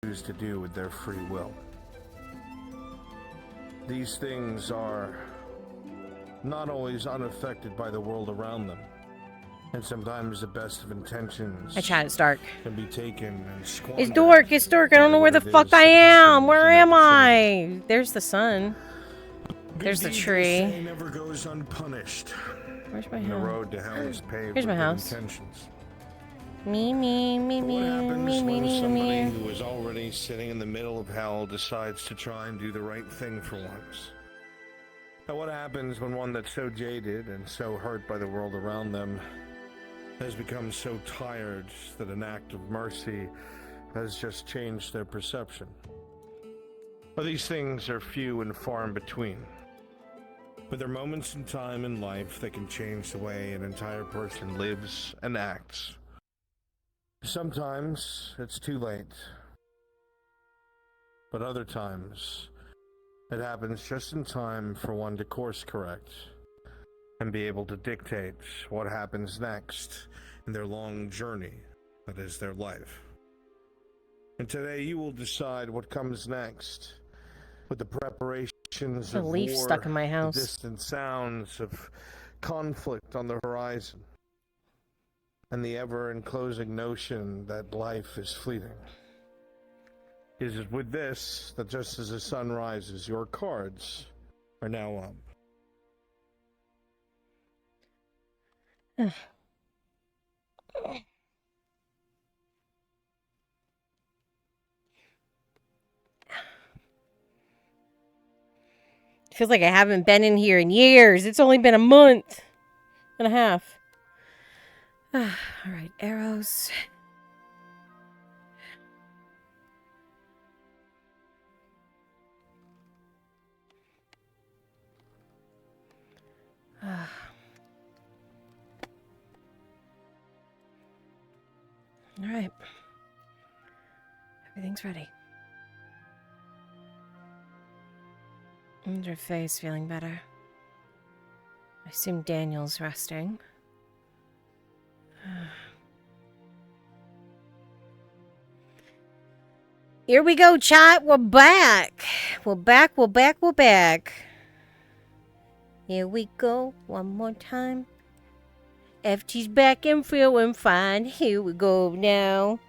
choose to do with their free will. These things are not always unaffected by the world around them, and sometimes the best of intentions It's dark. can be taken and squandered. It's dark. I don't know where the fuck I am. Where am I? There's the sun. There's the tree. Never goes unpunished. Where's my The house? road to hell is paved Here's my with house. intentions. Me. What happens when somebody who is already sitting in the middle of hell decides to try and do the right thing for once? And what happens when one that's so jaded and so hurt by the world around them has become so tired that an act of mercy has just changed their perception? Well, these things are few and far in between. But there are moments in time in life that can change the way an entire person lives and acts. Sometimes it's too late. But other times, it happens just in time for one to course correct and be able to dictate what happens next in their long journey that is their life. And today you will decide what comes next with the preparations of leaf war, stuck in my house. the distant sounds of conflict on the horizon, and the ever-enclosing notion that life is fleeting. It is with this that just as the sun rises, your cards are now up. Feels like I haven't been in here in years. It's only been a month and a half. All right, arrows. All right. Everything's ready. And her face feeling better. I assume Daniel's resting. Here we go, chat. We're back. We're back. Here we go. One more time. FT's back and feeling fine. Here we go now.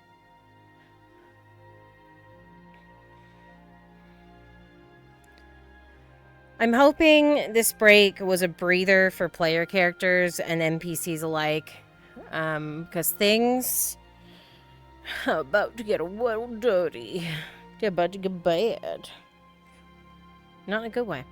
I'm hoping this break was a breather for player characters and NPCs alike. Because things are about to get a little dirty. They're about to get bad. Not in a good way.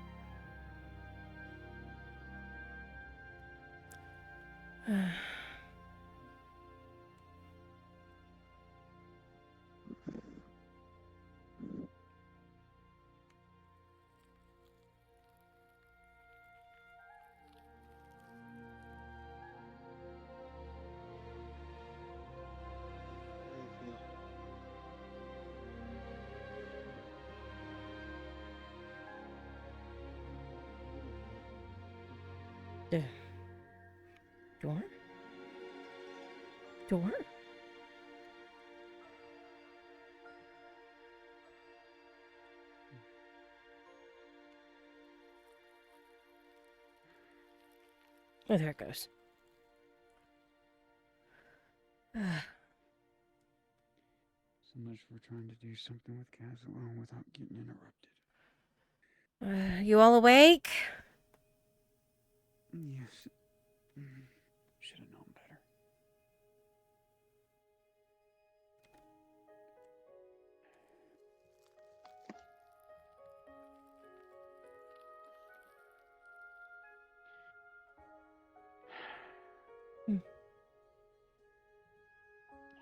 Door? Door? Oh, there it goes. So much for trying to do something with Kaz alone without getting interrupted. You all awake? Yes. Should have known better.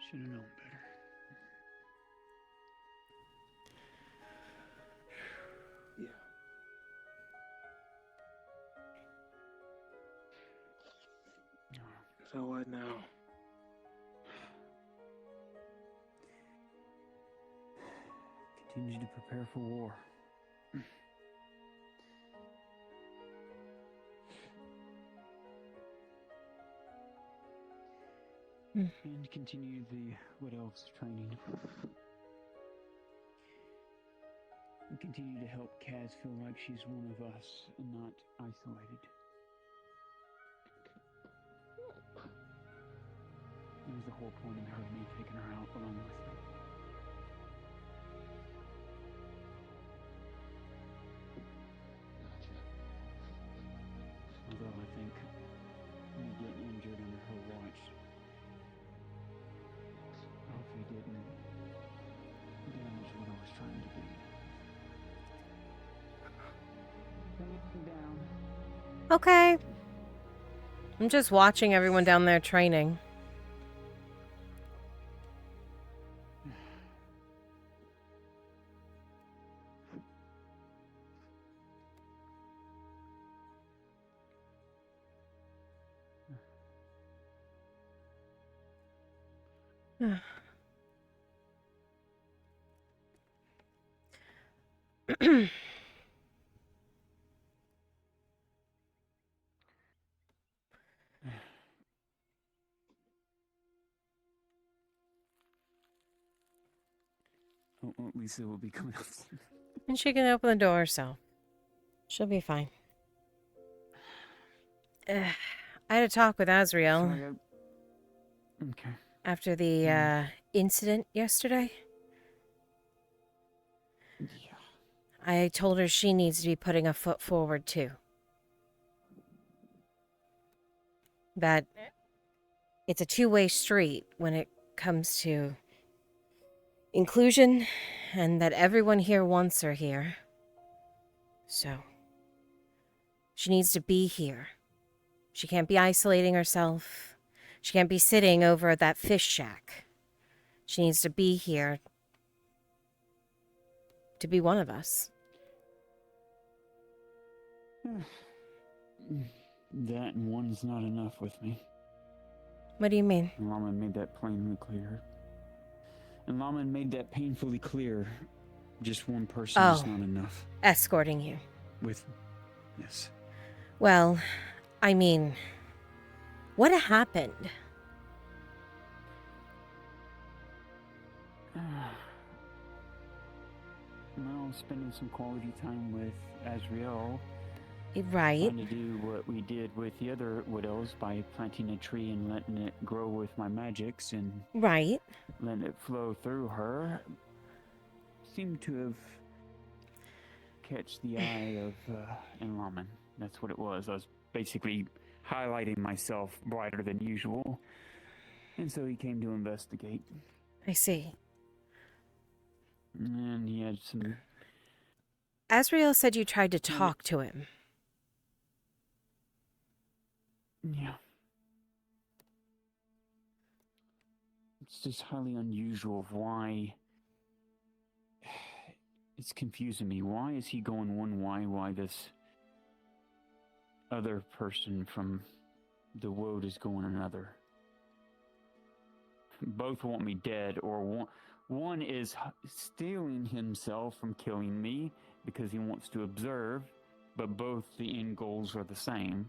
Should have known better. Yeah. So what now? Continue to prepare for war. And continue the Wood Elves training. continue to help Kaz feel like she's one of us and not isolated. That was the whole point of me taking her out along with me. Although I think me getting injured under her watch hopefully didn't damage what I was trying to do. Bring it down. Okay. I'm just watching everyone down there training. Oh, Lisa will be coming up. And she can open the door, so she'll be fine. I had a talk with Azriel Sorry, okay. after the incident yesterday. Yeah. I told her she needs to be putting a foot forward, too. That it's a two-way street when it comes to inclusion, and that everyone here wants her here. So, she needs to be here. She can't be isolating herself. She can't be sitting over at that fish shack. She needs to be here to be one of us. That and one's not enough with me. What do you mean? And Lama made that plainly clear. And Lama made that painfully clear. Just one person is not enough. Escorting you. Yes. Well, I mean, what happened? Well, spending some quality time with Azriel. Right. Trying to do what we did with the other widows by planting a tree and letting it grow with my magics and Right. letting it flow through her. Seemed to have catch the eye of Enlaman. That's what it was. I was basically highlighting myself brighter than usual. And so he came to investigate. I see. And he had some... Azriel said you tried to talk to him. Yeah. It's just highly unusual of why... It's confusing me. Why is he going one way? Why this other person from the woad is going another? Both want me dead, or one is stealing himself from killing me because he wants to observe, but both the end goals are the same.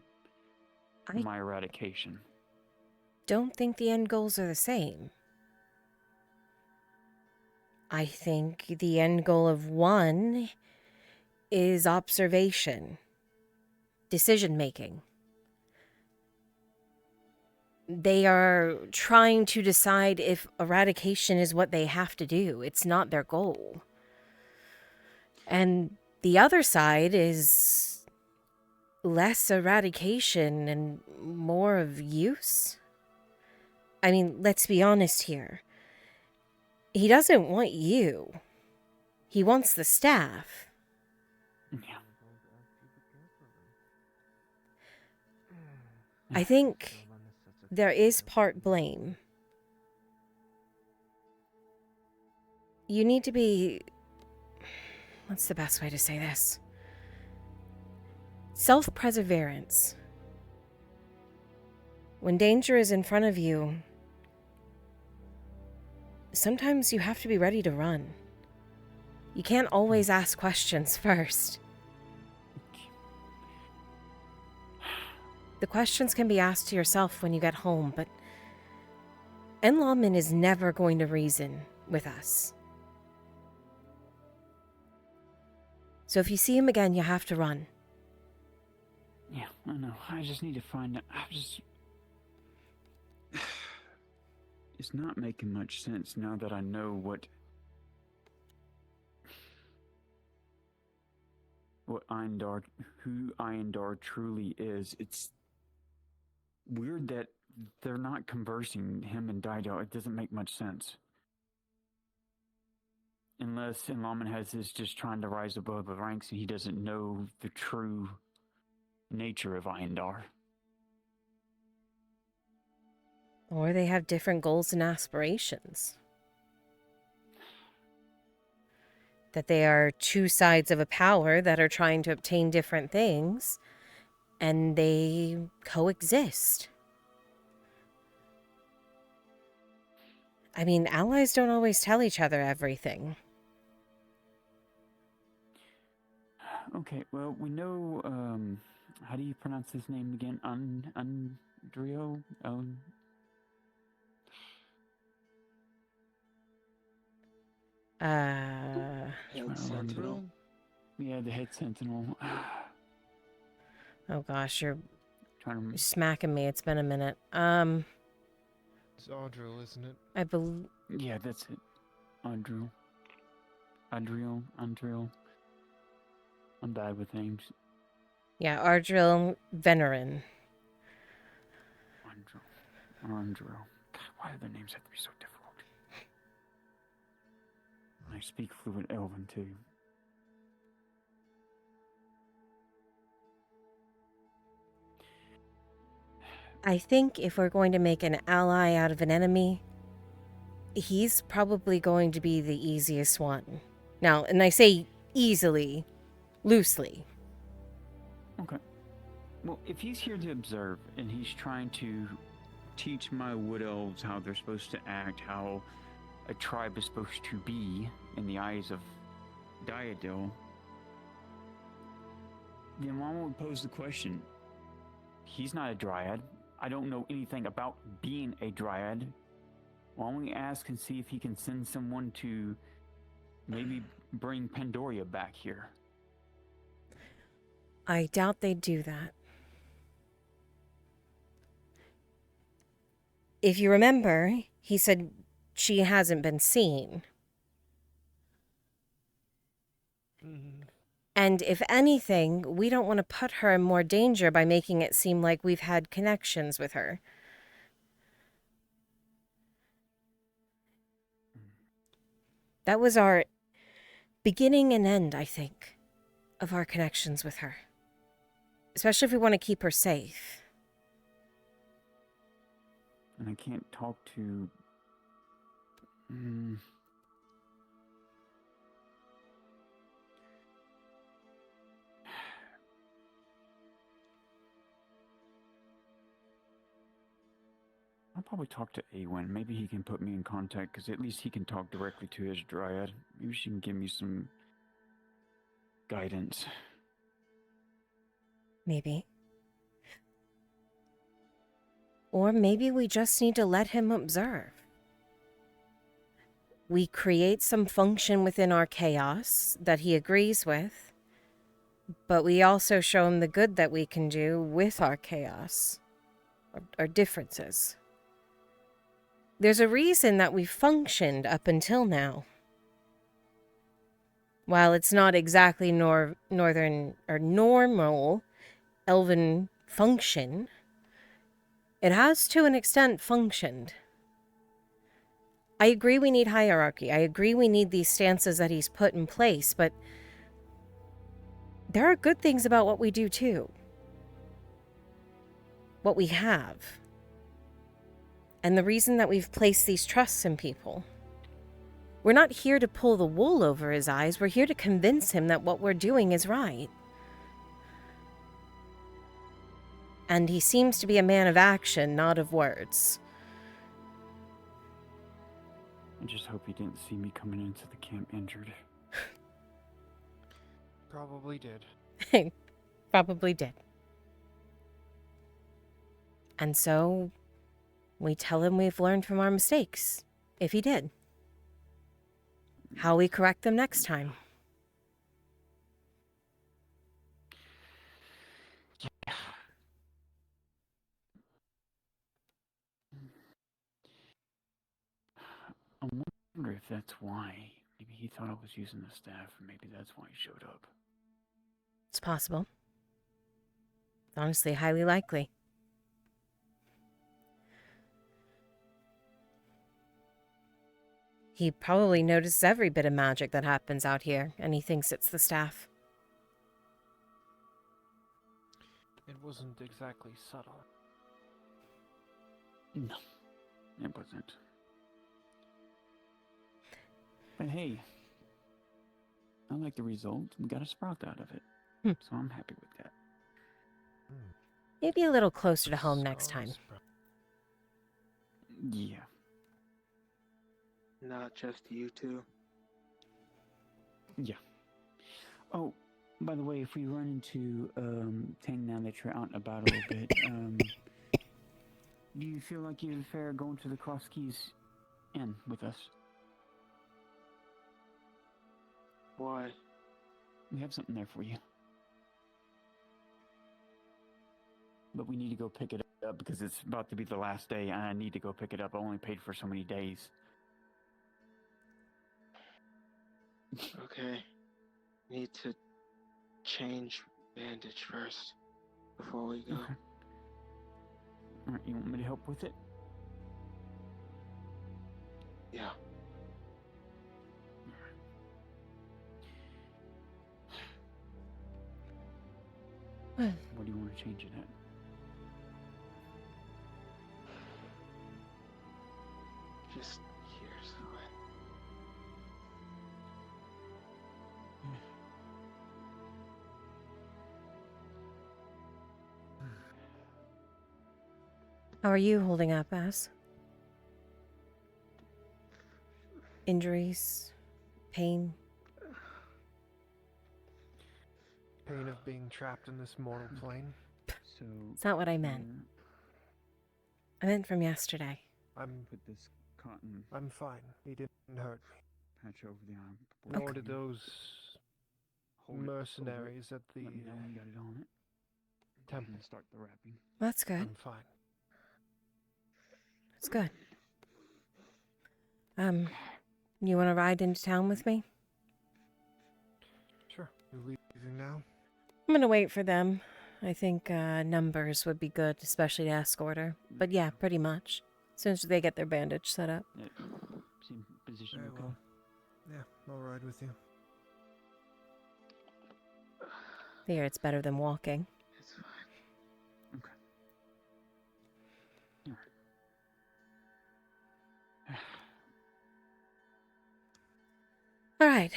My eradication. Don't think the end goals are the same. I think the end goal of one is observation, decision-making. They are trying to decide if eradication is what they have to do. It's not their goal. And the other side is less eradication and more of use. I mean, let's be honest here. He doesn't want you. He wants the staff. Yeah. I think there is part blame. You need to be... What's the best way to say this? Self-perseverance. When danger is in front of you, sometimes you have to be ready to run. You can't always ask questions first. The questions can be asked to yourself when you get home, but Enlaman is never going to reason with us. So if you see him again, you have to run. Yeah, I know. I just need to find out. It's not making much sense now that I know what who Eindar truly is. It's weird that they're not conversing, him and Dido. It doesn't make much sense. Unless Enlaman has this just trying to rise above the ranks and he doesn't know the true nature of Eindar. Or they have different goals and aspirations. That they are two sides of a power that are trying to obtain different things, and they coexist. I mean, allies don't always tell each other everything. Okay, well, we know, how do you pronounce his name again? Andrio? Sentinel? Yeah, the head sentinel. Oh gosh, you're Trying to smacking me. It's been a minute. It's Audril, isn't it? I believe. Yeah, that's it. Andrio. I'm bad with names. Yeah, Ardril Venerin. Andrio. God, why do their names have to be so difficult? I speak fluent Elven too. I think if we're going to make an ally out of an enemy, he's probably going to be the easiest one. Now, and I say easily, loosely. Okay. Well, if he's here to observe and he's trying to teach my wood elves how they're supposed to act, how a tribe is supposed to be in the eyes of Diadil, then Mama would pose the question. He's not a dryad. I don't know anything about being a dryad. Why don't we ask and see if he can send someone to maybe bring Pandoria back here? I doubt they'd do that. If you remember, he said she hasn't been seen. And if anything, we don't want to put her in more danger by making it seem like we've had connections with her. That was our beginning and end, I think, of our connections with her. Especially if we want to keep her safe. And I can't talk to... I'll probably talk to Awen. Maybe he can put me in contact, because at least he can talk directly to his dryad. Maybe she can give me some guidance. Maybe. Or maybe we just need to let him observe. We create some function within our chaos that he agrees with, but we also show him the good that we can do with our chaos, our differences. There's a reason that we've functioned up until now. While it's not exactly northern or normal elven function, it has to an extent functioned. I agree we need hierarchy. I agree we need these stances that he's put in place, but there are good things about what we do too. What we have. And the reason that we've placed these trusts in people. We're not here to pull the wool over his eyes. We're here to convince him that what we're doing is right. And he seems to be a man of action, not of words. I just hope he didn't see me coming into the camp injured. Probably did. Probably did. And so, we tell him we've learned from our mistakes, if he did. How we correct them next time. that's why. Maybe he thought I was using the staff, and maybe that's why he showed up. It's possible. Honestly, highly likely. He probably notices every bit of magic that happens out here, and he thinks it's the staff. It wasn't exactly subtle. No, it wasn't. But hey, I like the result. We got a sprout out of it. So I'm happy with that. Maybe a little closer to home next time. Yeah. Not just you two. Yeah. Oh, by the way, if we run into Tang now that you're out and about a little bit, do you feel like you'd fair going to the Cross Keys Inn with us? Why? We have something there for you. But we need to go pick it up because it's about to be the last day and I need to go pick it up. I only paid for so many days. Okay. Need to change bandage first before we go. Okay. Alright, you want me to help with it? Yeah. What do you want to change it at? Just here's fine. How are you holding up, Ass? Injuries? Pain? Pain of being trapped in this mortal plane. So It's not what I meant. I meant from yesterday. Put this cotton I'm fine. He didn't hurt me. patch over the arm. Nor did those Hold it over it. mercenaries at the Let me know when you got it on it. temple. And start the wrapping. That's good. I'm fine. That's good. You want to ride into town with me? Sure. You're leaving now? I'm gonna wait for them. I think numbers would be good, especially to escort her. But yeah, pretty much. As soon as they get their bandage set up. Same position. Very Okay. well. Yeah, I'll ride with you. Figure it's better than walking. It's fine. Okay. All right.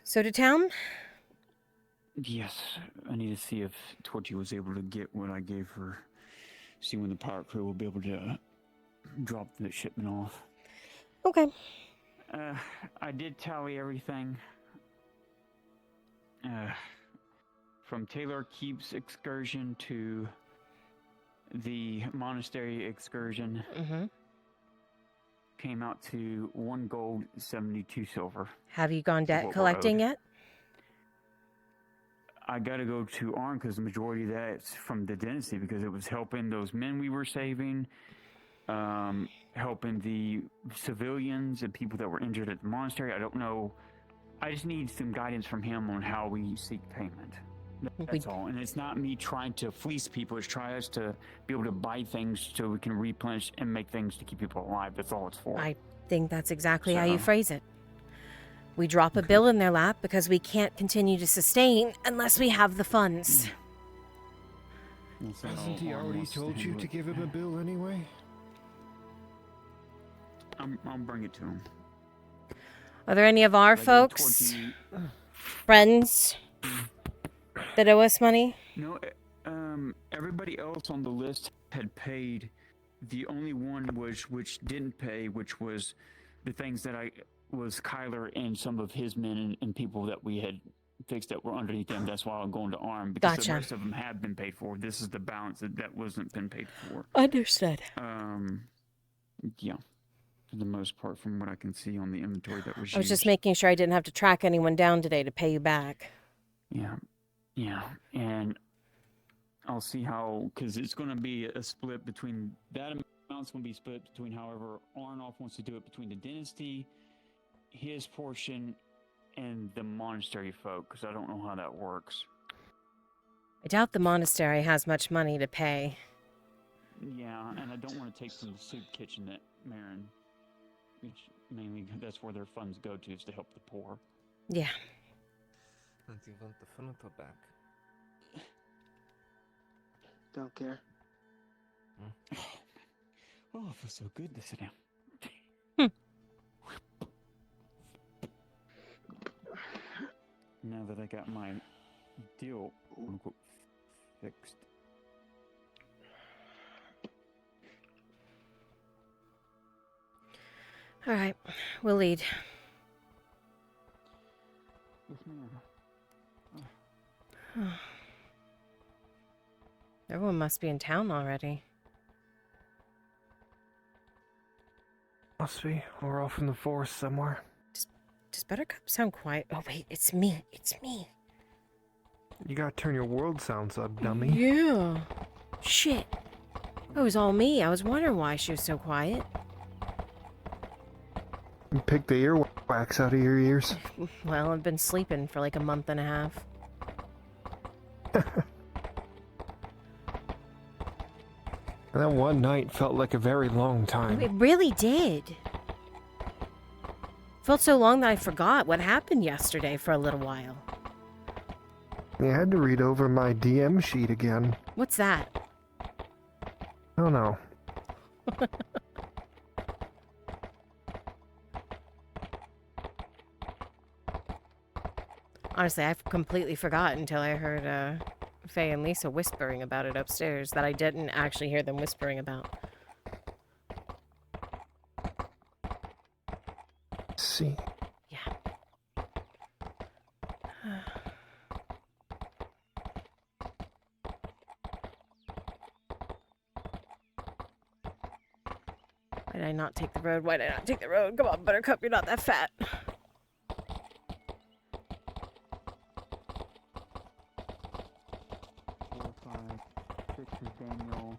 So to town? Yes, I need to see if Torchy was able to get what I gave her. See when the pirate crew will be able to drop the shipment off. Okay. I did tally everything. From Taylor Keep's excursion to the monastery excursion, came out to 1 gold, 72 silver. Have you gone what debt we're collecting owed. yet? I got to go to Arn because the majority of that's from the dynasty because it was helping those men we were saving, helping the civilians and people that were injured at the monastery. I don't know. I just need some guidance from him on how we seek payment. That's all. And it's not me trying to fleece people. It's trying us to be able to buy things so we can replenish and make things to keep people alive. That's all it's for. I think that's exactly how you So- phrase it. We drop a bill in their lap because we can't continue to sustain unless we have the funds. That's how Hasn't he Arn already wants told you handle to it. give him a bill anyway? I'll bring it to him. Are there any of our But I gave folks, Torchy- friends, that owe us money? No, everybody else on the list had paid. The only one which didn't pay, which was the things that was Kyler and some of his men and people that we had fixed that were underneath them. That's why I'm going to Arm because Gotcha. the rest of them have been paid for. This is the balance that wasn't been paid for. Understood. Yeah, for the most part, from what I can see on the inventory that was used. I was just making sure I didn't have to track anyone down today to pay you back. Yeah, and I'll see how, because it's going to be a split between, that amount's going to be split between however Arnoff wants to do it between the dynasty his portion and the monastery folk, because I don't know how that works. I doubt the monastery has much money to pay. Yeah, and I don't want to take from the soup kitchen at Marin, which mainly that's where their funds go to, is to help the poor. Yeah. And you want the furniture back? Don't care. Oh, it feels so good to sit down. Now that I got my deal, quote unquote, fixed. All right, we'll lead. Yes, ma'am. Everyone must be in town already. Must be. We're off in the forest somewhere. Does Buttercup sound quiet? Oh, wait, it's me. It's me. You gotta turn your world sounds up, dummy. Yeah. Shit. It was all me. I was wondering why she was so quiet. You pick the earwax out of your ears. Well, I've been sleeping for like a month and a half. That one night felt like a very long It time. really did. Felt so long that I forgot what happened yesterday for a little while. You had to read over my DM sheet again. What's that? I don't know. Honestly, I've completely forgot until I heard Faye and Lisa whispering about it upstairs that I didn't actually hear them whispering about. Let's see. Yeah. Why did I not take the road? Why did I not take the road? Come on, Buttercup, you're not that fat. 4, 5, 6 is Daniel.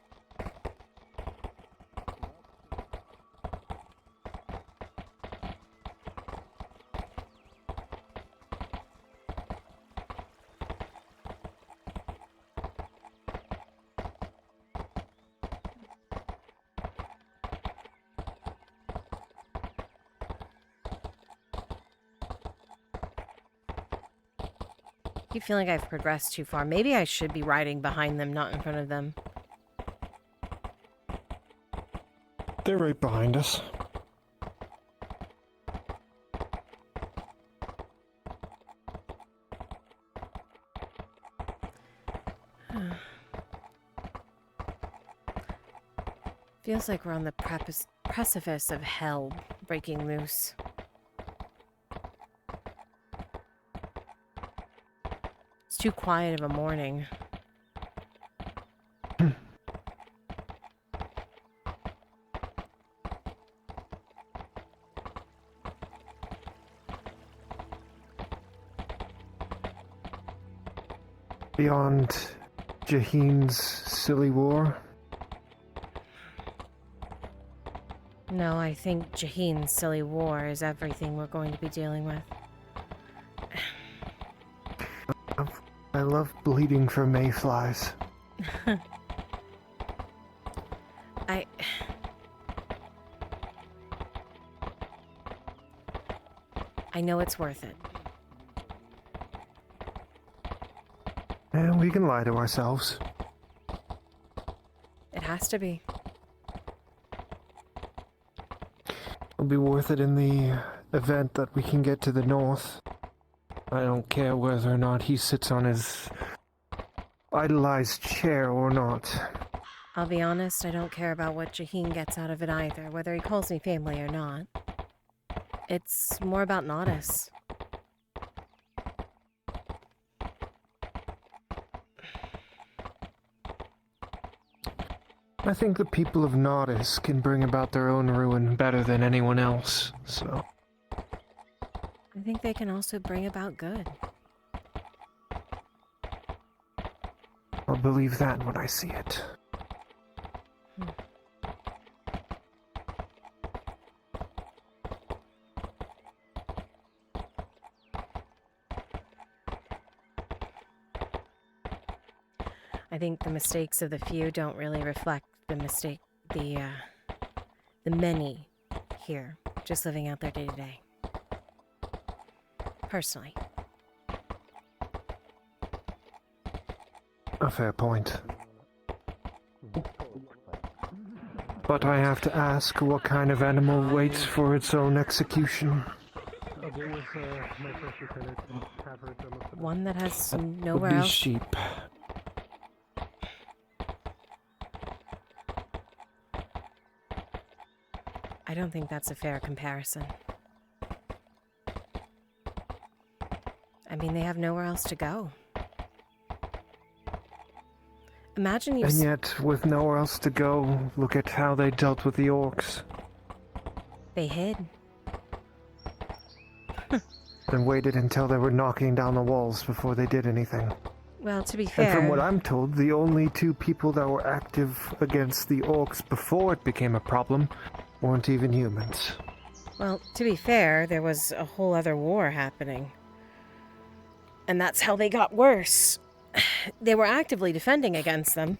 I keep feeling I've progressed too far. Maybe I should be riding behind them, not in front of them. They're right behind us. Feels like we're on the precipice of hell breaking loose. It's too quiet of a morning. Beyond Jaheen's silly war. No, I think Jaheen's silly war is everything we're going to be dealing with. I love bleeding for mayflies. I know it's worth it. And we can lie to ourselves. It has to be. It'll be worth it in the event that we can get to the north. I don't care whether or not he sits on his idolized chair or not. I'll be honest, I don't care about what Jaheen gets out of it either, whether he calls me family or not. It's more about Nodis. I think the people of Nodis can bring about their own ruin better than anyone else, so... I think they can also bring about good. I'll believe that when I see it. I think the mistakes of the few don't really reflect the many here, just living out their day to day. Personally. A fair point. But I have to ask, what kind of animal waits for its own execution? One that has Would nowhere be else. sheep. I don't think that's a fair comparison. I mean, they have nowhere else to go. Imagine you. And yet, with nowhere else to go, look at how they dealt with the orcs. They hid. And waited until they were knocking down the walls before they did anything. Well, to be fair. And from what I'm told, the only two people that were active against the orcs before it became a problem weren't even humans. Well, to be fair, there was a whole other war happening. And that's how they got worse. They were actively defending against them.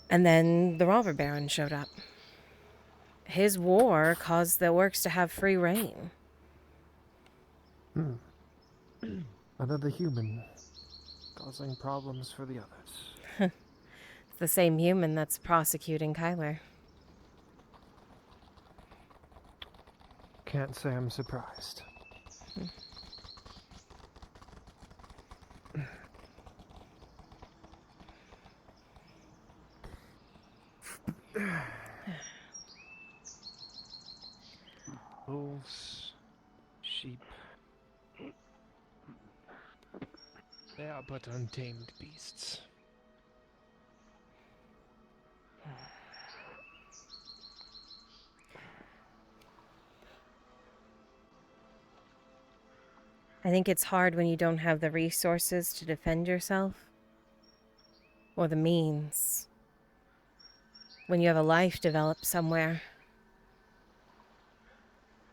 And then the robber baron showed up. His war caused the orcs to have free reign. Another human causing problems for the others. It's the same human that's prosecuting Kyler. Can't say I'm surprised. Wolves, sheep. They are but untamed beasts. I think it's hard when you don't have the resources to defend yourself. Or the means. When you have a life developed somewhere.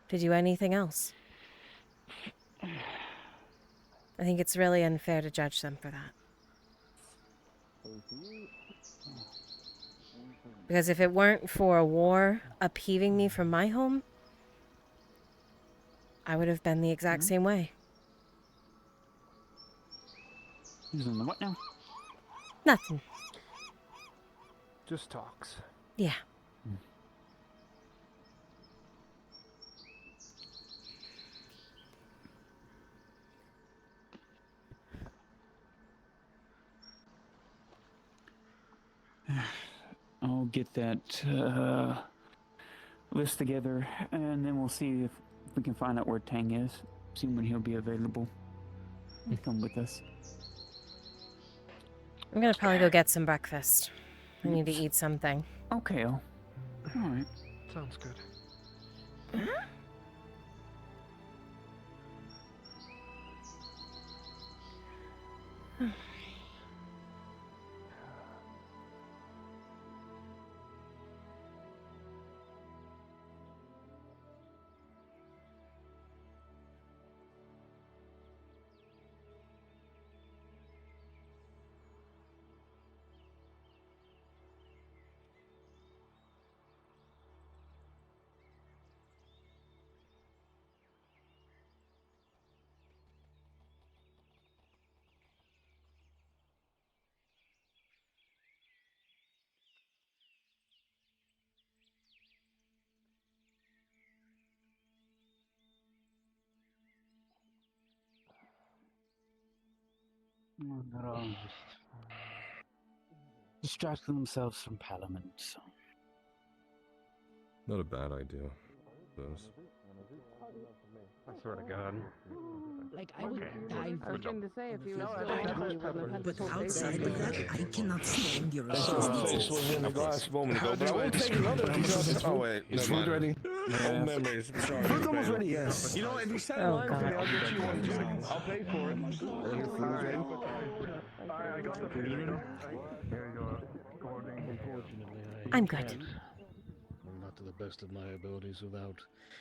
To do anything else. I think it's really unfair to judge them for that. Because if it weren't for a war upheaving me from my home, I would have been the exact same way. Using the what now? Nothing. Just talks. Yeah. I'll get that list together, and then we'll see if we can find out where Tang is. See when he'll be available. He'll come with us. I'm gonna probably go get some breakfast. I need to eat something. Okay, all right. Sounds good. They're all distracting themselves from Parliament. So. Not a bad idea. Those. I swear to God. Like, I would die for to say if you were but outside of that, I cannot stand your Face was in the glass a moment ago, but I will take another because... Oh, wait. Is never food mind. ready? Old memories. I'm sorry. Food's almost ready, yes. You know, if you set Oh, a line for me, God. I'll get you one too. I'll pay for it. I got the food. Here you go. Unfortunately, I'm good. can't. Not to the best of my abilities without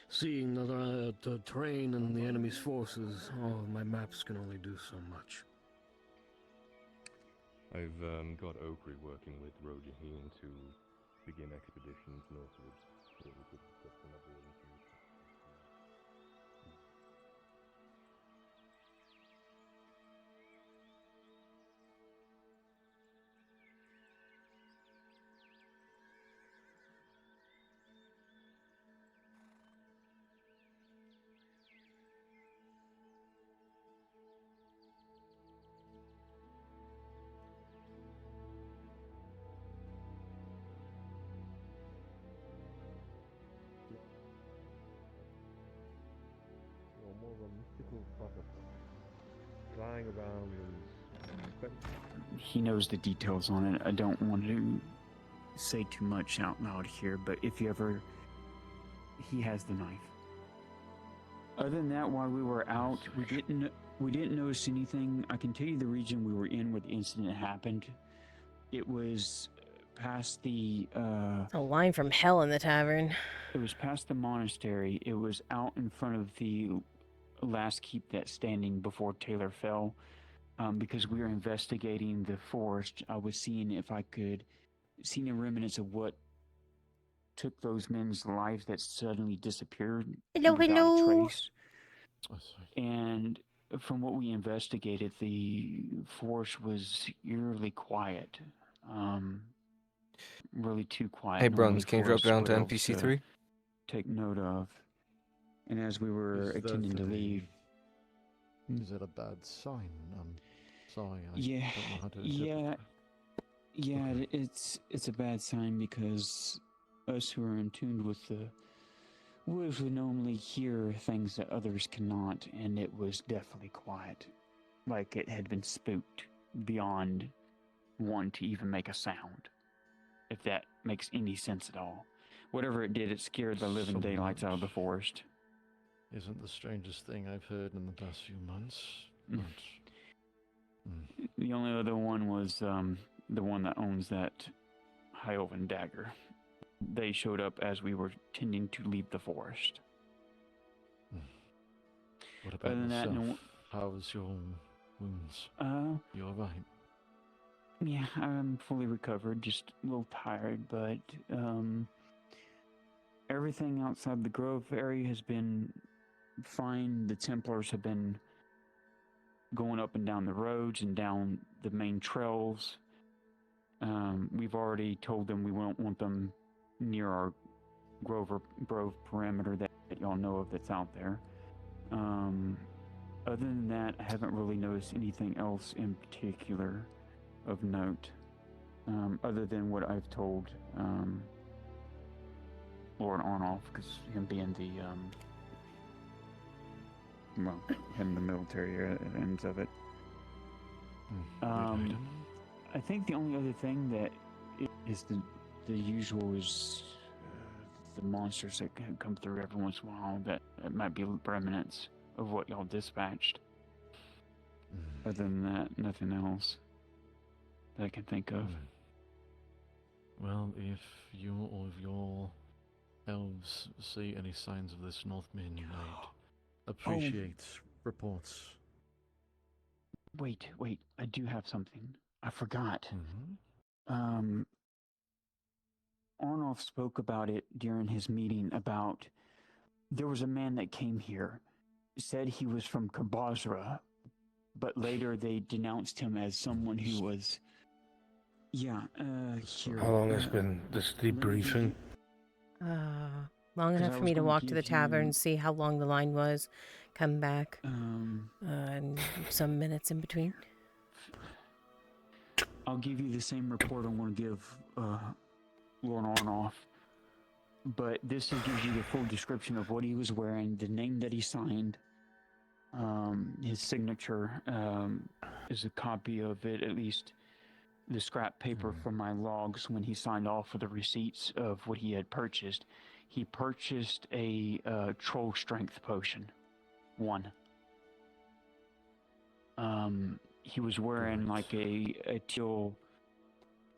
seeing the terrain and the enemy's forces. Oh, my maps can only do so much. I've got Oakry working with Rojaheen to begin expeditions northwards. So we could get some other information. Or more of a mystical prophet flying around and He knows the details on it. I don't want to say too much out loud here, but if you ever... He has the knife. Other than that, while we were out, we didn't notice anything. I can tell you the region we were in where the incident happened. It was past the... A line from hell in the tavern. It was past the monastery. It was out in front of the last keep that's standing before Taylor fell. Because we were investigating the forest, I was seeing if I could see the remnants of what took those men's lives that suddenly disappeared without a trace. And from what we investigated, the forest was eerily quiet. Really too quiet. Hey, normally Bruns, can you for drop us down to what else NPC 3? take note of. And as we were intending to leave... Is it a bad sign? I'm sorry, I Yeah, don't know how to interpret yeah, Okay. it's a bad sign because us who are in tune with the wolves would normally hear things that others cannot, and it was definitely quiet, like it had been spooked beyond one to even make a sound, if that makes any sense at all. Whatever it did, it scared the living daylights out of the forest. Isn't the strangest thing I've heard in the past few months. Mm. But, The only other one was the one that owns that High Elven dagger. They showed up as we were tending to leave the forest. What about Other than that, yourself? no. How's your wounds? You alright? Yeah, I'm fully recovered, just a little tired, but everything outside the Grove area has been fine. The Templars have been going up and down the roads and down the main trails. We've already told them we won't want them near our Grove perimeter that y'all know of that's out there. Other than that, I haven't really noticed anything else in particular of note, other than what I've told Lord Arnolf, because him being the him the military ends of it. I think the only other thing that is the usual is the monsters that come through every once in a while that might be remnants of what y'all dispatched. Other than that, nothing else that I can think of. Well, if you or if your elves see any signs of this Northman, I'd appreciate reports. Wait, I do have something. I forgot. Arnolf spoke about it during his meeting about there was a man that came here, said he was from Kabazra, but later they denounced him as someone who was... Yeah, here. How long has been this debriefing? Long enough for me to walk to the tavern, see how long the line was, come back, and some minutes in between. I'll give you the same report I'm going to give Lord Arnolf, but this gives you the full description of what he was wearing, the name that he signed. His signature is a copy of it, at least the scrap paper from my logs when he signed off for the receipts of what he had purchased. He purchased a troll strength potion. 1. He was wearing like a teal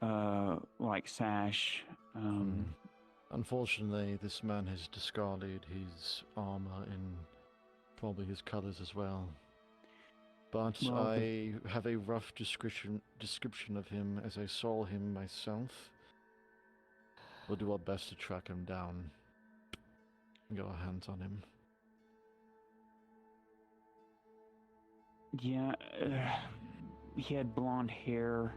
like sash. Unfortunately, this man has discarded his armor and probably his colors as well. But Well, I have a rough description of him as I saw him myself. We'll do our best to track him down and get our hands on him. Yeah, he had blonde hair,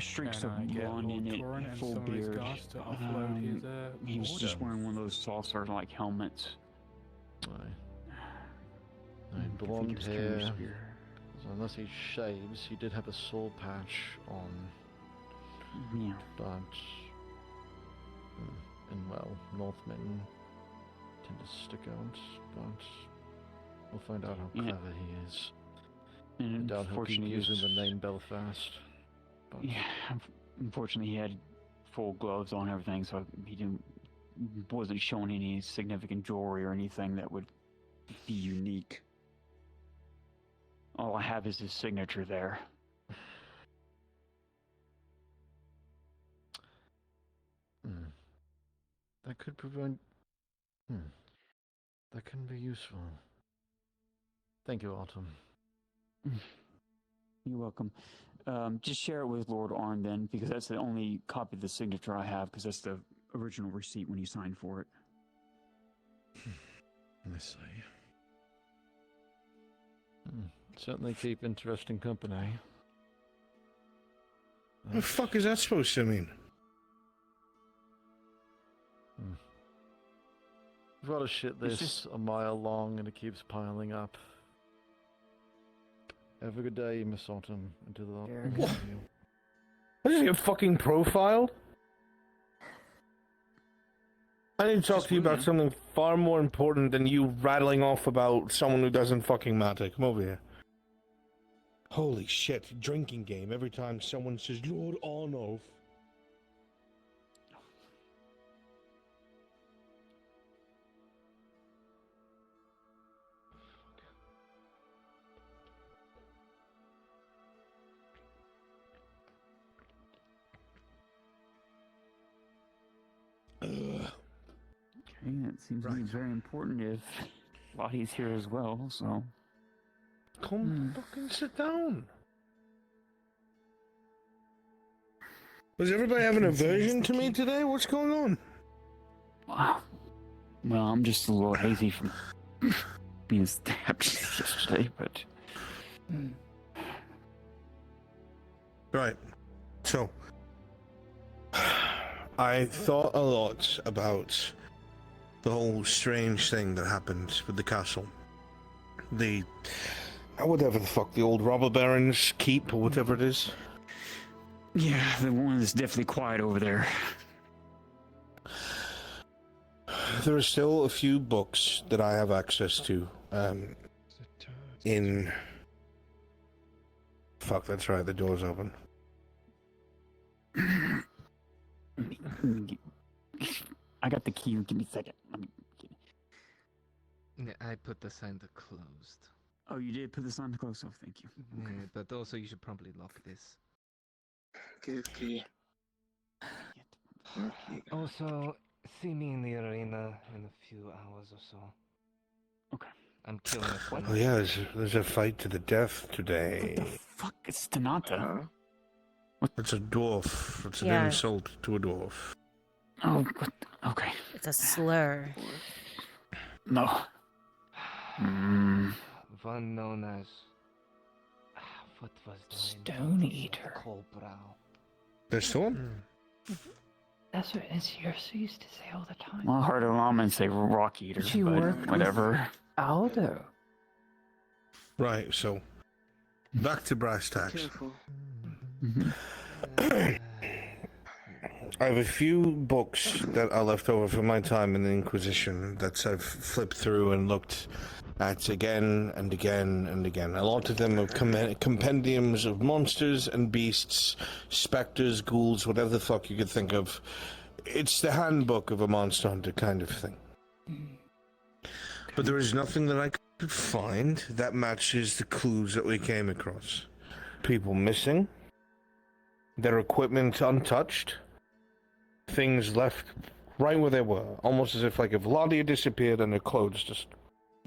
streaks of blonde in it, full beard. He was just wearing one of those saucer-like helmets. Blonde hair. So unless he shaves, he did have a soul patch on. Yeah. But, and well, Northmen tend to stick out, but we'll find out how clever he is. And I doubt he'll keep using the name Belfast. But yeah, unfortunately he had full gloves on and everything, so he wasn't showing any significant jewelry or anything that would be unique. All I have is his signature there. That could provide. That can be useful. Thank you, Autumn. You're welcome. Just share it with Lord Arn then, because that's the only copy of the signature I have, because that's the original receipt when you signed for it. I see. Certainly keep interesting company. What the fuck is that supposed to mean? We've got to shit this a mile long and it keeps piling up. Have a good day, Miss Autumn. Until the What? What is he, fucking profiled? I need to talk to you about something far more important than you rattling off about someone who doesn't fucking matter. Come over here. Holy shit, drinking game every time someone says Lord Arnulf. Okay, that seems to be very important if Lottie's here as well, so... Come fucking sit down. Was everybody having an aversion to me today? What's going on? Wow. Well, I'm just a little hazy from being stabbed yesterday, but... Right. So, I thought a lot about the whole strange thing that happened with the castle. Whatever the fuck, the old robber baron's keep, or whatever it is. Yeah, the one that's definitely quiet over there. There are still a few books that I have access to, in... Fuck, that's right, the door's open. I got the key, give me a second. I put the sign to closed. Oh, you did put the sign to closed? Oh, thank you. Okay. Yeah, but also you should probably lock this. Give key. Also, see me in the arena in a few hours or so. Okay. I'm killing a friend. Oh yeah, there's a fight to the death today. What the fuck? It's Tanata. It's a dwarf. It's an insult to a dwarf. Oh, what? Okay. It's a slur. No. One known as... What was the Stone Eater. Colbrow. There's still one? That's what NCRC used to say all the time. Well, I heard a llama say rock eater, She but worked whatever. with Aldo. Right, so back to brass tacks. Careful. I have a few books that are left over from my time in the Inquisition that I've flipped through and looked at again and again and again. A lot of them are compendiums of monsters and beasts, specters, ghouls, whatever the fuck you could think of. It's the handbook of a monster hunter kind of thing. But there is nothing that I could find that matches the clues that we came across. People missing, their equipment untouched, things left right where they were, almost as if like if Lottie had disappeared and her clothes just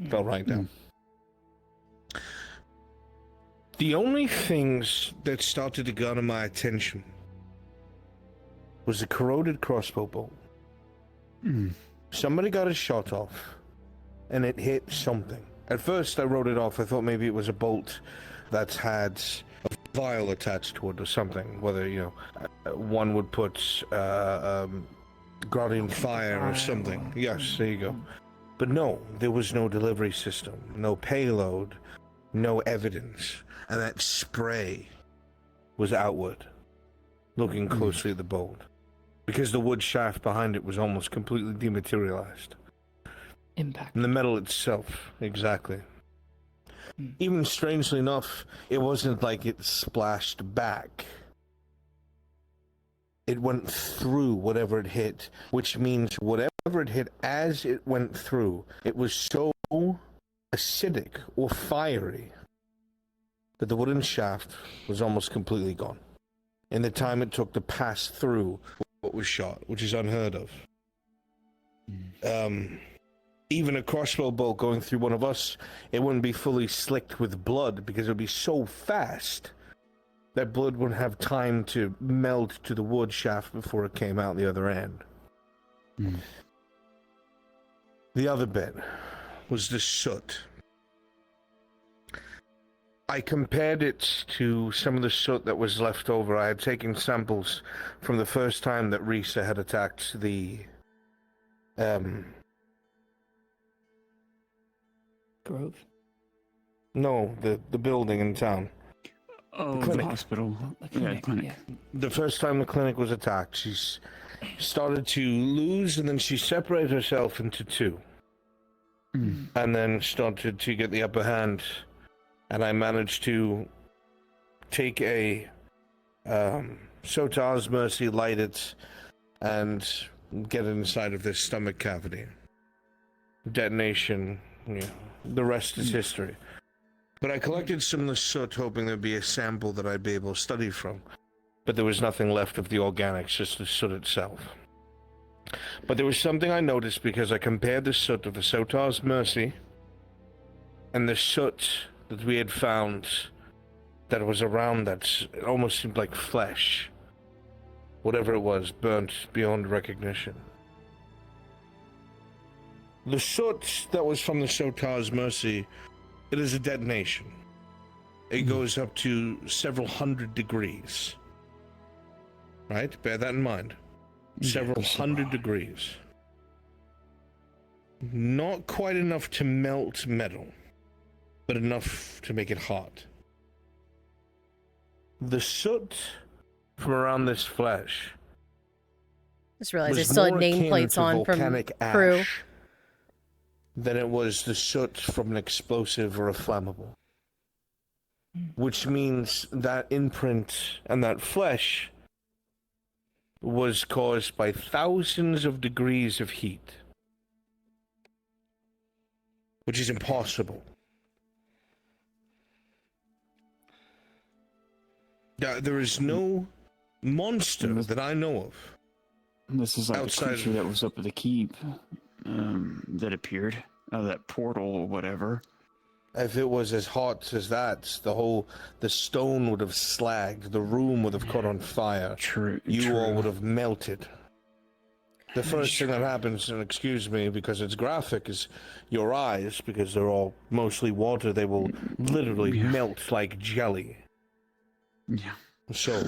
fell right down. The only things that started to garner my attention was a corroded crossbow bolt. Somebody got a shot off, and it hit something. At first, I wrote it off. I thought maybe it was a bolt that had a vial attached to it or something. Whether, one would put guardian fire or something. Yes, there you go. But no, there was no delivery system, no payload, no evidence. And that spray was outward, looking closely at the bolt. Because the wood shaft behind it was almost completely dematerialized. Impact. And the metal itself, exactly. Even strangely enough, it wasn't like it splashed back. It went through whatever it hit, which means whatever it hit as it went through, it was so acidic or fiery that the wooden shaft was almost completely gone in the time it took to pass through what was shot, which is unheard of. Even a crossbow bolt going through one of us, it wouldn't be fully slicked with blood because it would be so fast that blood wouldn't have time to melt to the wood shaft before it came out the other end. The other bit was the soot. I compared it to some of the soot that was left over. I had taken samples from the first time that Risa had attacked the Grove? No, the building in town. Oh, the hospital. The clinic. Yeah. The first time the clinic was attacked, she started to lose, and then she separated herself into two. And then started to get the upper hand. And I managed to take a Sotar's Mercy, light it, and get it inside of this stomach cavity. Detonation, the rest is history. But I collected some of the soot, hoping there'd be a sample that I'd be able to study from. But there was nothing left of the organics, just the soot itself. But there was something I noticed because I compared the soot of the Sotar's Mercy and the soot that we had found that was around that. It almost seemed like flesh. Whatever it was, burnt beyond recognition. The soot that was from the Sotar's Mercy, it is a detonation. It goes up to several hundred degrees. Right? Bear that in mind. Several hundred degrees. Not quite enough to melt metal, but enough to make it hot. The soot from around this flesh. Just realized I still had nameplates on from crew. Than it was the soot from an explosive or a flammable. Which means that imprint and that flesh was caused by thousands of degrees of heat. Which is impossible. There is no monster that I know of. This is like the creature that was up at the keep that appeared out of that portal or whatever. If it was as hot as that, the stone would have slagged, the room would have caught on fire. True. All would have melted. The first thing that happens, and excuse me because it's graphic, is your eyes, because they're all mostly water, they will literally melt like jelly. Yeah. So,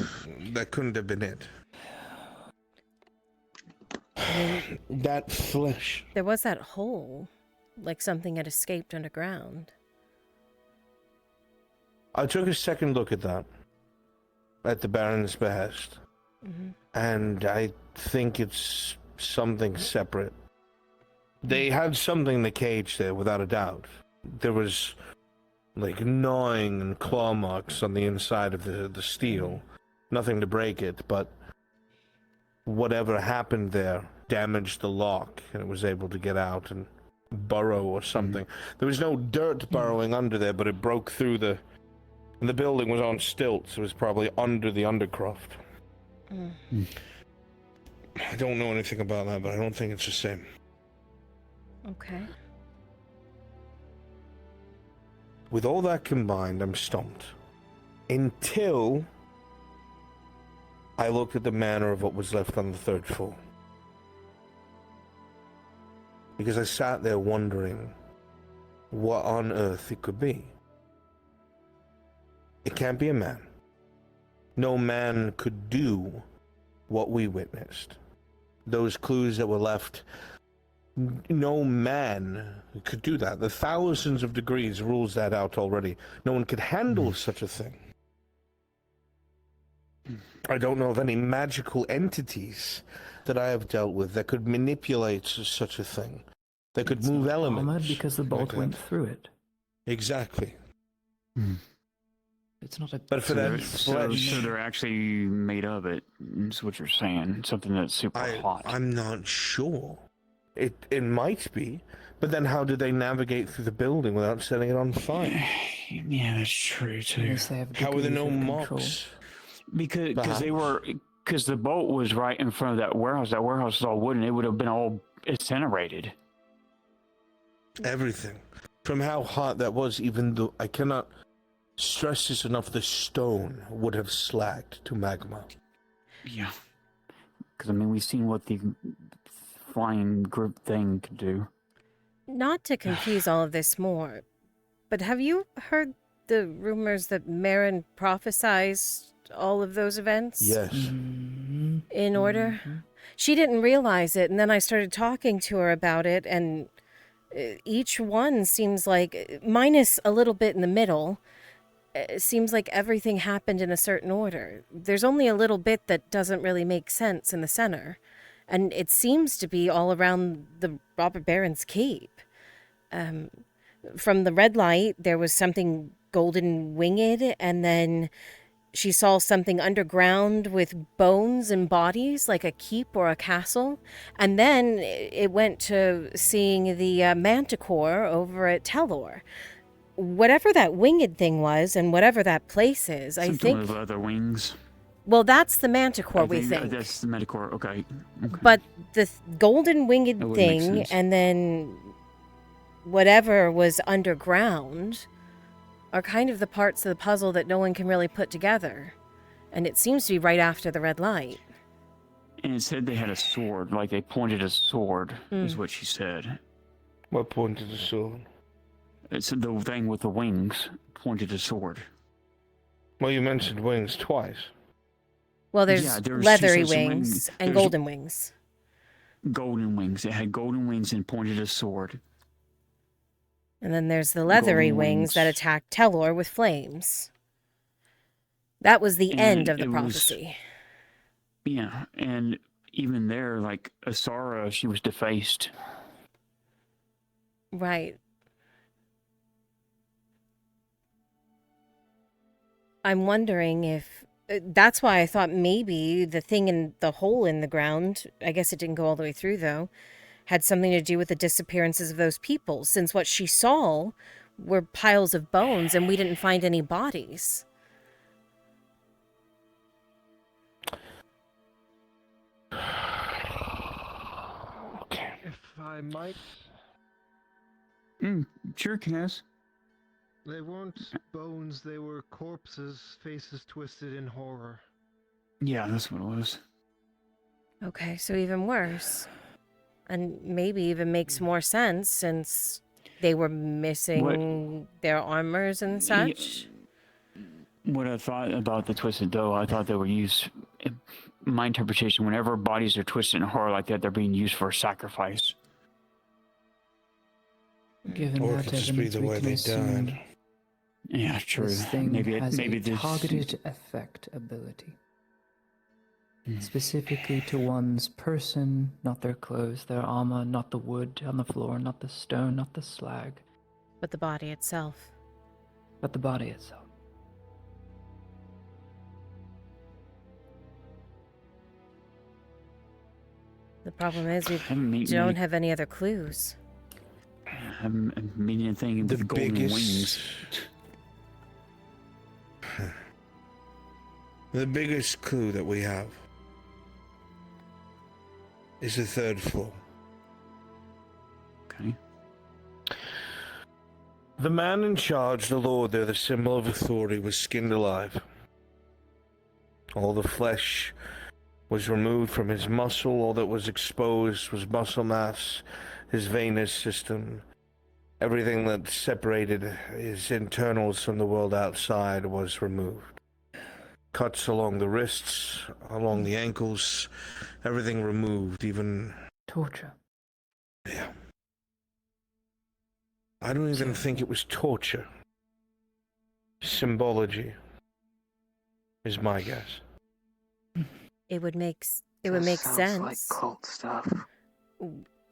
that couldn't have been it. That flesh. There was that hole, like something had escaped underground. I took a second look at that, at the Baron's behest, and I think it's something separate. They had something in the cage there, without a doubt. There was, like, gnawing and claw marks on the inside of the steel. Nothing to break it, but whatever happened there damaged the lock, and it was able to get out and burrow or something. There was no dirt burrowing under there, but it broke through the building was on stilts. It was probably under the undercroft. I don't know anything about that, but I don't think it's the same. Okay. With all that combined, I'm stumped. until I looked at the manner of what was left on the 3rd floor. Because I sat there wondering what on earth it could be. It can't be a man. No man could do what we witnessed. Those clues that were left, no man could do that. The thousands of degrees rules that out already. No one could handle such a thing. I don't know of any magical entities that I have dealt with that could manipulate such a thing. That could move elements. Armored because the bolt like went that. through it. Exactly. It's not a. But for that so flesh, they're actually made of it. Is what you're saying? Something that's super hot. I'm not sure. It might be, but then how did they navigate through the building without setting it on fire? Yeah, that's true too. Unless they have How were there degrees no of control. mocks? Because the boat was right in front of that warehouse. That warehouse is all wooden. It would have been all incinerated. Everything. From how hot that was, even though I cannot stress this enough, the stone would have slacked to magma. Yeah. Because, I mean, we've seen what the flying group thing could do. Not to confuse all of this more, but have you heard the rumors that Marin prophesized all of those events? Yes. In order? She didn't realize it, and then I started talking to her about it, and each one seems like, minus a little bit in the middle, it seems like everything happened in a certain order. There's only a little bit that doesn't really make sense in the center, and it seems to be all around the Robber Baron's cape. From the red light, there was something golden winged, and then she saw something underground with bones and bodies, like a keep or a castle. And then it went to seeing the manticore over at Telor. Whatever that winged thing was, and whatever that place is, I think... Something with other wings. Well, that's the manticore, we think. That's the manticore, okay. But the golden winged That would make thing, sense. and then whatever was underground, are kind of the parts of the puzzle that no one can really put together. And it seems to be right after the red light. And it said they had a sword, like they pointed a sword, is what she said. What pointed the sword? It's the thing with the wings pointed a sword. Well, you mentioned wings twice. Well, there's Yeah, she leathery says wings and there's golden wings. Golden wings. It had golden wings and pointed a sword. And then there's the leathery Golden wings that wings. attacked Telor with flames. That was the And end of the it was- prophecy. Yeah, and even there, like Asara, she was defaced. Right. I'm wondering if... that's why I thought maybe the thing in the hole in the ground, I guess it didn't go all the way through though, had something to do with the disappearances of those people, since what she saw were piles of bones and we didn't find any bodies. Okay. If I might, Sure, Cass. they weren't bones, they were corpses, faces twisted in horror. Yeah, that's what it was. Okay, so even worse. And maybe even makes more sense since they were missing their armors and such. What I thought about the twisted dough, I thought they were used. In my interpretation, whenever bodies are twisted in horror like that, they're being used for sacrifice. Given Or it that could just be evidence, the we way can they assume died. Yeah, true. this thing Maybe has maybe a this targeted effect ability. Specifically to one's person, not their clothes, their armor, not the wood on the floor, not the stone, not the slag, But the body itself. but the body itself. The problem is we haven't made don't many- have any other clues. haven't made anything The with golden biggest... wings. The biggest clue that we have is the 3rd floor. Okay. The man in charge, the Lord there, the symbol of authority, was skinned alive. All the flesh was removed from his muscle. All that was exposed was muscle mass, his venous system. Everything that separated his internals from the world outside was removed. Cuts along the wrists, along the ankles, everything removed, even... Torture. Yeah. I don't even think it was torture. Symbology is my guess. It would make Sounds sense, like cult stuff.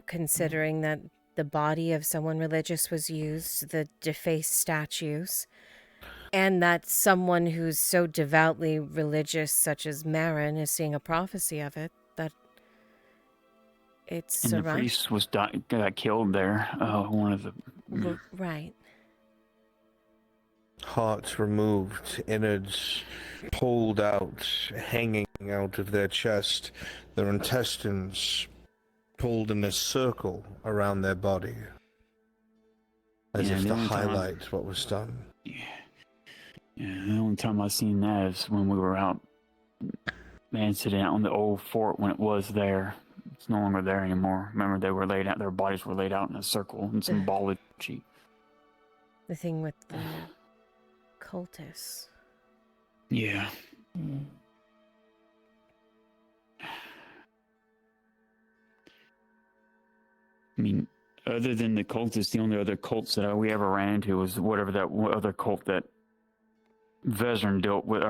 considering that the body of someone religious was used, the defaced statues, and that someone who's so devoutly religious, such as Marin, is seeing a prophecy of it. That it's And the priest was got killed there. One of the right. Hearts removed, innards pulled out, hanging out of their chest, their intestines pulled in a circle around their body, as if to highlight what was done. Yeah, the only time I seen that is when we were out, the incident on the old fort when it was there. It's no longer there anymore. Remember, they were laid out, their bodies were laid out in a circle in symbology. The thing with the cultists. Yeah. I mean, other than the cultists, the only other cults that we ever ran into was whatever that other cult that Vezran dealt with,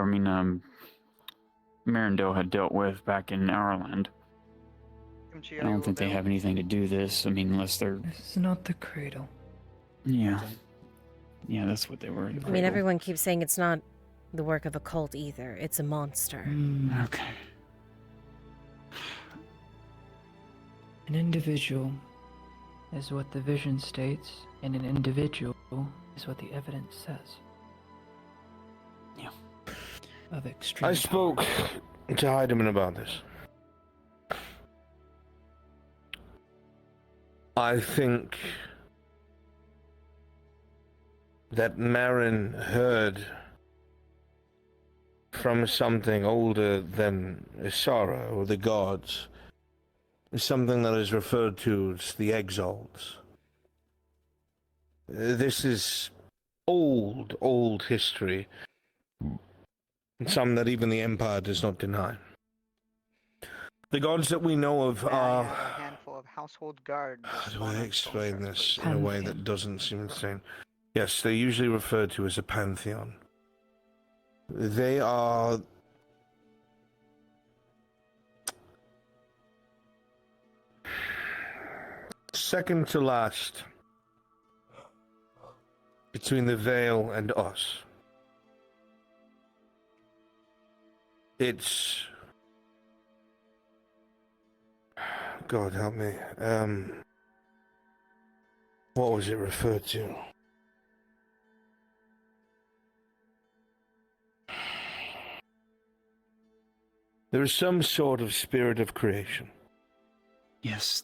Marindale had dealt with back in Ireland. I don't think they have anything to do with this. I mean, unless they're... This is not the cradle. Yeah. Yeah, that's what they were. I mean, everyone keeps saying it's not the work of a cult either. It's a monster. Okay. An individual is what the vision states, and an individual is what the evidence says. Yeah. Of extreme I spoke to Heidemann about this. I think that Marin heard from something older than Isara or the gods, something that is referred to as the Exalts. This is old history, some that even the Empire does not deny. The gods that we know of are... A handful of household guards. How do I explain this in a way that doesn't seem insane? Yes, they're usually referred to as a pantheon. They are... second to last between the Veil and us. It's... God help me. What was it referred to? There is some sort of spirit of creation. Yes,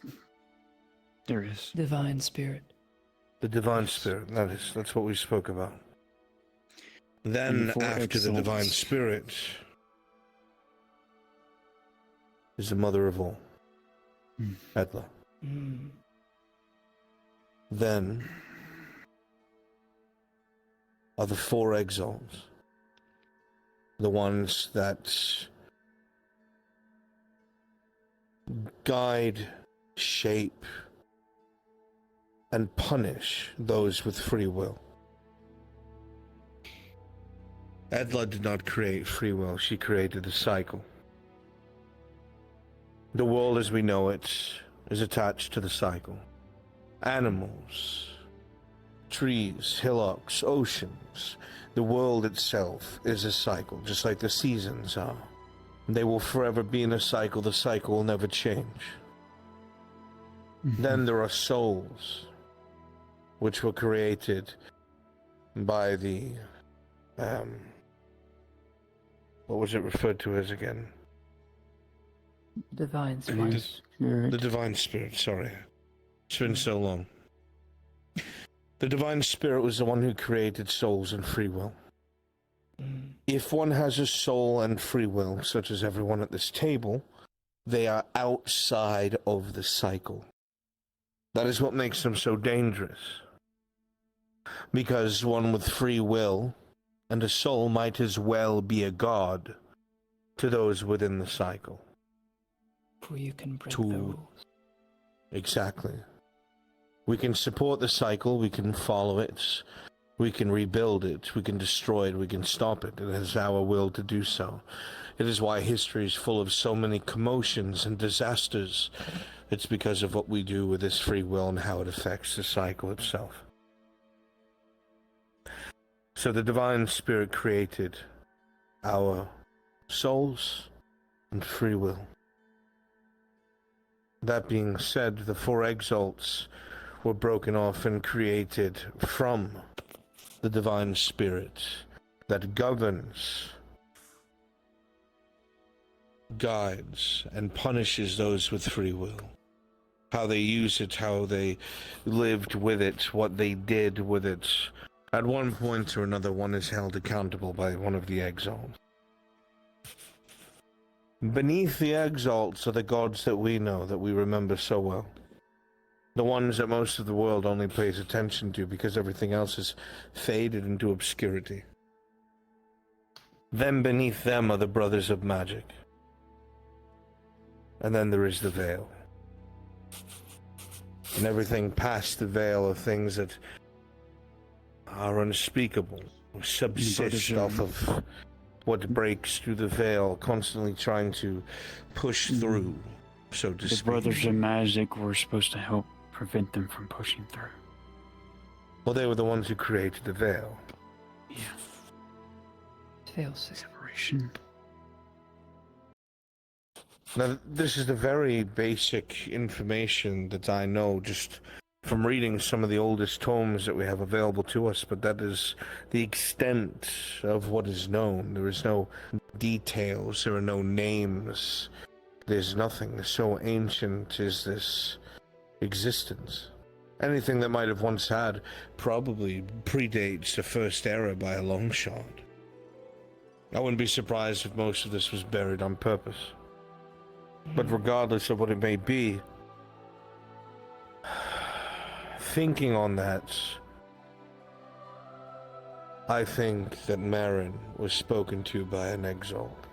there is. Divine spirit. The divine spirit, that's what we spoke about. Then, after the divine spirit, is the mother of all, Edla. Then are the four exalts, the ones that guide, shape, and punish those with free will. Edla did not create free will, she created the cycle. The world as we know it is attached to the cycle. Animals, trees, hillocks, oceans, the world itself is a cycle, just like the seasons are. They will forever be in a cycle, the cycle will never change. Then there are souls, which were created by the, what was it referred to as again? Divine spirit. The divine spirit, sorry. It's been so long. The Divine Spirit was the one who created souls and free will. If one has a soul and free will, such as everyone at this table, they are outside of the cycle. That is what makes them so dangerous. Because one with free will and a soul might as well be a god to those within the cycle. For you can break the rules. Exactly. We can support the cycle, we can follow it, we can rebuild it, we can destroy it, we can stop it. It is our will to do so. It is why history is full of so many commotions and disasters. It's because of what we do with this free will and how it affects the cycle itself. So the Divine Spirit created our souls and free will. That being said, the 4 exalts were broken off and created from the Divine Spirit that governs, guides, and punishes those with free will. How they use it, how they lived with it, what they did with it. At one point or another, one is held accountable by one of the exalts. Beneath the exalts are the gods that we know, that we remember so well. The ones that most of the world only pays attention to because everything else has faded into obscurity. Then beneath them are the brothers of magic. And then there is the veil. And everything past the veil are things that are unspeakable, or subsist off of what breaks through the veil, constantly trying to push through, so to speak. The brothers of magic were supposed to help prevent them from pushing through. Well, they were the ones who created the veil. Yeah. Veil separation. Now, this is the very basic information that I know just from reading some of the oldest tomes that we have available to us, but that is the extent of what is known. There is no details, there are no names, there's nothing. So ancient is this existence. Anything that might have once had probably predates the first era by a long shot. I wouldn't be surprised if most of this was buried on purpose. But regardless of what it may be, thinking on that, I think that Marin was spoken to by an exalt.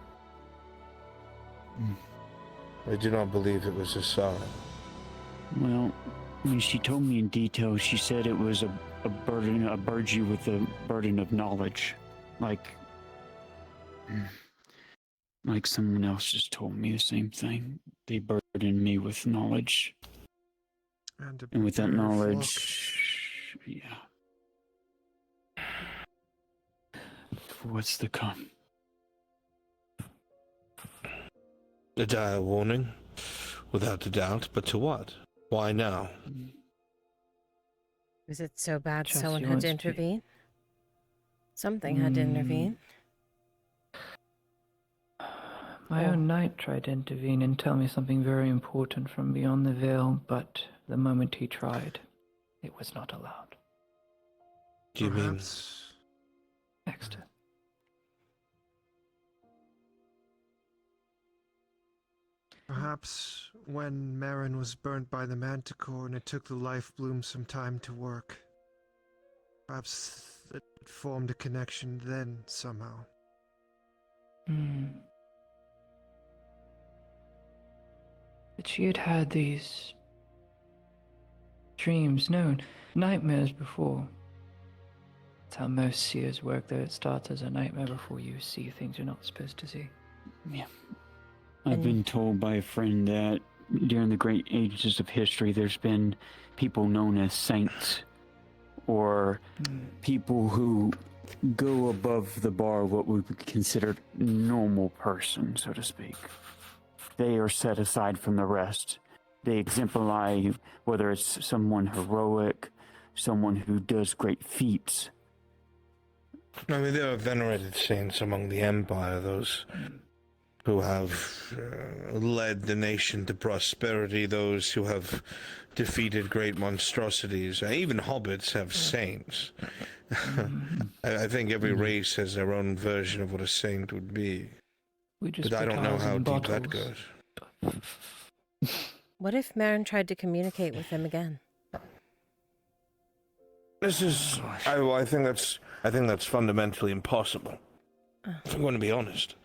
I do not believe it was a sign. Well, when she told me in detail, she said it was a burden, a burgee with a burden of knowledge. Like someone else just told me the same thing. They burdened me with knowledge. And with that knowledge, yeah. For what's to come. A dire warning, without a doubt, but to what? Why now? Was it so bad Just someone you had to want to speak. intervene? Something had to intervene. My own knight tried to intervene and tell me something very important from beyond the veil, but the moment he tried, it was not allowed. Do you mean? Next. Perhaps when Marin was burnt by the manticore and it took the life bloom some time to work. Perhaps it formed a connection then, somehow. But she had had these dreams, no, nightmares before. That's how most seers work, though. It starts as a nightmare before you see things you're not supposed to see. Yeah. I've been told by a friend that during the great ages of history, there's been people known as saints, or people who go above the bar, what would be considered normal person, so to speak. They are set aside from the rest. They exemplify whether it's someone heroic, someone who does great feats. I mean, there are venerated saints among the Empire, those who have led the nation to prosperity, those who have defeated great monstrosities. Even hobbits have saints. I think every race has their own version of what a saint would be. We just But I put don't know ours how in deep that bottles. goes. What if Marin tried to communicate with them again? This is, I think that's fundamentally impossible. If I'm going to be honest.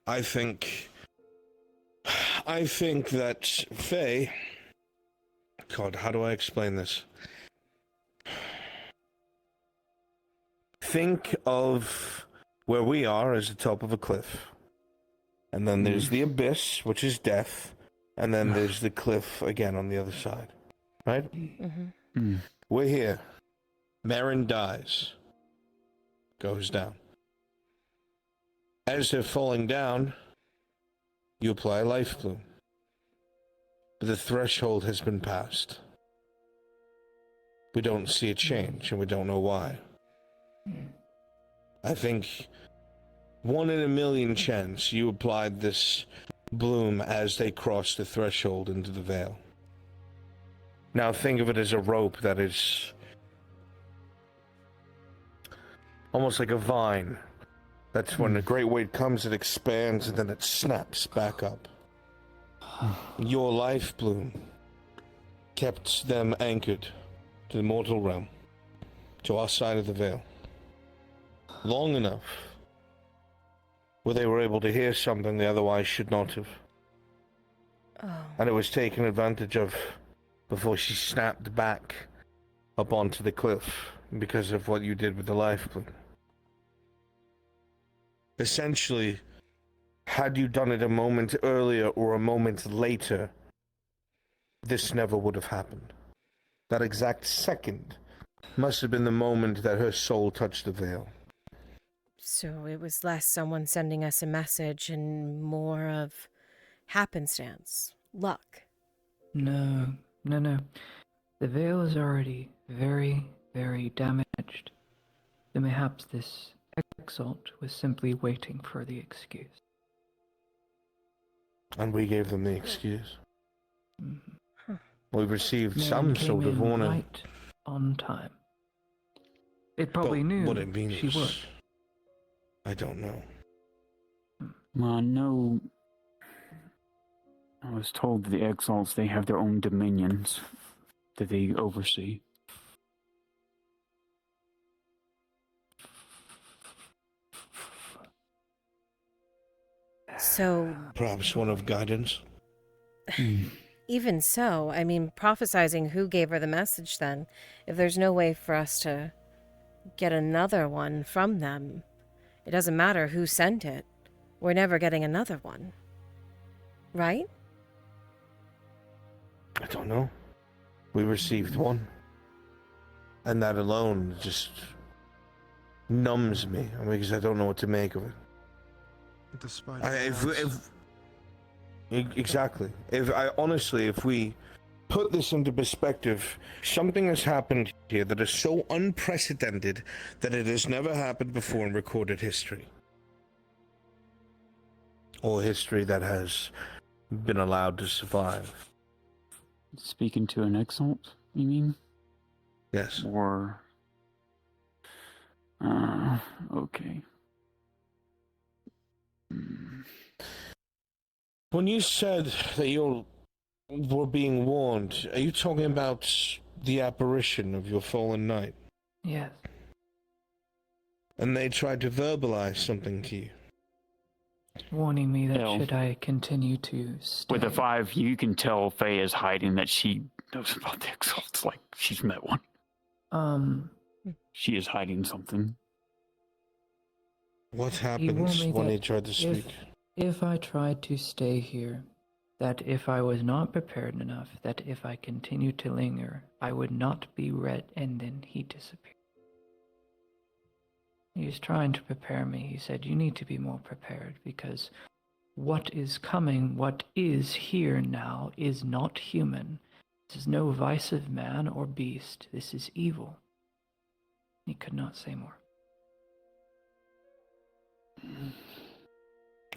I think that Faye, God, how do I explain this? Think of where we are as the top of a cliff. And then there's the abyss, which is death. And then there's the cliff again on the other side. Right? Mm-hmm. We're here. Marin dies. Goes down. As they're falling down, you apply life bloom. But the threshold has been passed. We don't see a change, and we don't know why. I think 1 in a million chance you applied this bloom as they crossed the threshold into the veil. Now think of it as a rope that is almost like a vine. That's when the great weight comes, it expands, and then it snaps back up. Your life bloom kept them anchored to the mortal realm, to our side of the veil, long enough where they were able to hear something they otherwise should not have. And it was taken advantage of before she snapped back up onto the cliff because of what you did with the life bloom. Essentially, had you done it a moment earlier or a moment later, this never would have happened. That exact second must have been the moment that her soul touched the veil. So it was less someone sending us a message and more of happenstance, luck. No. The veil is already very, very damaged. Then perhaps this exalt was simply waiting for the excuse. And we gave them the excuse. We received Marin some came sort of in warning. right on time. It probably knew what it means, she would. I don't know. Well, no. I was told that the Exalts, they have their own dominions that they oversee. So Perhaps one of guidance? even so, I mean, prophesizing who gave her the message then, if there's no way for us to get another one from them, it doesn't matter who sent it. We're never getting another one. Right? I don't know. We received one. And that alone just numbs me, because I don't know what to make of it. Despite Exactly. If we put this into perspective, something has happened here that is so unprecedented that it has never happened before in recorded history. Or history that has been allowed to survive. Speaking to an Exalt, you mean? Yes. Or... okay. When you said that you were being warned, are you talking about the apparition of your fallen knight? Yes. And they tried to verbalize something to you? Warning me that Hell. should I continue to stay. With the 5, you can tell Faye is hiding that she knows about the Exalts, like she's met one. She is hiding something. What He happened warned me when that he tried to speak? If I tried to stay here, that if I was not prepared enough, that if I continued to linger, I would not be read, and then he disappeared. He was trying to prepare me. He said, you need to be more prepared, because what is coming, what is here now, is not human. This is no vice of man or beast. This is evil. He could not say more.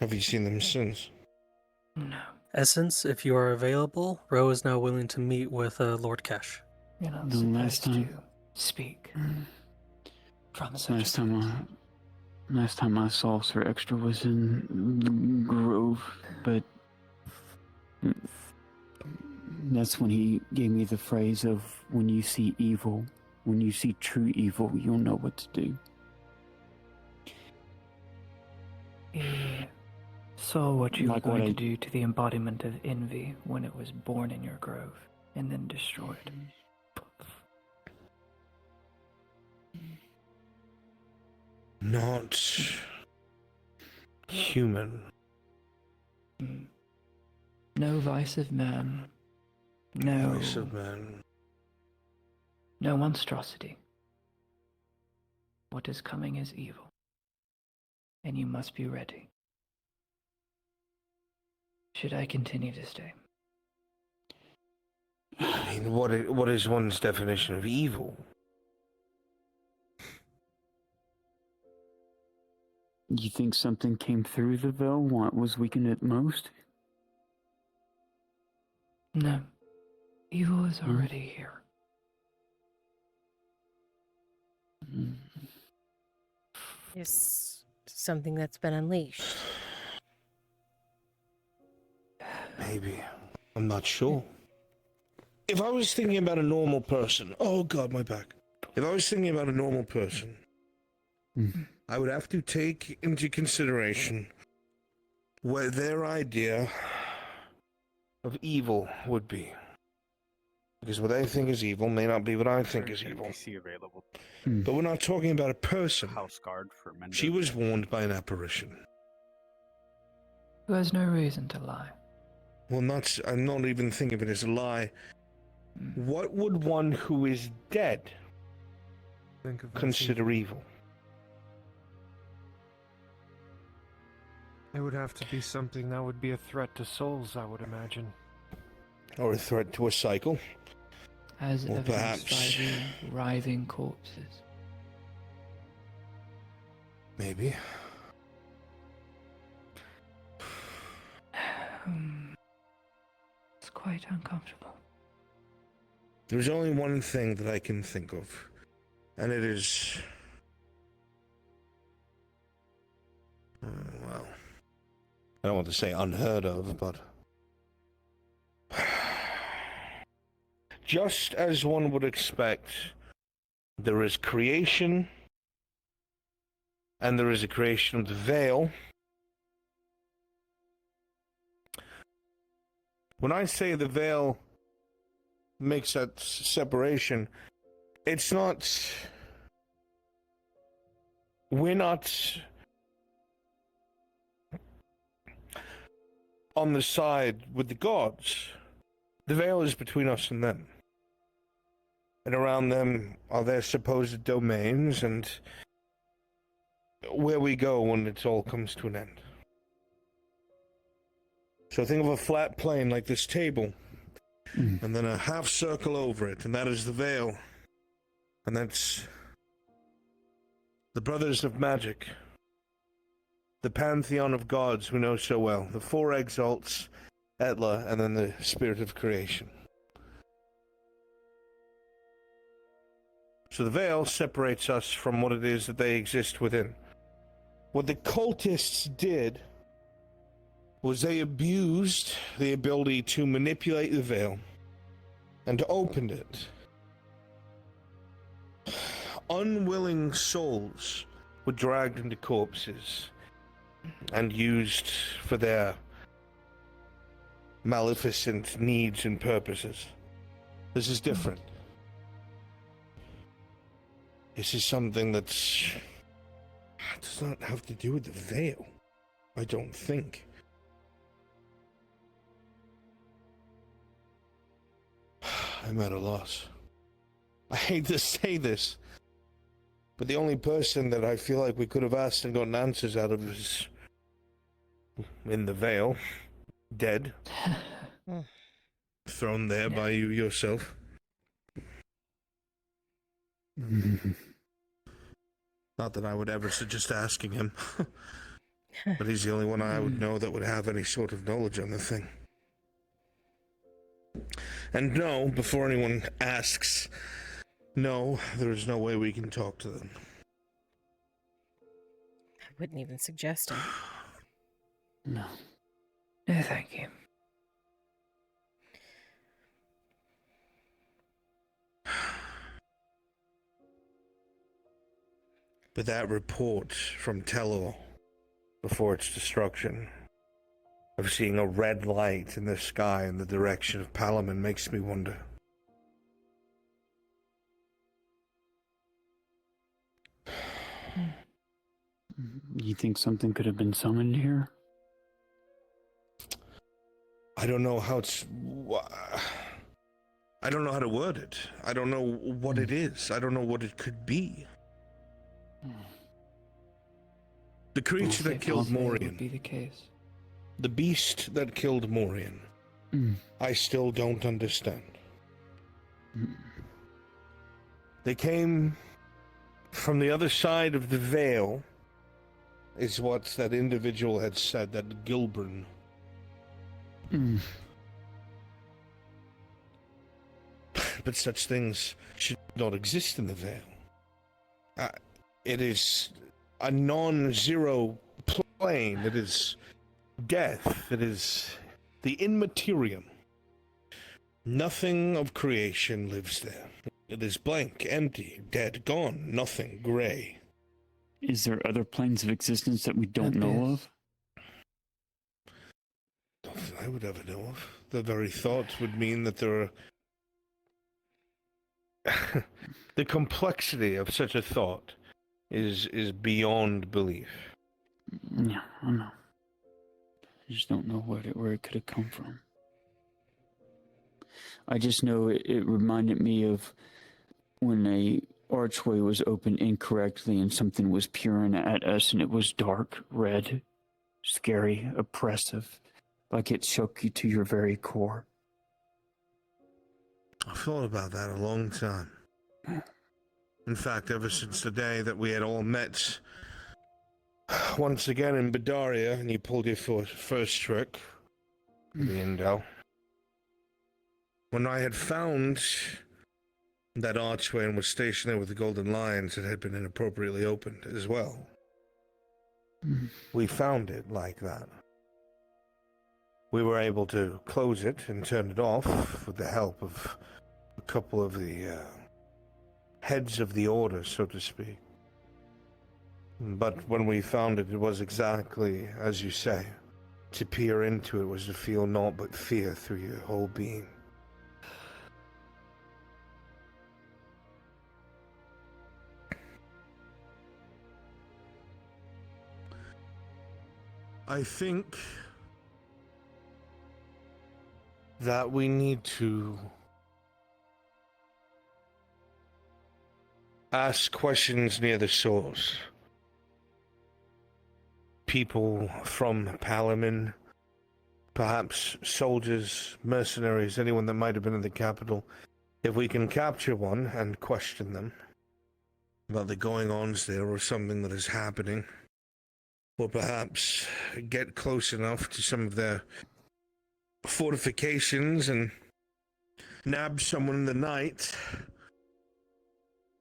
Have you seen them since? No. Essence, if you are available, Ro is now willing to meet with Lord Kesh. You're not The last supposed to time- speak from such Last a time I saw Sir Extra was in the Grove, but that's when he gave me the phrase of, when you see evil, when you see true evil, you'll know what to do. He saw what you Like were what going I- to do to the embodiment of envy when it was born in your grove, and then destroyed. Not human. No vice of man. No. Voice of man. No monstrosity. What is coming is evil. And you must be ready. Should I continue to stay? I mean, what is one's definition of evil? You think something came through the veil? What was weakened at most? No. Evil is already here. It's something that's been unleashed. Maybe. I'm not sure. If I was thinking about a normal person, oh god, my back. If I was thinking about a normal person, I would have to take into consideration what their idea of evil would be. Because what they think is evil may not be what I think is evil. NPC available. But we're not talking about a person. House guard for Mendo. She was warned by an apparition. Who has no reason to lie. Well, I'm not even thinking of it as a lie. What would one who is dead Think of consider evil? It would have to be something that would be a threat to souls, I would imagine. Or a threat to a cycle? As Or evidenced perhaps... by the writhing corpses. Maybe. It's quite uncomfortable. There's only one thing that I can think of, and it is... well... I don't want to say unheard of, but... just as one would expect, there is creation, and there is a creation of the veil. When I say the veil makes that separation, it's not... we're not on the side with the gods. The veil is between us and them. And around them are their supposed domains, and where we go when it all comes to an end. So think of a flat plane like this table, and then a half circle over it, and that is the veil. And that's the Brothers of Magic, the pantheon of gods we know so well, the four exalts, Etla, and then the spirit of creation. So the veil separates us from what it is that they exist within. What the cultists did was they abused the ability to manipulate the veil and to open it. Unwilling souls were dragged into corpses and used for their maleficent needs and purposes. This is different. This is something that's... does not have to do with the veil, I don't think. I'm at a loss. I hate to say this, but the only person that I feel like we could have asked and gotten answers out of is in the veil, dead, thrown there by you yourself. Not that I would ever suggest asking him. But he's the only one I would know that would have any sort of knowledge on the thing. And no, before anyone asks, no, there is no way we can talk to them. I wouldn't even suggest it. No. No, thank you. But that report from Telor before its destruction of seeing a red light in the sky in the direction of Palamon makes me wonder. You think something could have been summoned here? I don't know how it's... I don't know how to word it. I don't know what it is. I don't know what it could be. The creature that killed Morian. Would be the case. The beast that killed Morian. I still don't understand. They came from the other side of the veil, is what that individual had said, that Gilburn. But such things should not exist in the veil. It is a non-zero plane. It is death. It is the immaterium. Nothing of creation lives there. It is blank, empty, dead, gone, nothing, gray. Is there other planes of existence that we don't know of? Nothing I would ever know of. The very thought would mean that there are... the complexity of such a thought is beyond belief. Yeah, I know. I just don't know where it could have come from. I just know it reminded me of when a archway was opened incorrectly and something was peering at us, and it was dark, red, scary, oppressive, like it shook you to your very core. I've thought about that a long time. In fact, ever since the day that we had all met once again in Bedaria, and you pulled your first trick, the Indel. When I had found that archway and was stationed there with the golden lions, it had been inappropriately opened as well. We found it like that. We were able to close it and turn it off with the help of a couple of the heads of the order, so to speak. But when we found it, it was exactly as you say. To peer into it was to feel naught but fear through your whole being. I think that we need to ask questions near the source. People from Palamon, perhaps soldiers, mercenaries, anyone that might have been in the capital. If we can capture one and question them about the going-ons there or something that is happening, or perhaps get close enough to some of their fortifications and nab someone in the night,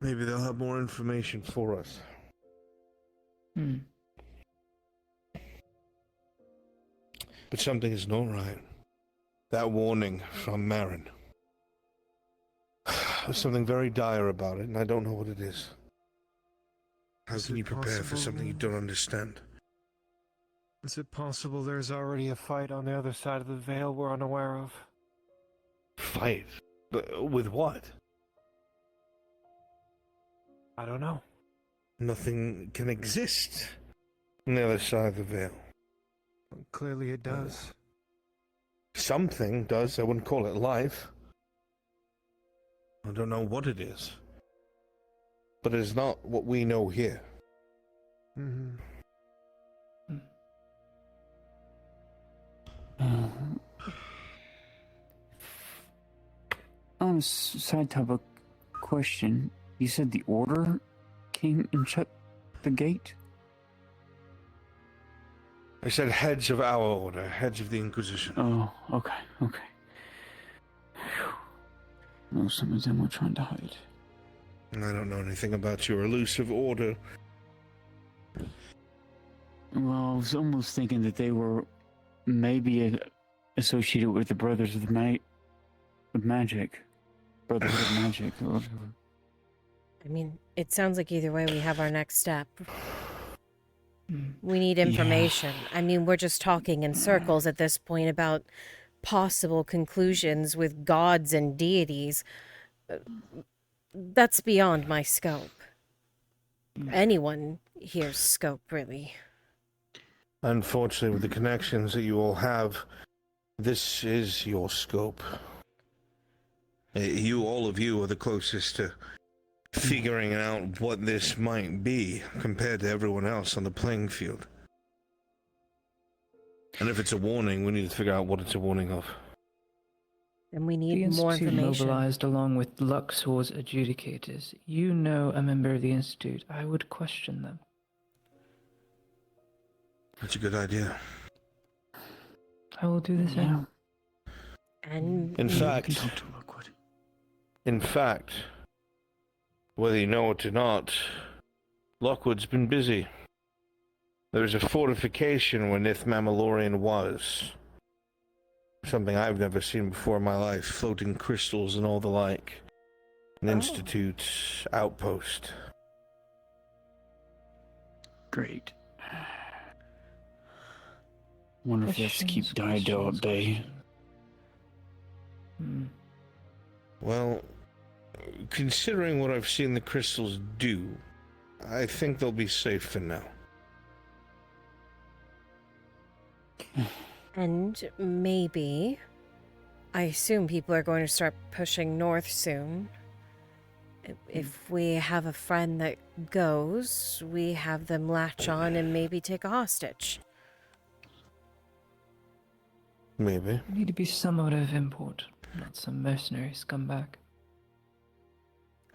maybe they'll have more information for us. But something is not right. That warning from Marin. There's something very dire about it, and I don't know what it is. How can you prepare for something you don't understand? Is it possible there's already a fight on the other side of the veil we're unaware of? Fight? With what? I don't know. Nothing can exist on the other side of the veil. Clearly it does. Something does. I wouldn't call it life. I don't know what it is. But it's not what we know here. On a side topic question, you said the Order came and shut the gate? I said heads of our order, heads of the Inquisition. Oh, okay. No, some of them were trying to hide. I don't know anything about your elusive order. Well, I was almost thinking that they were maybe associated with the Brothers of Magic. Brotherhood of Magic. Or whatever. I mean, it sounds like either way we have our next step. We need information. Yeah. I mean, we're just talking in circles at this point about possible conclusions with gods and deities. That's beyond my scope. Anyone here's scope, really. Unfortunately, with the connections that you all have, this is your scope. All of you are the closest to figuring out what this might be compared to everyone else on the playing field. And if it's a warning, we need to figure out what it's a warning of. And we need more information. The Institute mobilized along with Luxor's adjudicators. You know a member of the Institute. I would question them. That's a good idea. I will do the same. And in fact, whether you know it or not, Lockwood's been busy. There's a fortification where Nith Mammalorean was. Something I've never seen before in my life. Floating crystals and all the like. An Institute outpost. Great. Wonder if that's to keep Dido at bay. Well, considering what I've seen the crystals do, I think they'll be safe for now. And maybe, I assume people are going to start pushing north soon. If we have a friend that goes, we have them latch on and maybe take a hostage. Maybe. We need to be somewhat of import, not some mercenary scumbag.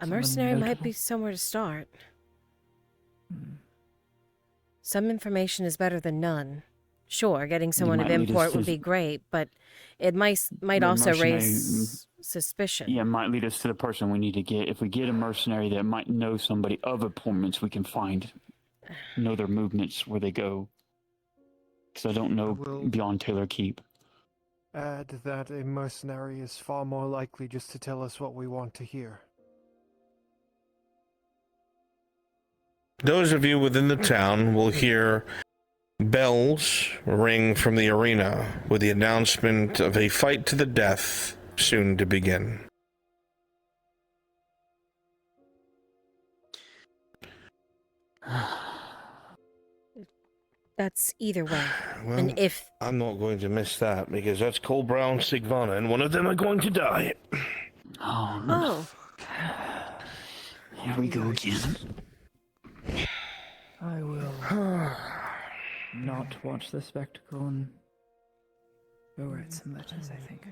A mercenary might be somewhere to start. Some information is better than none. Sure, getting someone of import would be great, but it might also raise suspicion. Yeah, it might lead us to the person we need to get. If we get a mercenary that might know somebody of appointments, we can know their movements, where they go. Because I don't know beyond Taylor Keep. Add that a mercenary is far more likely just to tell us what we want to hear. Those of you within the town will hear bells ring from the arena with the announcement of a fight to the death soon to begin. That's either way. Well, and if I'm not going to miss that, because that's Cole Brown, Sigvana, and one of them are going to die. Oh, no. Here we go again. I will not watch the spectacle and go write some letters, I think.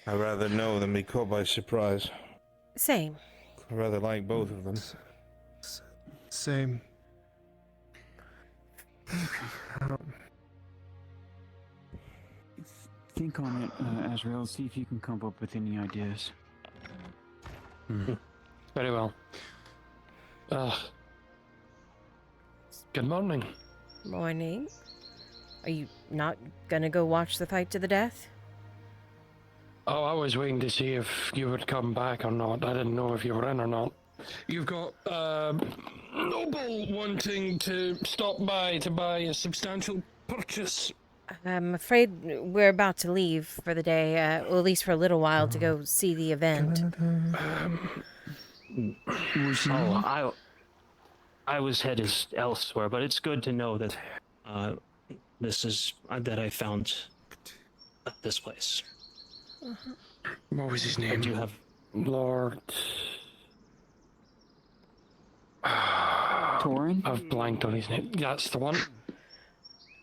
I'd rather know than be caught by surprise. Same. I rather like both of them. Same. Think on it, Azrael. See if you can come up with any ideas. Very well. Good morning. Morning. Are you not gonna go watch the fight to the death? Oh, I was waiting to see if you would come back or not. I didn't know if you were in or not. You've got Noble wanting to stop by to buy a substantial purchase. I'm afraid we're about to leave for the day, well, at least for a little while, to go see the event. I was headed elsewhere, but it's good to know that that I found this place. What was his name? I do have Lord Torin? I've blanked on his name. That's the one.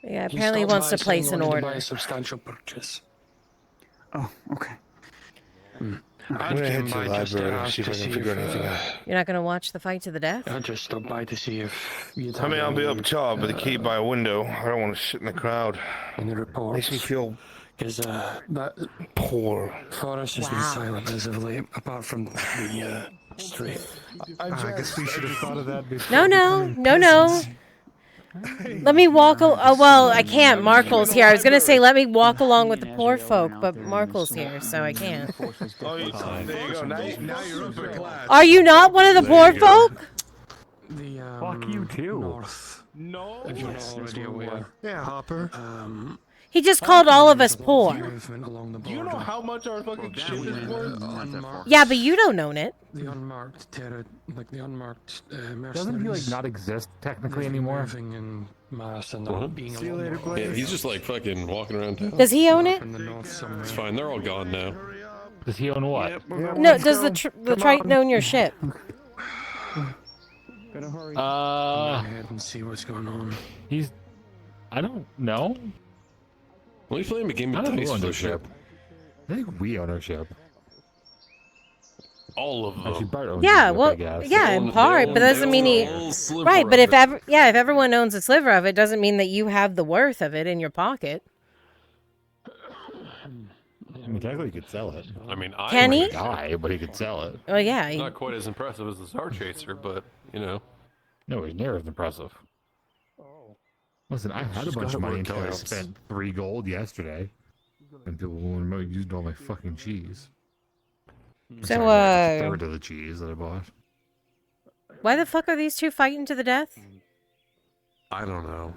Yeah, apparently he wants to place an order. To buy a substantial purchase. Oh, okay. I'm gonna head to the library and see if I can figure anything out. You're not gonna watch the fight to the death? I just stopped by to see if you'd I mean, I'll be up top with the key by a window. I don't want to sit in the crowd. And the reports. Makes me feel that poor. Forrest has been silent as of late, apart from the street. I guess we should have thought of that before. No. Let me walk. Oh well, I can't. Markle's here. I was gonna say let me walk along with the poor folk, but Markle's here, so I can't. Oh, there you go. Now you're upper class. Are you not one of the poor folk? Fuck you too. North. No. If you're not already aware. Yeah, Hopper. He just called all of us poor. Do you know how much our fucking shit is worth? Yeah, but you don't own it. The unmarked the unmarked Doesn't he like not exist technically anymore? In mass and not being See you later, Blaze. Yeah, he's just like fucking walking around town. Does he own it? It's fine. They're all gone now. Does he own what? No. Does the Triton own your ship? Gotta hurry. ahead and see what's going on. I don't know. Well, he's playing a game I of don't dice own for our sure. ship. I think we own our ship. All of them. Actually, Bart owns Yeah, the ship, well, I guess. yeah, in part, but doesn't mean he. Right, but if everyone owns a sliver of it, doesn't mean that you have the worth of it in your pocket. I mean, technically, he could sell it. I mean, Can he? Die, but he could sell it. Oh yeah. Not quite as impressive as the Star Chaser, but you know. No, he's near as impressive. Listen, I had a bunch of money until I spent 3 gold yesterday. And people used all my fucking cheese. So, Sorry, a third of the cheese that I bought. Why the fuck are these two fighting to the death? I don't know.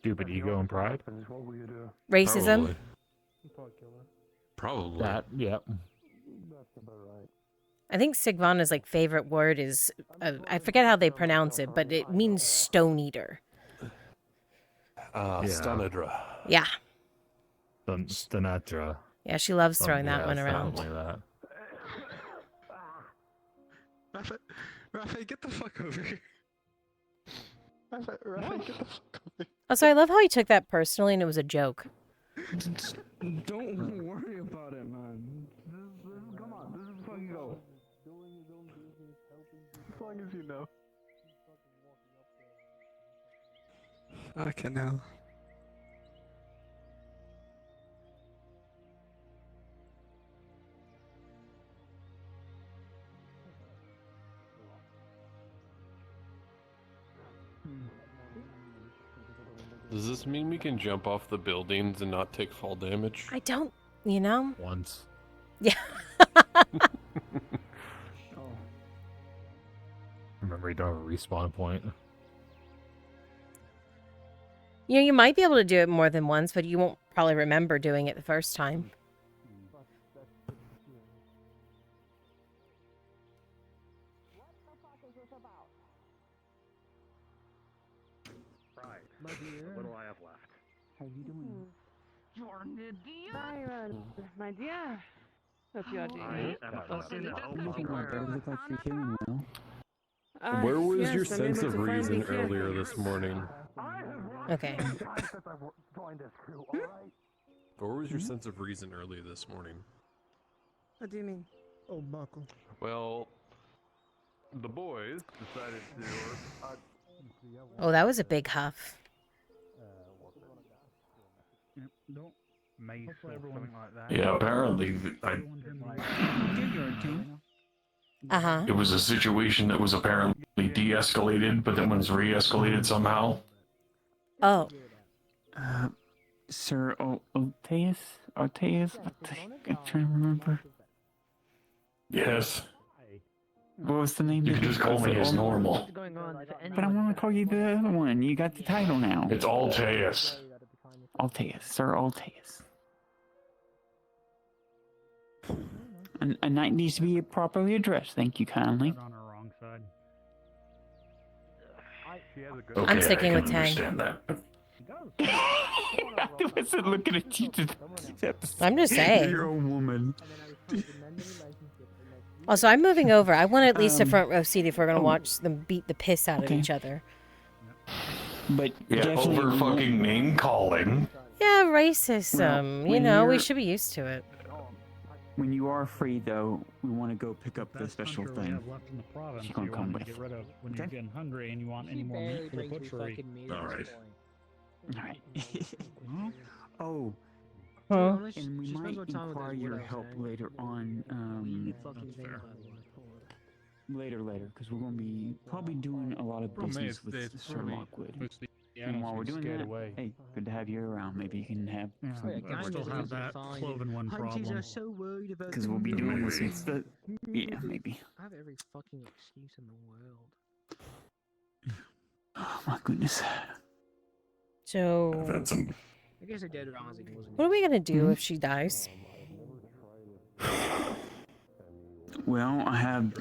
Stupid ego and pride. Racism. Probably. That, yeah. I think Sigvana's like favorite word is I forget how they pronounce it, but it means stone eater. Stunadra. Yeah. Stunatra. Yeah, she loves throwing that one around. Like that. Rafa, get the fuck over here. Rafa, get the fuck over here. Also, I love how he took that personally and it was a joke. Don't worry about it, man. Come on, this is fucking go. As long as you know. Okay, now. Does this mean we can jump off the buildings and not take fall damage? I don't, you know? Once. Yeah. Remember, you don't have a respawn point. You know, you might be able to do it more than once, but you won't probably remember doing it the first time. What do I have left? How you doing? Byron, my dear. Hope you're doing Looking like better. Look like you're healing well. Where was your sense of reason earlier this morning? Okay. Where was your sense of reason earlier this morning? What do you mean? Oh, Marco. Well, the boys decided to... Oh, that was a big huff. Don't mace or something like that. Yeah, apparently, Uh-huh. it was a situation that was apparently de-escalated, but then was re-escalated somehow. Oh. Sir Oteus? I'm trying to remember. Yes. What was the name? You can just call me as normal. But I want to call you the other one. You got the title now. It's Alteus. Alteus, Sir Alteus. A knight needs to be properly addressed. Thank you kindly. Okay, I'm sticking I with can Tang. understand that. I wasn't looking at you. I'm just saying. You're a woman. Also, I'm moving over. I want at least a front row seat if we're going to watch them beat the piss out of each other. But yeah, over fucking name calling. Yeah, racism. Well, you know, we you're- should be used to it. When you are free, though, we want to go pick up the Best special hunter we thing. have left in the province. She's gonna you come want with. to get rid of when you're Okay. getting hungry and you want any more meat for the butchery. Alright. Alright. Oh. Huh? And we might inquire your help later on. Later, because we're going to be probably doing a lot of business with Sir Lockwood. And while we're doing that, hey, good to have you around. Maybe you can have some. I still have that cloven one problem. Because we'll be doing with some stuff. Yeah, maybe. I have every fucking excuse in the world. Oh my goodness. So, I guess I did it honestly. what are we gonna do if she dies? Well, I have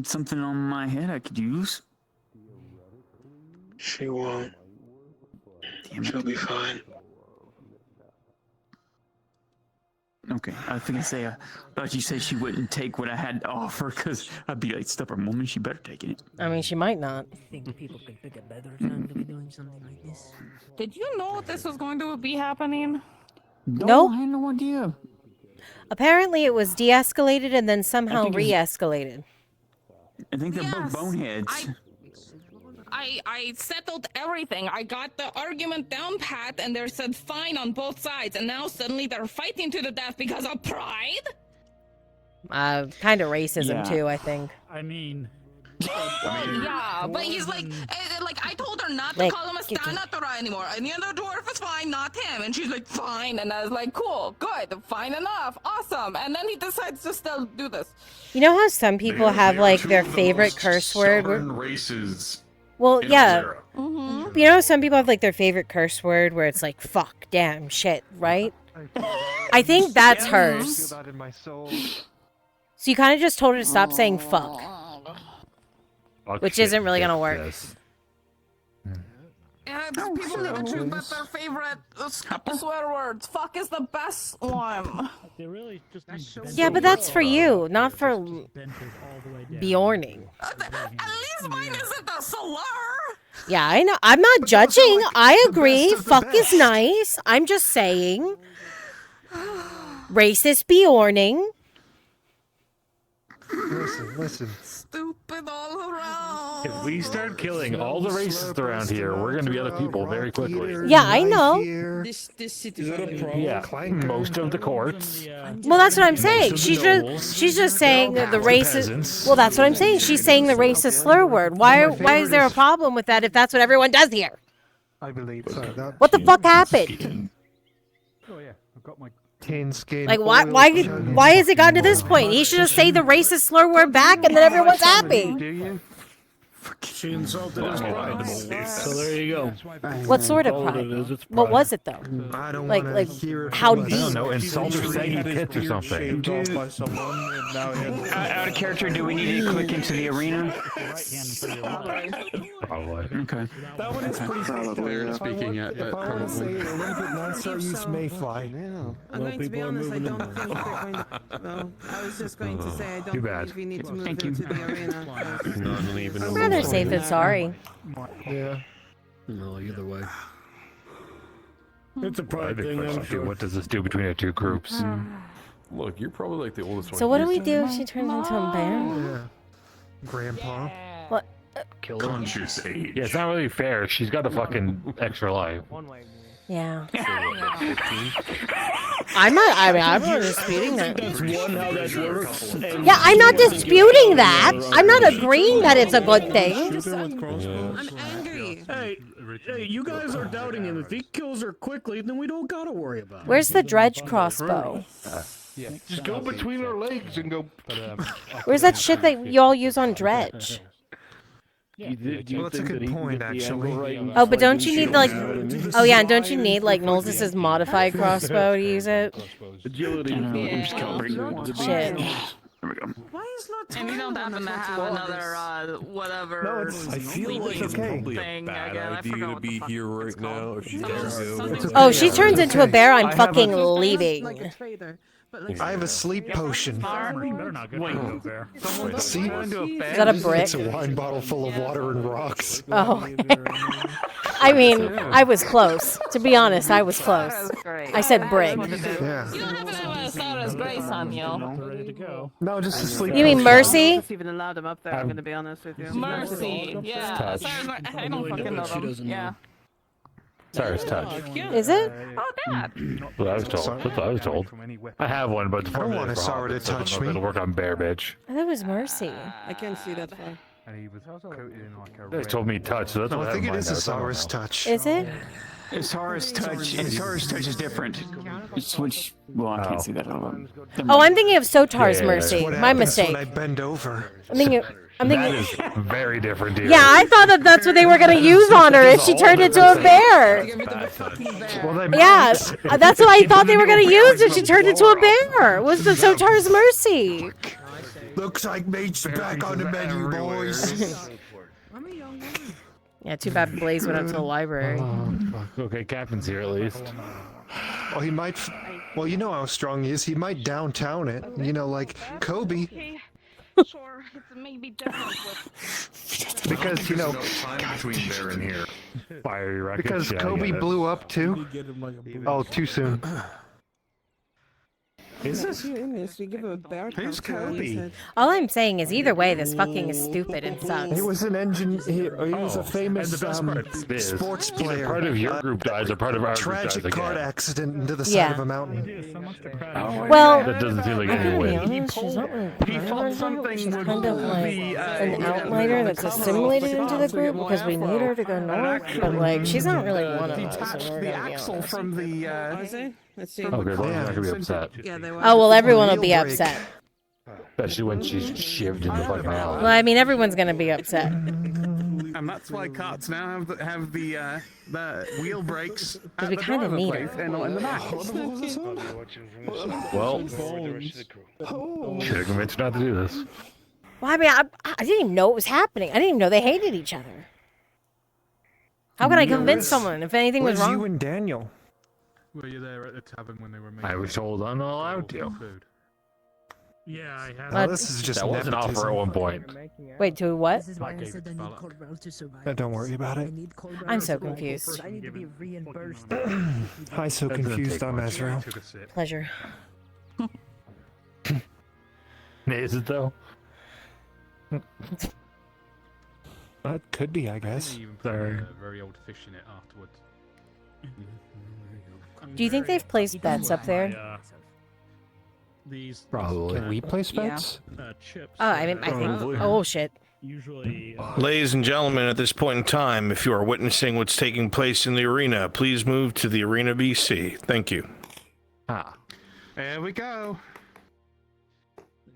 something on my head I could use. She won't. She'll be fine. Okay, I was gonna say, I thought you said she wouldn't take what I had to offer, because I'd be like, stubborn woman, she better take it. I mean, she might not. I think people could pick a better time to be doing something like this. Did you know this was going to be happening? No. I had no idea. Apparently, it was de-escalated and then somehow re-escalated. I think they're both boneheads. I settled everything. I got the argument down pat, and they said fine on both sides, and now suddenly they're fighting to the death because of pride? Kind of racism too, I think. I mean... Yeah, but he's like I told her not to call him a Stanatora anymore. Any other dwarf is fine, not him. And she's like, fine. And I was like, cool, good, fine enough, awesome. And then he decides to still do this. You know how some people have like their favorite curse word? Races. Well, yeah. Mm-hmm. You know, some people have like their favorite curse word where it's like fuck, damn, shit, right? I think that's hers. I feel that in my soul. So you kind of just told her to stop saying fuck. Which isn't really gonna work. Yeah, people need to choose their favorite swear words. Fuck is the best one. They really just Yeah, but that's for you, not for Bjorning. At least mine isn't a slur. Yeah, I know. I'm not judging. I agree. Fuck is nice. I'm just saying. Racist Bjorning. Listen. Stupid all around. If we start killing all the racists around here, we're going to be other people very quickly. Yeah, I know. This city is Yeah, most of the courts. Well, that's what I'm saying. She's just saying the racist. Well, that's what I'm saying. She's saying the racist slur word. Why is there a problem with that if that's what everyone does here? I believe so. What the fuck happened? Oh yeah, I've got my Cane skin. Like, why has it gotten to this point? He should just say the racist slur word back and then everyone's happy. Do you? She insulted his pride. So there you go. What sort of pride? What was it though? I don't Like how deep? I don't know, insult or saggy pits or something. Out of character, do we need to click into the arena? Probably. Okay. That one is pretty solid. Speaking at If I want to say it a little bit nicer, use Mayfly. I'm going to be honest, I don't think they're going to... Well, I was just going to say I don't believe we need to move into the arena. I'd rather safe than sorry. Yeah. No, either way. It's a I pride think thing, I'm question, sure. what does this do between the two groups? Look, you're probably like the oldest one. So what do here. we do if she turns into a bear? Yeah. Grandpa. What? Conscious age. Yeah, it's not really fair. She's got a fucking extra life. Yeah. So what, like 15? I'm not disputing that. That's one how that works. Yeah, I'm not disputing that. I'm not agreeing that it's a good thing. I'm angry. Hey, you guys are doubting him. If he kills her quickly, then we don't gotta worry about it. Where's the dredge crossbow? Yeah, just go between her legs and go. Where's that shit that y'all use on dredge? Well, that's a good point, actually. Oh, but don't you need like? Oh yeah, and don't you need like Nolz's modified crossbow to use it? Agility. Shit. Why is not And you don't happen to have another, whatever. No, I feel like it's okay. Probably a thing bad again. I idea forgot to what the be fuck here right it's now called. if she's Something- gonna go. something- Oh, she turns into a bear. I'm I have fucking a- leaving. like a traitor, but like I have a sleep potion. Better not get rid of there. See? Is that a brick? It's a wine bottle full of water and rocks. Oh. I mean, I was close. To be honest, I was close. I said Brig. Yeah. You don't have to have a Sarah's grace on you. Ready to go. No, just to sleep. You mean Mercy? Just even allowed him up there. I'm gonna be honest with you. Mercy. Yeah. Sarah's, I don't fucking know them. Yeah. Sarah's touch. Is it? Oh, Dad. That's what I was told. That's what I was told. I have one, but I don't want a Sarah to touch me. It'll work on Bear Bitch. I thought it was Mercy. I can't see that far. And he was also coated in like a They told me touch, so that's No, what I think it have is in a mind. I don't Sarah's know. touch. Is it? Asara's touch is different. It's which, well, I can't see that at all. Oh, I'm thinking of Sotar's Yeah, Mercy. What My happens mistake. when I bend over? I'm thinking. That is very different, dear. Yeah, I thought that that's what they were gonna use on her, and she turned into a bear. Well, then, Yeah, that's what I thought they were gonna use, and she turned into a bear. Was the Sotar's Mercy? Looks like meat's back on the menu, boys. Yeah, too bad Blaze went up to the library. Okay, Captain's here at least. Well, he might. Well, you know how strong he is. He might downtown it. You know, like Kobe. Sure, it's maybe different with. Because you know. Between there and here. Fiery rocket. Because Yeah, I Kobe get it. blew up too. Oh, too soon. Is this? We give him a bear. Who's Kobe? All I'm saying is either way, this fucking is stupid and sucks. He was an engine. He was a famous And the best part is, sports either player. part of your group dies or part of our group dies Tragic again. car accident into the side Yeah. of a mountain. Well, That doesn't seem like I'm any gonna be win. honest, she's not really part of our group. She's with kind of like the, an outsider that's assimilated into the group because we need her to go north, but like she's not really one of us. Detach if we're the gonna be axle honest. from the. Let's see. Okay, well, I'm not gonna be upset. Yeah, they were. Oh well, everyone will be Wheel break. upset. Especially when she's shivved in the fucking alley. Well, I mean, everyone's gonna be upset. And that's why carts now have the wheel brakes Because we kind of need her. and in the back. Well, should have convinced her not to do this. Well, I mean, I didn't even know it was happening. I didn't even know they hated each other. How could I convince someone if anything was Where's wrong? you and Daniel? Were you there at the tavern when they were making? I was told I'm not allowed to. Food. Yeah, I had. Well, this is just That was an offer nepotism. at one point. Wait, to what? This is why I said I need Corbel to survive. Don't worry about it. I need Corbel I'm to so survive. confused. I need to be reimbursed. Hi, so confused. I'm Ezra. Pleasure. Is it though? That could be, I guess. Sorry. Very old fish in it afterwards. Do you think they've placed bets up there? These Probably. Can we place bets? chips. Oh, I mean, I think. Oh shit. Usually. Ladies and gentlemen, at this point in time, if you are witnessing what's taking place in the arena, please move to the arena BC. Thank you. Ah. There we go.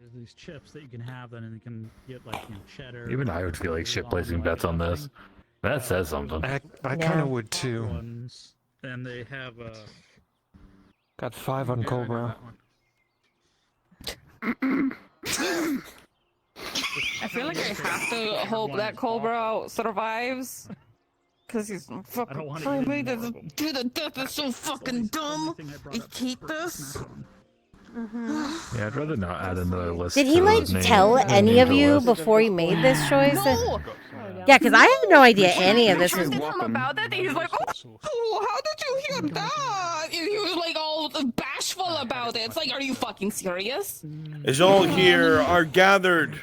There's these chips that you can have, then and you can get like cheddar. Even I would feel like shit placing bets on this. That says something. I kind Yeah. of would too. Ones, and they have Got 5 on Cobra. I feel like I have to hope that Cobra survives. Cause he's fucking primate. Dude, the death is so fucking dumb. I hate this. Yeah, I'd rather not add another list. Did he to like the name- tell the any name of to the you list. before he made this choice? No. Yeah, because I have no idea any of this I is. trusted him about that. He's like, oh, how did you hear that? And he was like all bashful about it. It's like, are you fucking serious? As all here are gathered,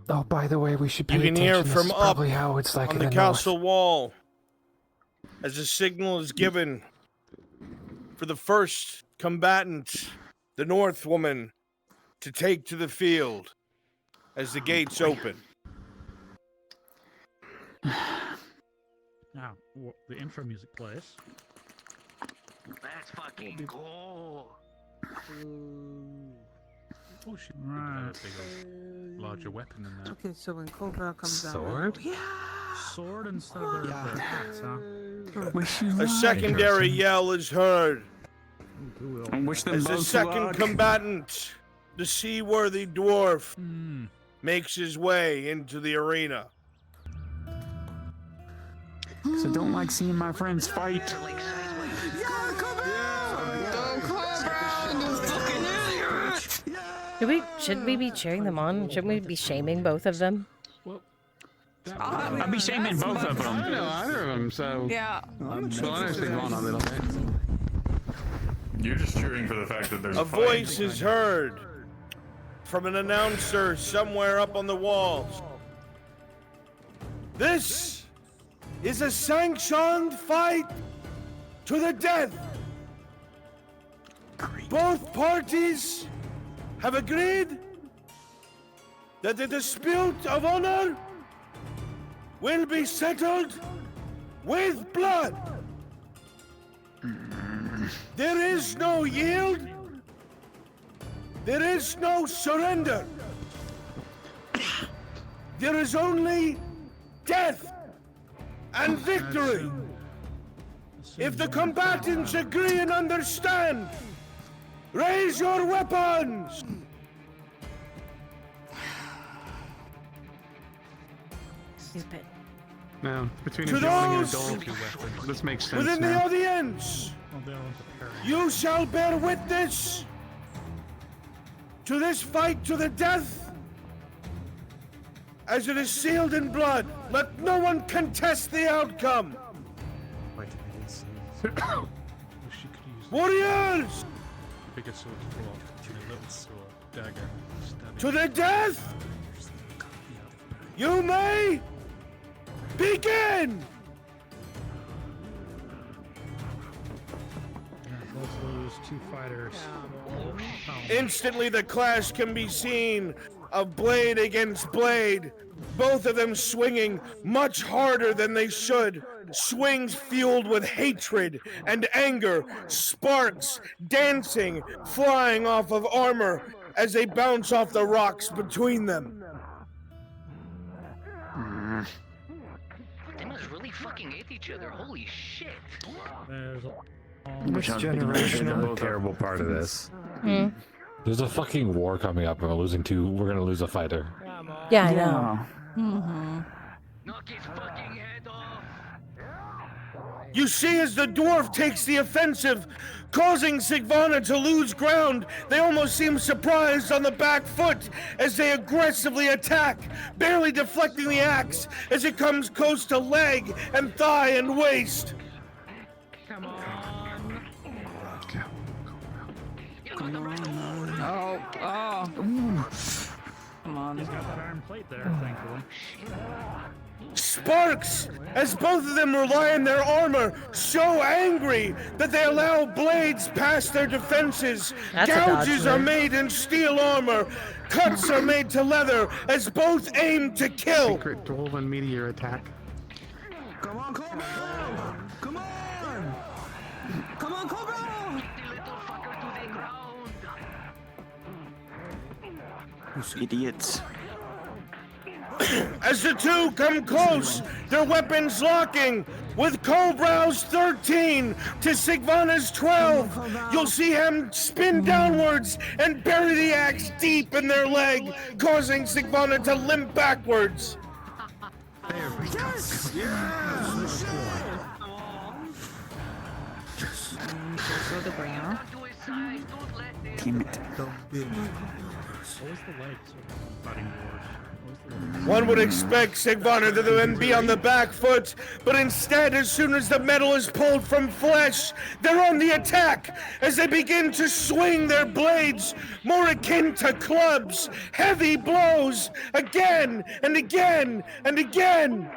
Oh, by the way, we should pay you can attention. hear This from is up probably how it's like on in the the castle wall as a signal is given for the first combatant, the North woman, to take to the field as the gates open. now the intro music plays. That's fucking cool. Oh shit! Right. Big larger weapon than that. Okay, so when Cobra comes Sword? out. Yeah. Sword instead of A secondary yell is heard I wish them as the both second luck. combatant, the seaworthy dwarf, makes his way into the arena. So don't like seeing my friends fight. Should we be cheering them on? Shouldn't we be shaming both of them? I'll be shaming both of them. I know either of them, so. Yeah. Well, I know Sigvana a little bit. You're just cheering for the fact that there's A fight. voice is heard from an announcer somewhere up on the walls. This is a sanctioned fight to the death. Both parties have agreed that the dispute of honor will be settled with blood. There is no yield. There is no surrender. There is only death and victory. If the combatants agree and understand, raise your weapons. Stupid. No, between To a drawing and a those dull, this makes sense within the now. audience, you shall bear witness to this fight to the death, as it is sealed in blood. Let no one contest the outcome. Warriors, Bigger sword to block and a little sword, dagger, stabbing. to the death, you may begin. Both lose 2 fighters. Instantly, the clash can be seen of blade against blade, both of them swinging much harder than they should. Swings fueled with hatred and anger, sparks dancing, flying off of armor as they bounce off the rocks between them. They must really fucking hate each other. Holy shit. This generational terrible part of this. There's a fucking war coming up, and we're losing 2. We're gonna lose a fighter. Yeah, I know. Mm-hmm. You see, as the dwarf takes the offensive, causing Sigvana to lose ground, they almost seem surprised on the back foot as they aggressively attack, barely deflecting the axe as it comes close to leg and thigh and waist. Come on. Oh. Come on. He's got that iron plate there, thankfully. Sparks, as both of them rely on their armor, so angry that they allow blades past their defenses. That's a Gouges dodge are move. made in steel armor. Cuts are made to leather as both aim to kill. Secret Dwarven meteor attack. Come on, Cobra! Come on! Come on, Cobra! Those idiots. As the two come close, their weapons locking, with Cobrow's 13 to Sigvana's 12. You'll see him spin downwards and bury the axe deep in their leg, causing Sigvana to limp backwards. There we go. Yes! Go the bringer. Damn it. What was the legs fighting wars? One would expect Sigvana to then be on the back foot, but instead, as soon as the metal is pulled from flesh, they're on the attack as they begin to swing their blades, more akin to clubs, heavy blows, again and again and again.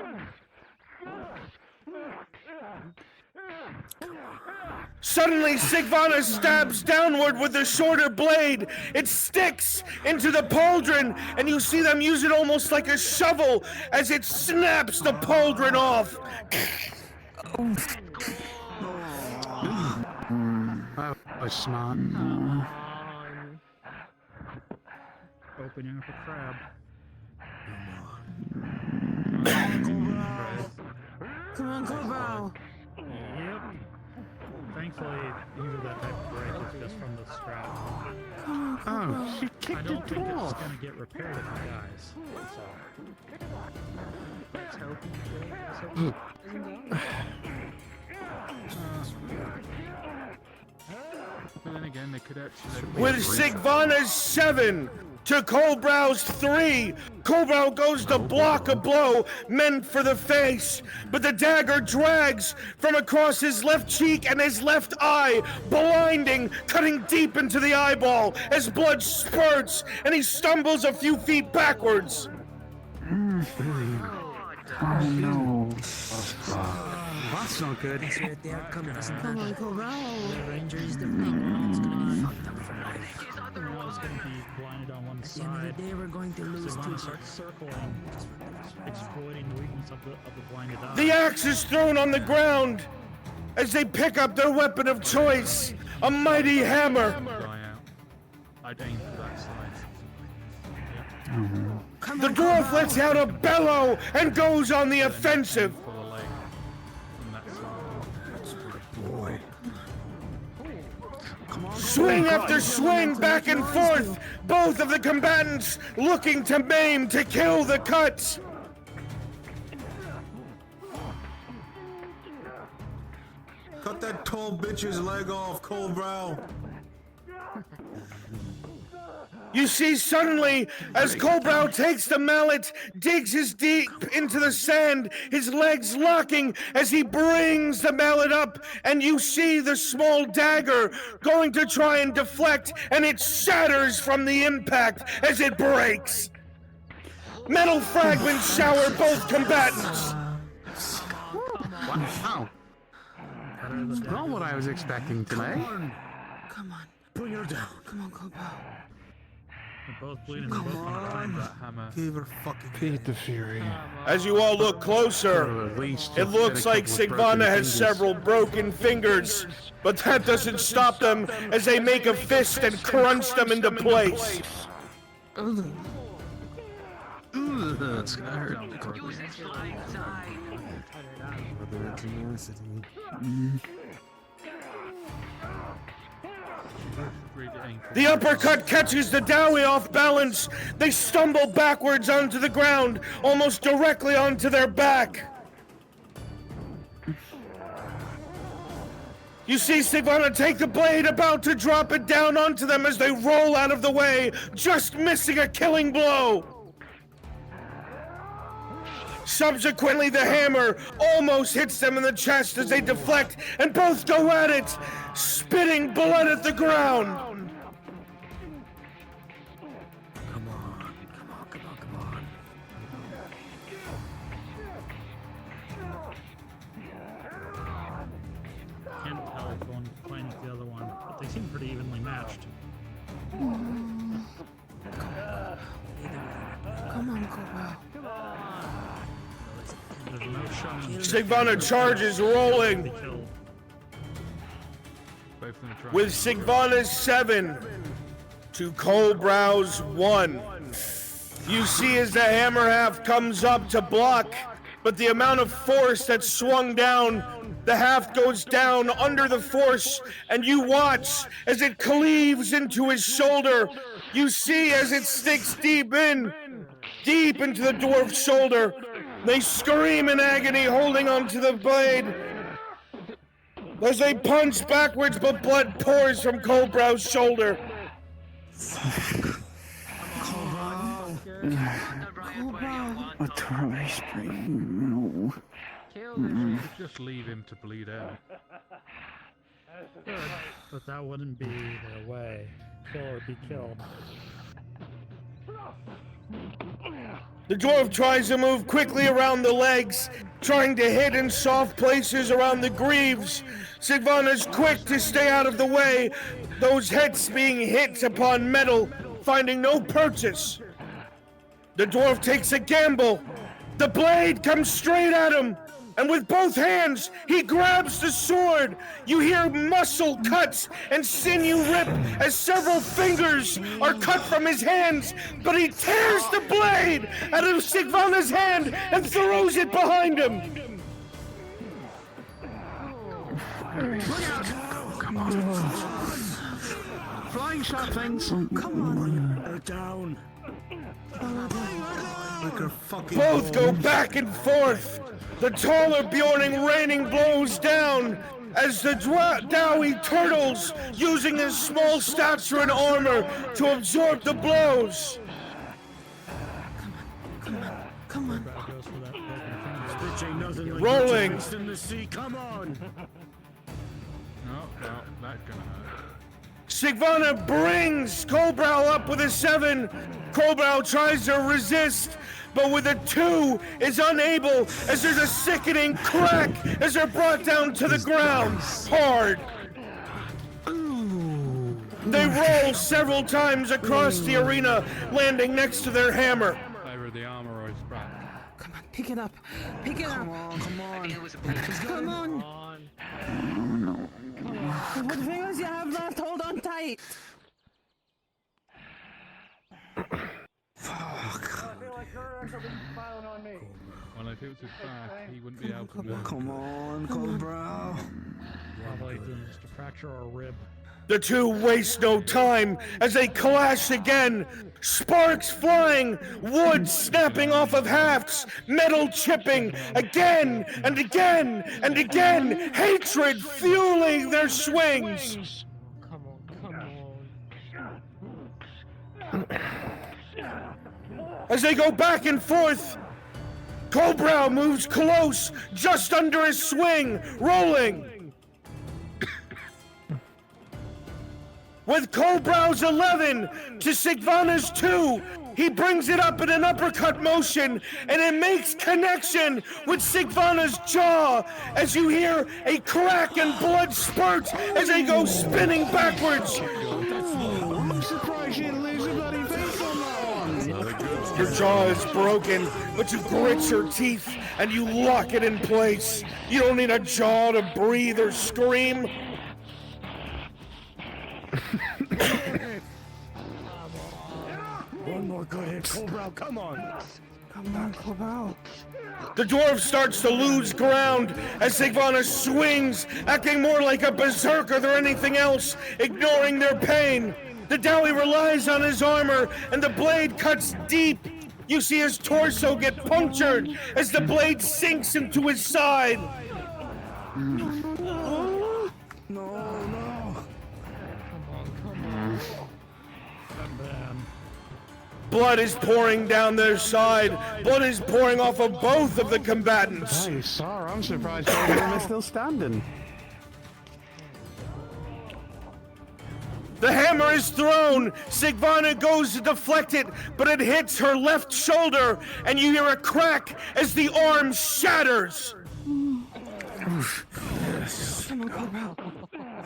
Suddenly, Sigvana stabs downward with the shorter blade. It sticks into the pauldron, and you see them use it almost like a shovel as it snaps the pauldron off. That was smart. Opening up a crab. Come on, Cobra! Yep. Thankfully, either that type of break is just from the strap. Oh, she I kicked don't the think it's dwarf. gonna get repaired if it dies. So. Let's hope he But then again, they could actually. With Sigvana's 7 to Cobrow's 3, Cobra goes to block a blow meant for the face, but the dagger drags from across his left cheek and his left eye, blinding, cutting deep into the eyeball as blood spurts and he stumbles a few feet backwards. Oh no. That's not good. That's right there. Come on, Cobra. The ranger is the thing. It's gonna be fucked up for life. Everyone's gonna be blinded on one At the side. end of the day, we're going to lose So two. one starts circling, exploiting the weakness of the blinded eye. The axe is thrown on the ground as they pick up their weapon of choice, a mighty hammer. I'd aim for that side. The dwarf lets out a bellow and goes on the offensive. For the leg from that side. Boy. Swing after swing, back and forth, both of the combatants looking to maim, to kill the cuts. Cut that tall bitch's leg off, Colbrow. You see suddenly, as Colbrow takes the mallet, digs his deep into the sand, his legs locking as he brings the mallet up, and you see the small dagger going to try and deflect, and it shatters from the impact as it breaks. Metal fragments shower both combatants. Wow. Not what I was expecting tonight. Come on. Bring her down. Come on, Cobra. They're both bleeding, they're both gonna find that hammer. Give her fucking Feed the fury. As you all look closer, it looks like Sigvana has several broken fingers, but that doesn't stop them as they make a fist and crunch them into place. That's gonna hurt. The uppercut catches the Dowie off balance. They stumble backwards onto the ground, almost directly onto their back. You see Sigvana take the blade, about to drop it down onto them as they roll out of the way, just missing a killing blow. Subsequently, the hammer almost hits them in the chest as they deflect, and both go at it, spitting blood at the ground. Can't tell if one finds the other one, but they seem pretty evenly matched. Come on, Cobra. There's no showing. Sigvana charges, rolling. With Sigvana's 7 to Colbrow's 1. You see as the hammer half comes up to block, but the amount of force that swung down, the haft goes down under the force, and you watch as it cleaves into his shoulder. You see as it sticks deep into the dwarf's shoulder. They scream in agony, holding onto the blade. As they punch backwards, but blood pours from Colbrow's shoulder. A turtle spring. No. Just leave him to bleed out. Good, but that wouldn't be their way. Kill or be killed. The dwarf tries to move quickly around the legs, trying to hit in soft places around the greaves. Sigvana's quick to stay out of the way, those hits being hits upon metal, finding no purchase. The dwarf takes a gamble. The blade comes straight at him, and with both hands, he grabs the sword. You hear muscle cuts and sinew rip as several fingers are cut from his hands, but he tears the blade out of Sigvana's hand and throws it behind him. Come on. Flying shot things. Come on. They're down. Both go back and forth. The taller Bjorning raining blows down as the Dowie turtles, using his small stature and armor to absorb the blows. Ain't nothing like Rolling. waste in the sea. Come on. No, that's gonna hurt. Sigvana brings Colbrow up with a 7. Colbrow tries to resist, but with a 2 is unable as there's a sickening crack as they're brought down to the ground hard. They roll several times across the arena, landing next to their hammer. They were the armor I scrapped. Come on, pick it up. Pick it up. Come on. Come on. What fingers you have left? Hold on tight. Fuck. Well, if it was his back, he wouldn't be able to move. Come on, Colbrow. Probably done is to fracture a rib. The two waste no time as they clash again. Sparks flying, wood snapping off of hafts, metal chipping again and again and again. Hatred fueling their swings. As they go back and forth, Colbrow moves close, just under his swing, rolling. With Colbrow's 11 to Sigvana's 2, he brings it up in an uppercut motion, and it makes connection with Sigvana's jaw as you hear a crack and blood spurt as they go spinning backwards. I'm surprised you didn't lose your bloody face on that one. Your jaw is broken, but you grit your teeth and you lock it in place. You don't need a jaw to breathe or scream. One more good hit, Colbrow, come on. Come on, Colbrow. The dwarf starts to lose ground as Sigvana swings, acting more like a berserker than anything else, ignoring their pain. The Dowie relies on his armor, and the blade cuts deep. You see his torso get punctured as the blade sinks into his side. No. Blood is pouring down their side. Blood is pouring off of both of the combatants. Hey, sorry, I'm surprised both of them are still standing. The hammer is thrown. Sigvana goes to deflect it, but it hits her left shoulder, and you hear a crack as the arm shatters. Yes. Come on, Colbrow.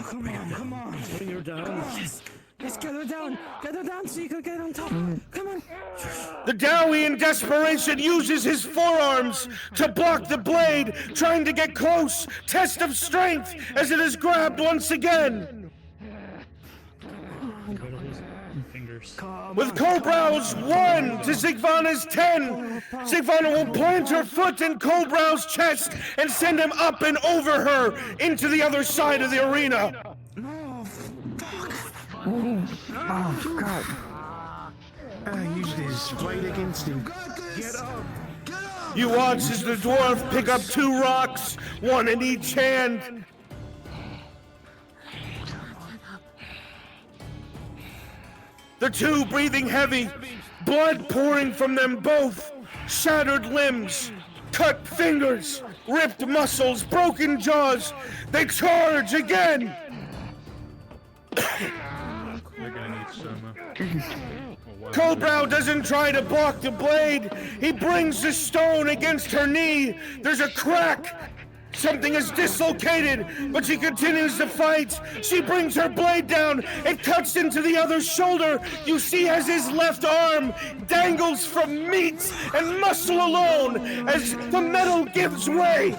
Come on. Bring her down. Yes, get her down. Get her down so you can get on top. Come on. The Dowie, in desperation, uses his forearms to block the blade, trying to get close. Test of strength as it is grabbed once again. With Colbrow's 1 to Sigvana's 10, Sigvana will plant her foot in Colbrow's chest and send him up and over her into the other side of the arena. No, fuck. Oh, God. I used his blade against him. Get up. You watch as the dwarf pick up 2 rocks, 1 in each hand. The two breathing heavy, blood pouring from them both, shattered limbs, cut fingers, ripped muscles, broken jaws. They charge again. We're gonna need some. Colbrow doesn't try to block the blade. He brings the stone against her knee. There's a crack. Something is dislocated, but she continues to fight. She brings her blade down. It cuts into the other shoulder. You see as his left arm dangles from meat and muscle alone as the metal gives way.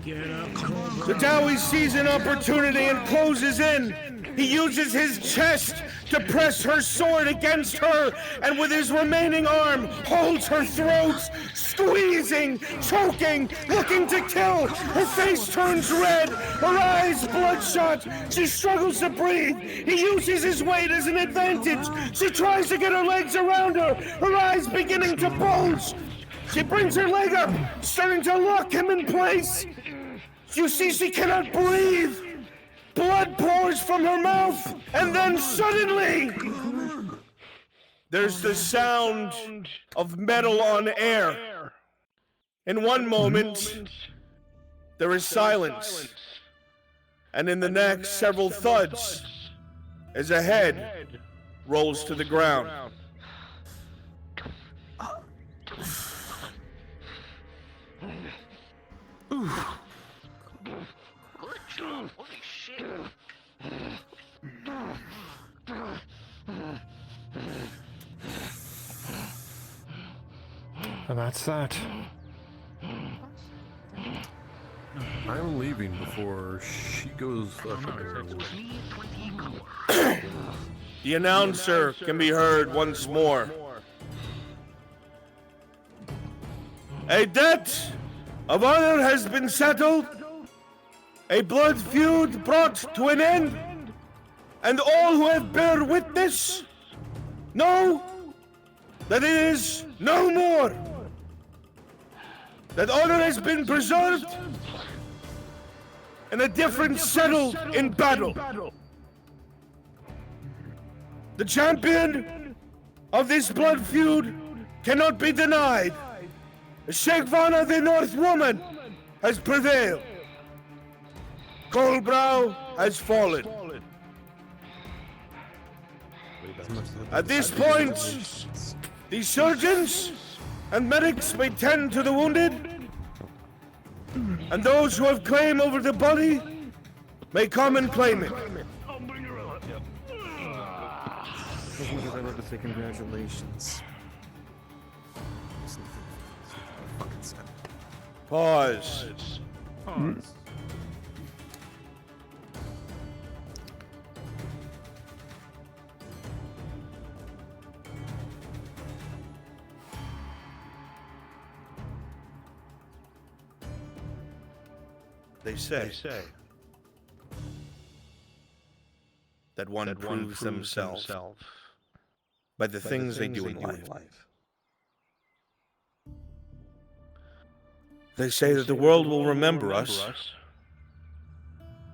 Get up, Colbrow. The Dowie sees an opportunity and closes in. He uses his chest to press her sword against her, and with his remaining arm holds her throat, squeezing, choking, looking to kill. Her face turns red, her eyes bloodshot. She struggles to breathe. He uses his weight as an advantage. She tries to get her legs around her, her eyes beginning to bulge. She brings her leg up, starting to lock him in place. You see she cannot breathe. Blood pours from her mouth, and then suddenly... there's the sound of metal on air. In one moment, there is silence. And in the next, several thuds as a head rolls to the ground. Good job. Holy shit. And that's that. I'm leaving before she goes up there. The announcer can be heard once more. A debt of honor has been settled, a blood feud brought to an end, and all who have bear witness know that it is no more. That honor has been preserved and a difference settled in battle. The champion of this blood feud cannot be denied. Shekvana the North Woman has prevailed. Colbrow has fallen. At this point, the surgeons and medics may tend to the wounded, and those who have claim over the body may come and claim it. Because I love to say congratulations. Pause. They say that one proves themselves by the things they do in life. They say that the world will remember us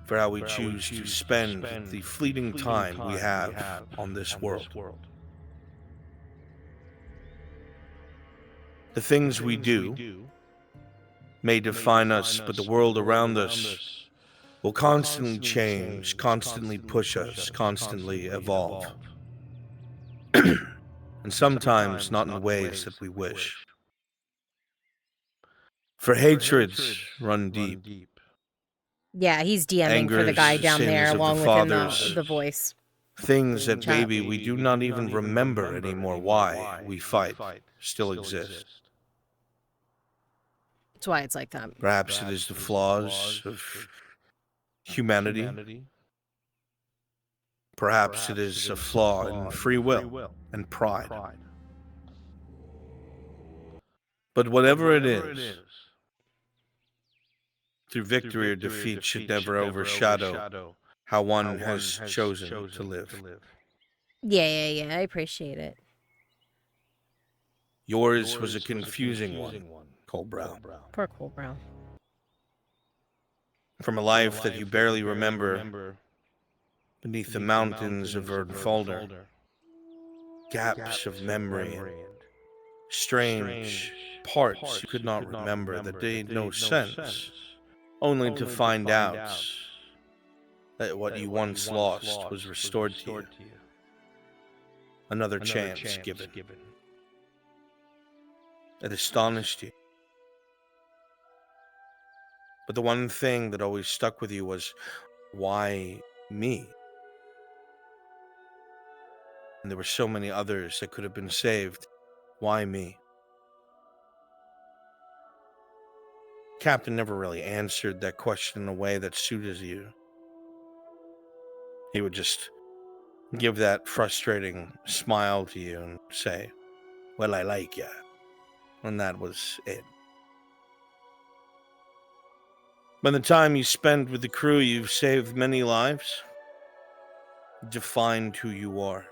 for how we choose to spend the fleeting time we have on this world. The things we do may define us, but the world around us will constantly change, constantly push us, constantly evolve. And sometimes not in ways that we wish. For hatreds run deep. Yeah, he's DMing for the guy down there along with him, the voice. Things that maybe we do not even remember anymore why we fight still exist. That's why it's like that. Perhaps it is the flaws of humanity. Perhaps it is a flaw in free will and pride. But whatever it is, through victory or defeat should never overshadow how one has chosen to live. Yeah, I appreciate it. Yours was a confusing one, Colbrow. Poor Colbrow. From a life that you barely remember, beneath the mountains of Erdfolder, gaps of memory and strange parts you could not remember that made no sense, only to find out that what you once lost was restored to you. Another chance given. It astonished you. But the one thing that always stuck with you was, why me? And there were so many others that could have been saved. Why me? Captain never really answered that question in a way that suited you. He would just give that frustrating smile to you and say, well, I like ya. And that was it. By the time you spent with the crew, you've saved many lives, defined who you are,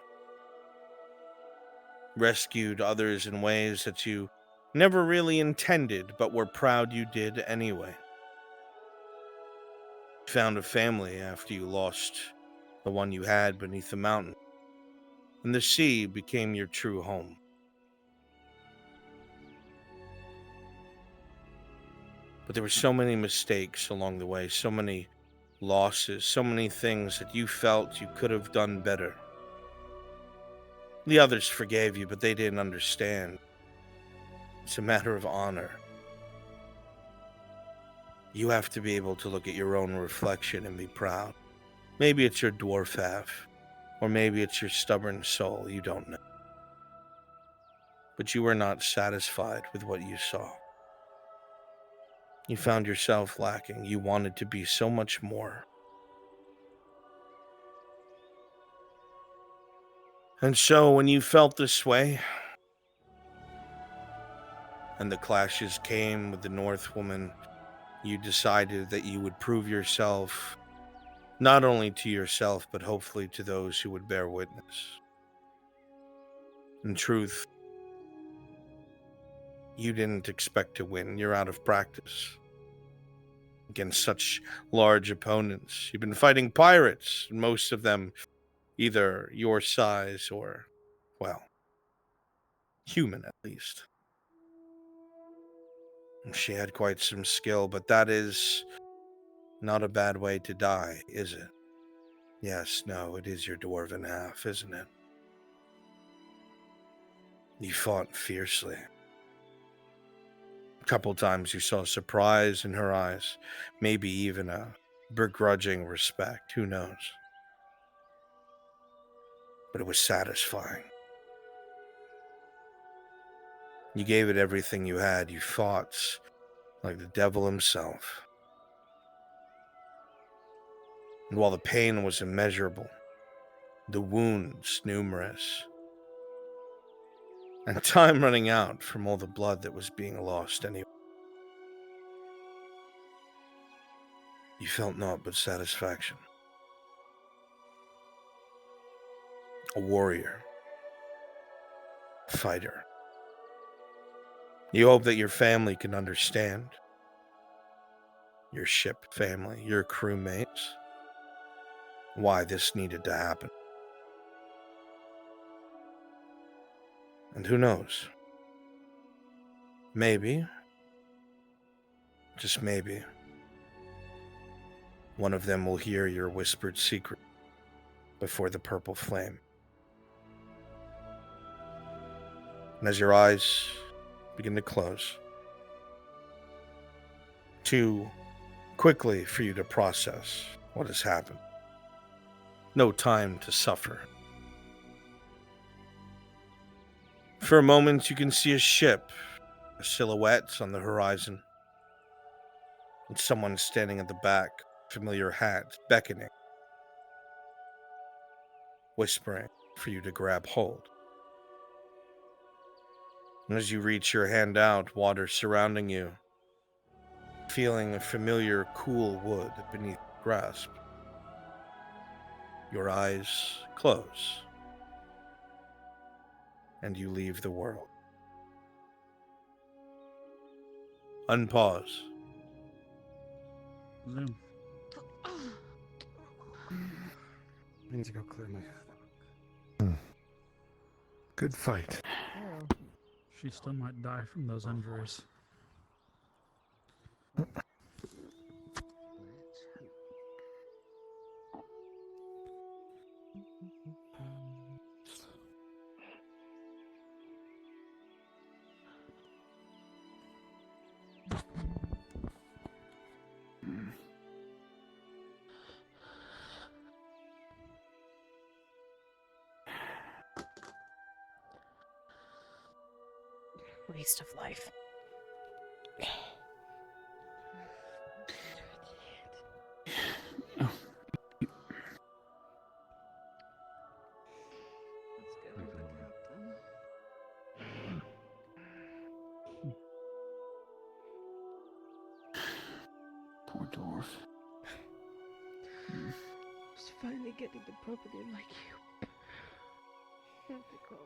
rescued others in ways that you never really intended, but were proud you did anyway. Found a family after you lost the one you had beneath the mountain. and the sea became your true home. But there were so many mistakes along the way, so many losses, so many things that you felt you could have done better. The others forgave you, but they didn't understand. It's a matter of honor. You have to be able to look at your own reflection and be proud. Maybe it's your dwarf half, or maybe it's your stubborn soul, you don't know. But you were not satisfied with what you saw. You found yourself lacking. You wanted to be so much more. And so when you felt this way, and the clashes came with the North woman, you decided that you would prove yourself, not only to yourself, but hopefully to those who would bear witness. In truth, you didn't expect to win. You're out of practice against such large opponents. You've been fighting pirates, most of them either your size or, well, human at least. And she had quite some skill, but that is not a bad way to die, is it? Yes, no, it is your dwarven half, isn't it? You fought fiercely. A couple times you saw surprise in her eyes, maybe even a begrudging respect, who knows? But it was satisfying. You gave it everything you had. You fought like the devil himself. And while the pain was immeasurable, the wounds numerous, and time running out from all the blood that was being lost anyway, you felt naught but satisfaction. A warrior. Fighter. You hope that your family can understand. Your ship family, your crewmates, why this needed to happen. And who knows? Maybe, just maybe, one of them will hear your whispered secret before the purple flame. And as your eyes begin to close, too quickly for you to process what has happened. No time to suffer. For a moment, you can see a ship, a silhouette on the horizon, and someone standing at the back, familiar hat, beckoning, whispering for you to grab hold. And as you reach your hand out, water surrounding you, feeling a familiar cool wood beneath your grasp, your eyes close, and you leave the world. Unpause. Zoom. I need to go clear my Good fight. She still might die from those injuries. Waste of life. Poor dwarf. Just finally getting the property like you. Have to go.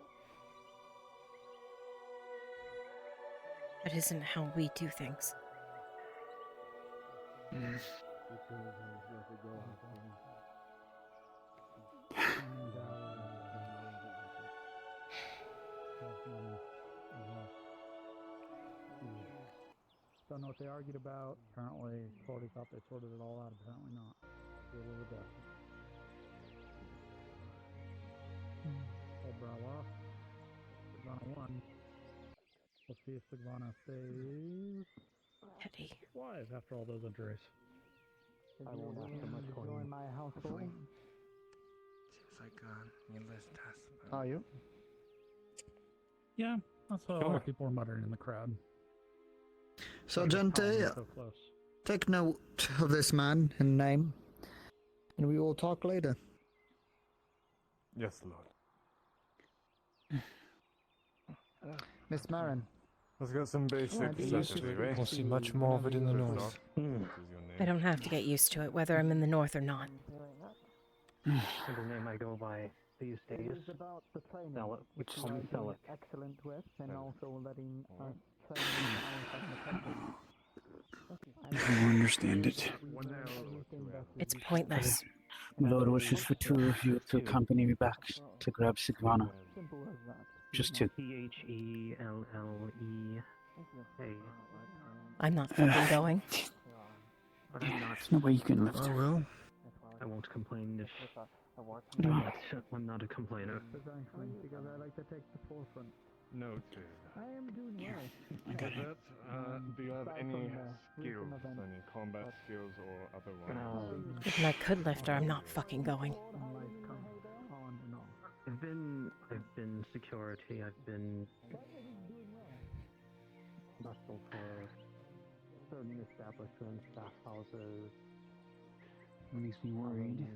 That isn't how we do things. Don't know what they argued about. Apparently, Cody thought they sorted it all out. Apparently not. Deal with that. Hold brow off. Sigvana 1. Let's see if Sigvana stays alive after all those injuries. I won't ask too much for Join my household. Seems like needless tasks. Are you? Yeah, that's what a lot of people were muttering in the crowd. Sergeant, So close. take note of this man and name, and we will talk later. Yes, Lord. Miss Marin. Let's get some basic necessities, right? Won't see much more of it in the north. I don't have to get used to it, whether I'm in the north or not. The name I go by these days. It is about the training, Sell it. which Tom you are Selleck. doing excellent with, and also letting us train I don't understand it. It's pointless. Lord wishes for two of you to accompany me back to grab Sigvana. Simple as that. Just two. THELLEA. I'm not fucking going. But I'm not. There's no way you can lift her. Well. I won't complain if I'm not a complainer. Because I like to take the forefront. Noted. I am doing well. Cadet, do you have any skills, any combat skills or otherwise? Even I could lift her, I'm not fucking going. I've been security. I've been muscle for certain establishments, staff houses. Makes me worried.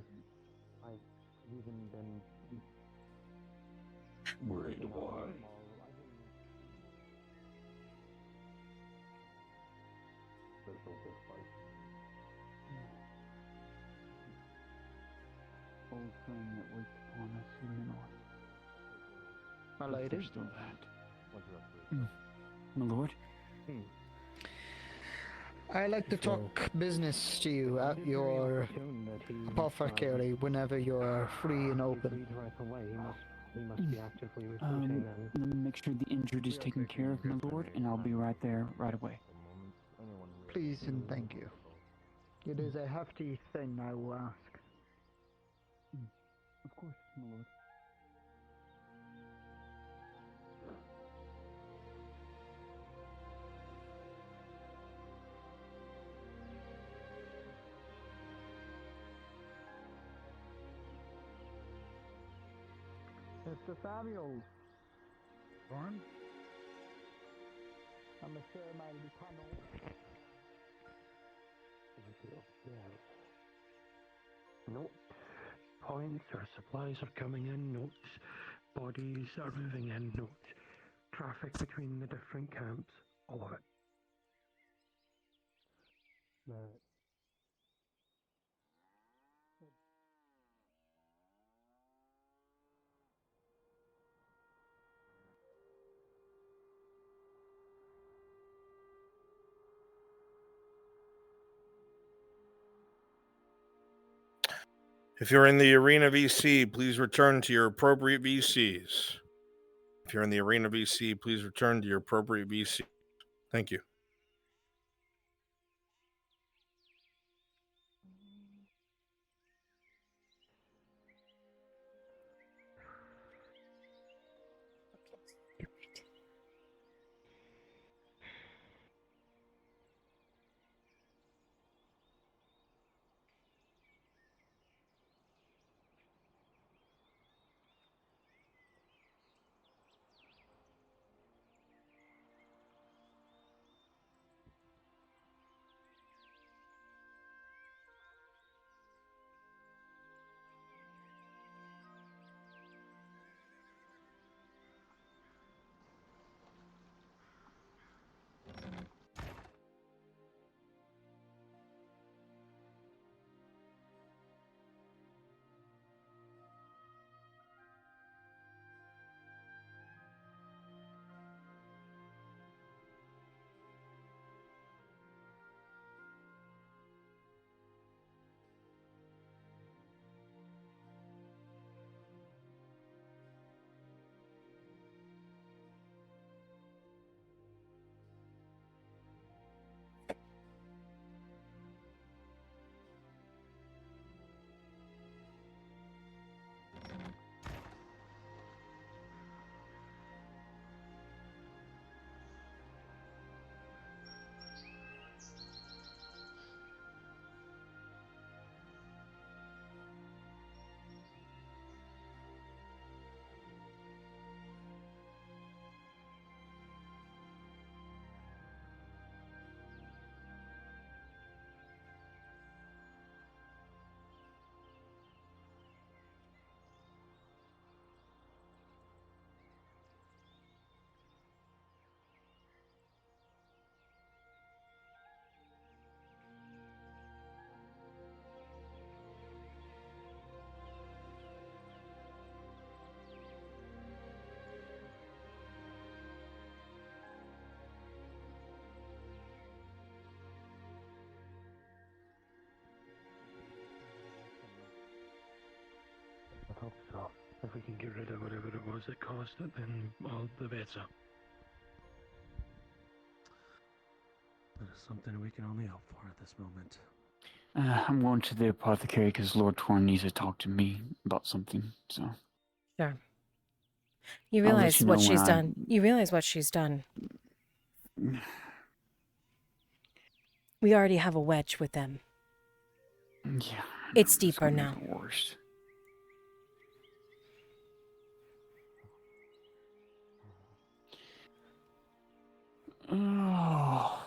I've even been Worried why? Old flame that wakes upon us in the north. My If lady. there's still that. My lord? I like to talk business to you at your apothecary whenever you're free and open. He must be actively recruiting then. Let me make sure the injured is taken care of, my lord, and I'll be right there right away. Please and thank you. It is a hefty thing, I will ask. Of course, my lord. Mr. Samuels. Warren? I'm Monsieur my lieutenant. Note points or supplies are coming in. Note bodies are moving in. Note traffic between the different camps. All of it. If you're in the arena VC, please return to your appropriate VCs. If you're in the arena VC, please return to your appropriate VC. Thank you. If we can get rid of whatever it was that caused it, then all the better. That is something we can only hope for at this moment. I'm going to the apothecary because Lord Torn needs to talk to me about something, so... Sure. You I'll let realize you know what she's when done. You realize what she's done. We already have a wedge with them. Yeah. It's deeper now. Worst. Oh,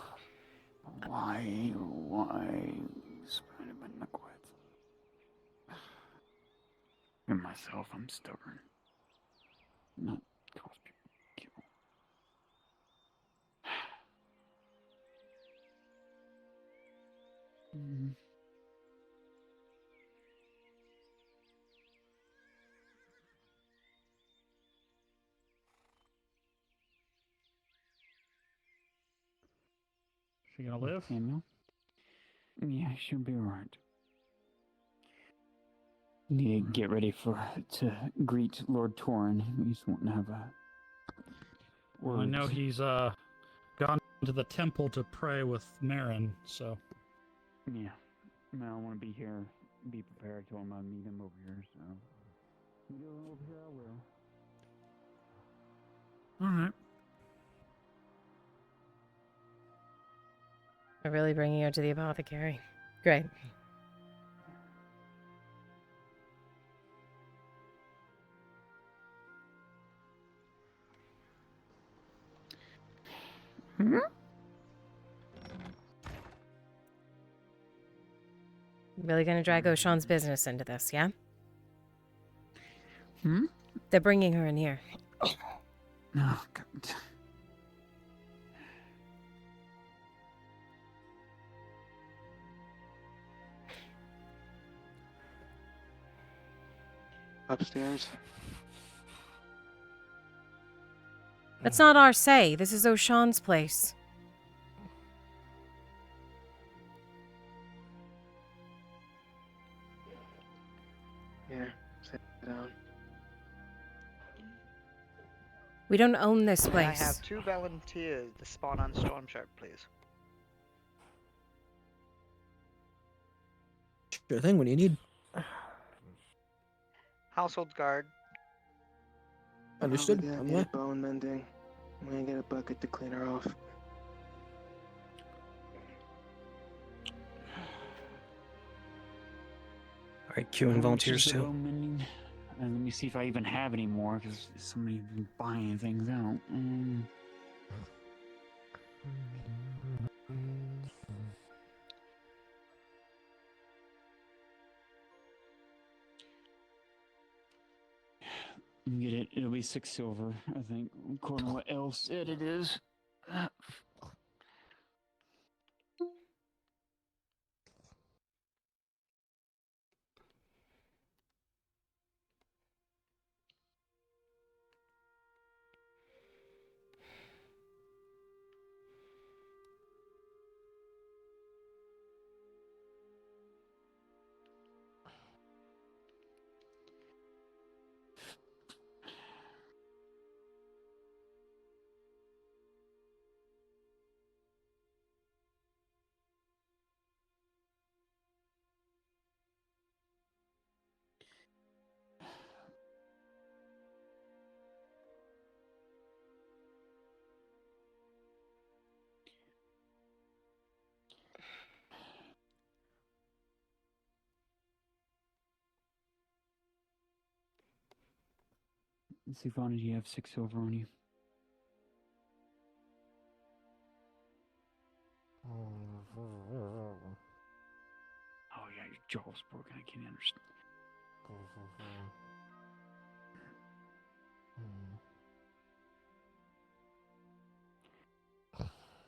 why Spider-Man not quit? And myself, I'm stubborn. Not cause people to kill. She gonna live? Samuel? Yeah, she'll be alright. Need to get ready to greet Lord Torn. He's wanting to have a Well, I know words. he's gone to the temple to pray with Marin, so. Yeah. No, I want to be here, be prepared. Told him I'd meet him over here, so. Go over here, I will. Alright. We're really bringing her to the apothecary. Great. Really gonna drag O'Shawn's business into this, yeah? They're bringing her in here. Oh, God. Upstairs. That's not our say. This is O'Shawn's place. Here, sit down. We don't own this May I place. have 2 volunteers to spawn on Storm Shark, please? Sure thing. What do you need? Household guard. Understood. Oh, I'm we way. need bone mending. I'm gonna get a bucket to clean her off. All right, queuing volunteers Just the too. bone mending. Let me see if I even have any more, because somebody's been buying things out. Get it. It'll be 6 silver, I think, according to what Elle said it is. Let's see, Vaughn, do you have 6 silver on you? Oh yeah, your jaw's broken. I can't understand.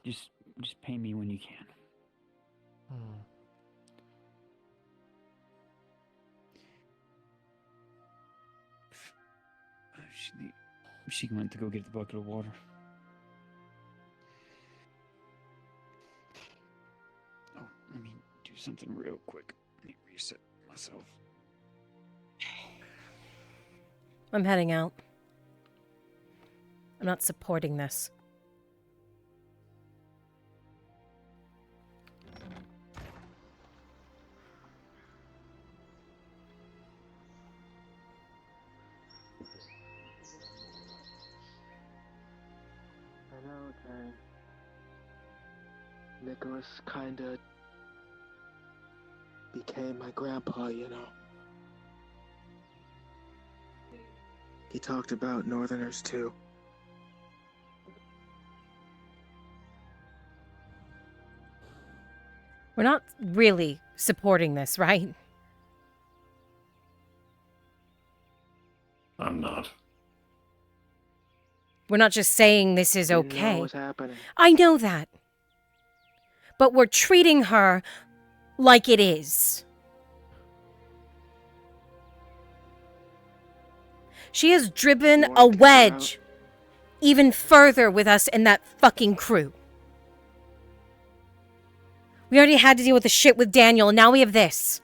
Just pay me when you can. She went to go get the bucket of water. Oh, let me do something real quick. Let me reset myself. I'm heading out. I'm not supporting this. I know, Tang. Nicholas kinda became my grandpa, you know. He talked about Northerners too. We're not really supporting this, right? I'm not. We're not just saying this is Didn't know okay. what was happening. I know that. But we're treating her like it is. She has driven a wedge even further with us and that fucking crew. We already had to deal with the shit with Daniel, and now we have this.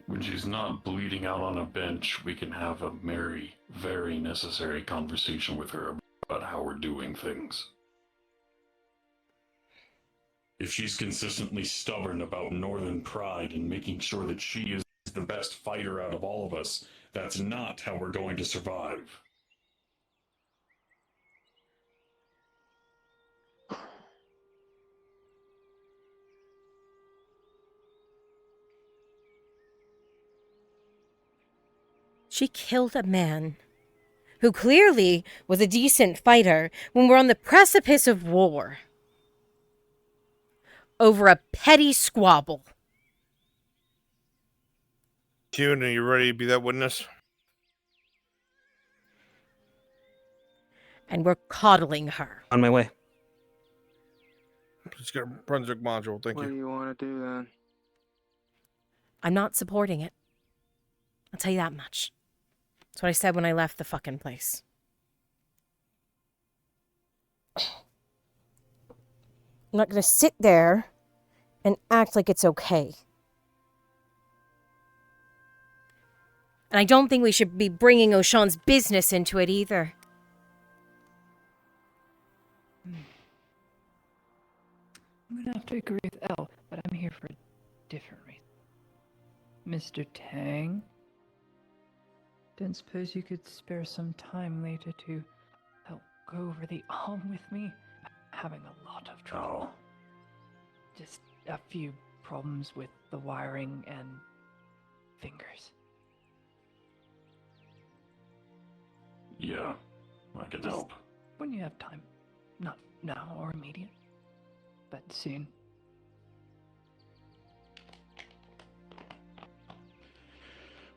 When she's not bleeding out on a bench, we can have a very necessary conversation with her about how we're doing things. If she's consistently stubborn about Northern pride and making sure that she is the best fighter out of all of us, that's not how we're going to survive. She killed a man who clearly was a decent fighter when we're on the precipice of war over a petty squabble. June, are you ready to be that witness? And we're coddling her. On my way. Let's get a Brunswick module, thank What you. do you want to do then? I'm not supporting it. I'll tell you that much. That's what I said when I left the fucking place. I'm not gonna sit there and act like it's okay. And I don't think we should be bringing O'Shawn's business into it either. I'm gonna have to agree with Elle, but I'm here for a different reason. Mr. Tang? Don't suppose you could spare some time later to help go over the arm with me? I'm having a lot of trouble. Just a few problems with the wiring and fingers. Yeah, I can help. When you have time. Not now or immediate, but soon.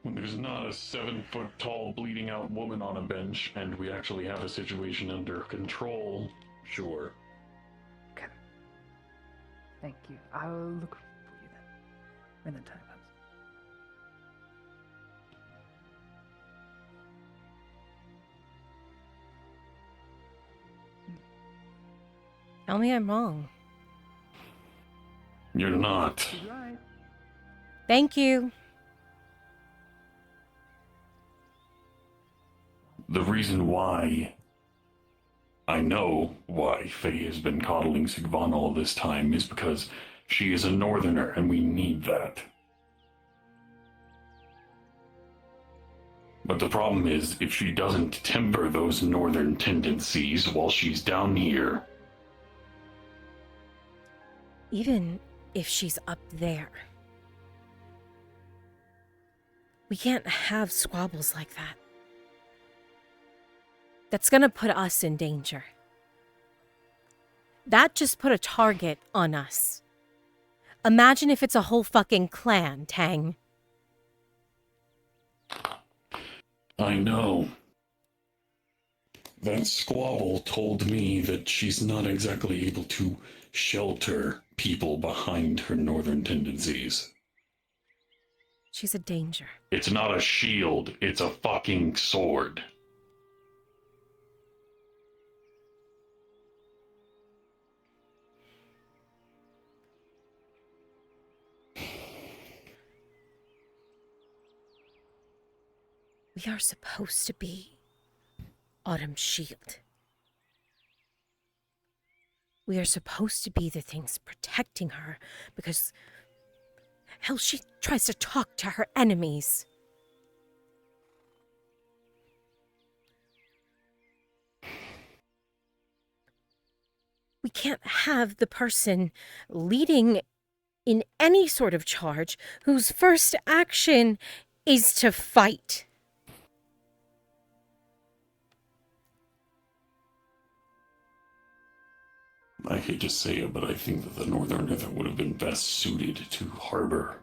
When there's not a 7-foot-tall bleeding out woman on a bench and we actually have a situation under control, sure. Okay. Thank you. I will look for you then, when the time comes. Tell me I'm wrong. You're not. Thank you. The reason why I know why Faye has been coddling Sigvan all this time is because she is a Northerner and we need that. But the problem is, if she doesn't temper those Northern tendencies while she's down here... Even if she's up there, we can't have squabbles like that. That's gonna put us in danger. That just put a target on us. Imagine if it's a whole fucking clan, Tang. I know. That squabble told me that she's not exactly able to shelter people behind her Northern tendencies. She's a danger. It's not a shield, it's a fucking sword. We are supposed to be Autumn's shield. We are supposed to be the things protecting her because, hell, she tries to talk to her enemies. We can't have the person leading in any sort of charge whose first action is to fight. I hate to say it, but I think that the Northerner that would have been best suited to harbor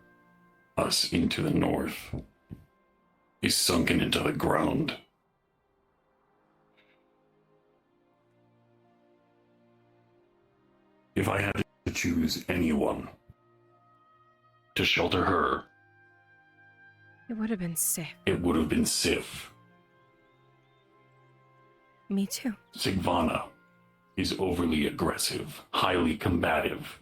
us into the north is sunken into the ground. If I had to choose anyone to shelter her, It would have been Sif. it would have been Sif. Me too. Sigvana is overly aggressive, highly combative,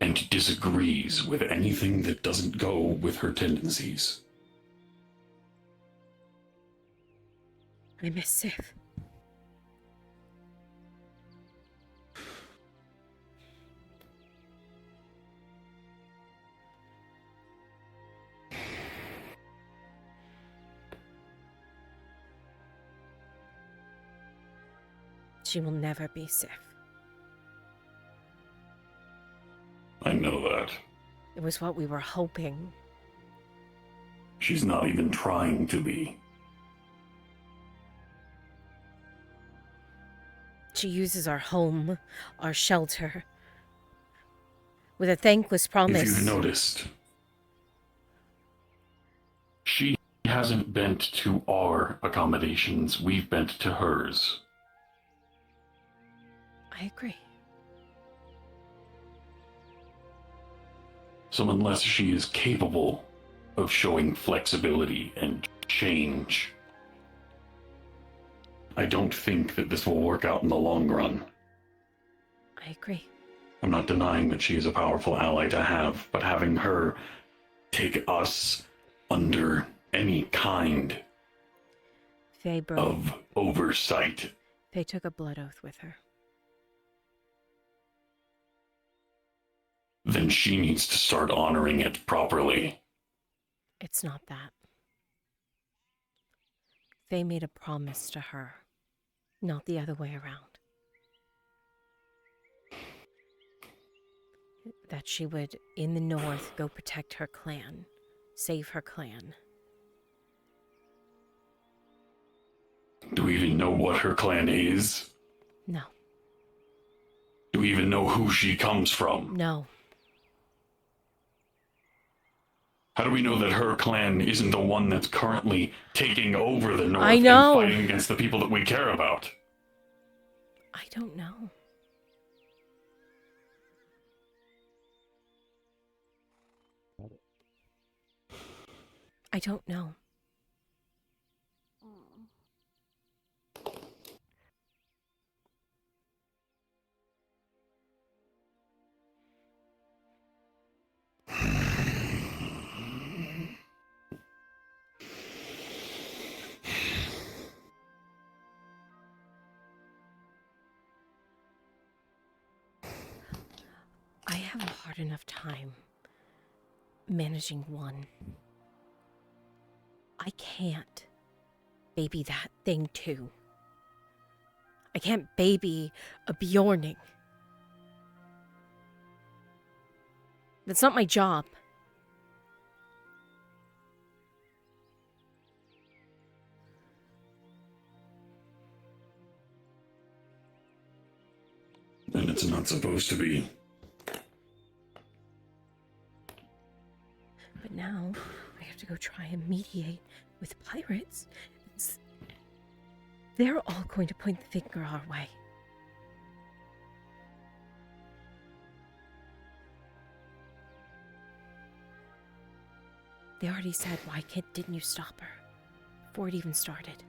and disagrees with anything that doesn't go with her tendencies. I miss Sif. She will never be Sif. I know that. It was what we were hoping. She's not even trying to be. She uses our home, our shelter, with a thankless promise. If you've noticed, she hasn't bent to our accommodations, we've bent to hers. I agree. So unless she is capable of showing flexibility and change, I don't think that this will work out in the long run. I agree. I'm not denying that she is a powerful ally to have, but having her take us under any kind of oversight. Faye took a blood oath with her. Then she needs to start honoring it properly. It's not that. Faye made a promise to her, not the other way around. That she would, in the north, go protect her clan, save her clan. Do we even know what her clan is? No. Do we even know who she comes from? No. How do we know that her clan isn't the one that's currently taking over the north I know. and fighting against the people that we care about? I don't know. I don't know. I have a hard enough time managing one. I can't baby that thing too. I can't baby a Bjorning. That's not my job. And it's not supposed to be. But now I have to go try and mediate with pirates. They're all going to point the finger our way. They already said, why didn't you stop her? Before it even started.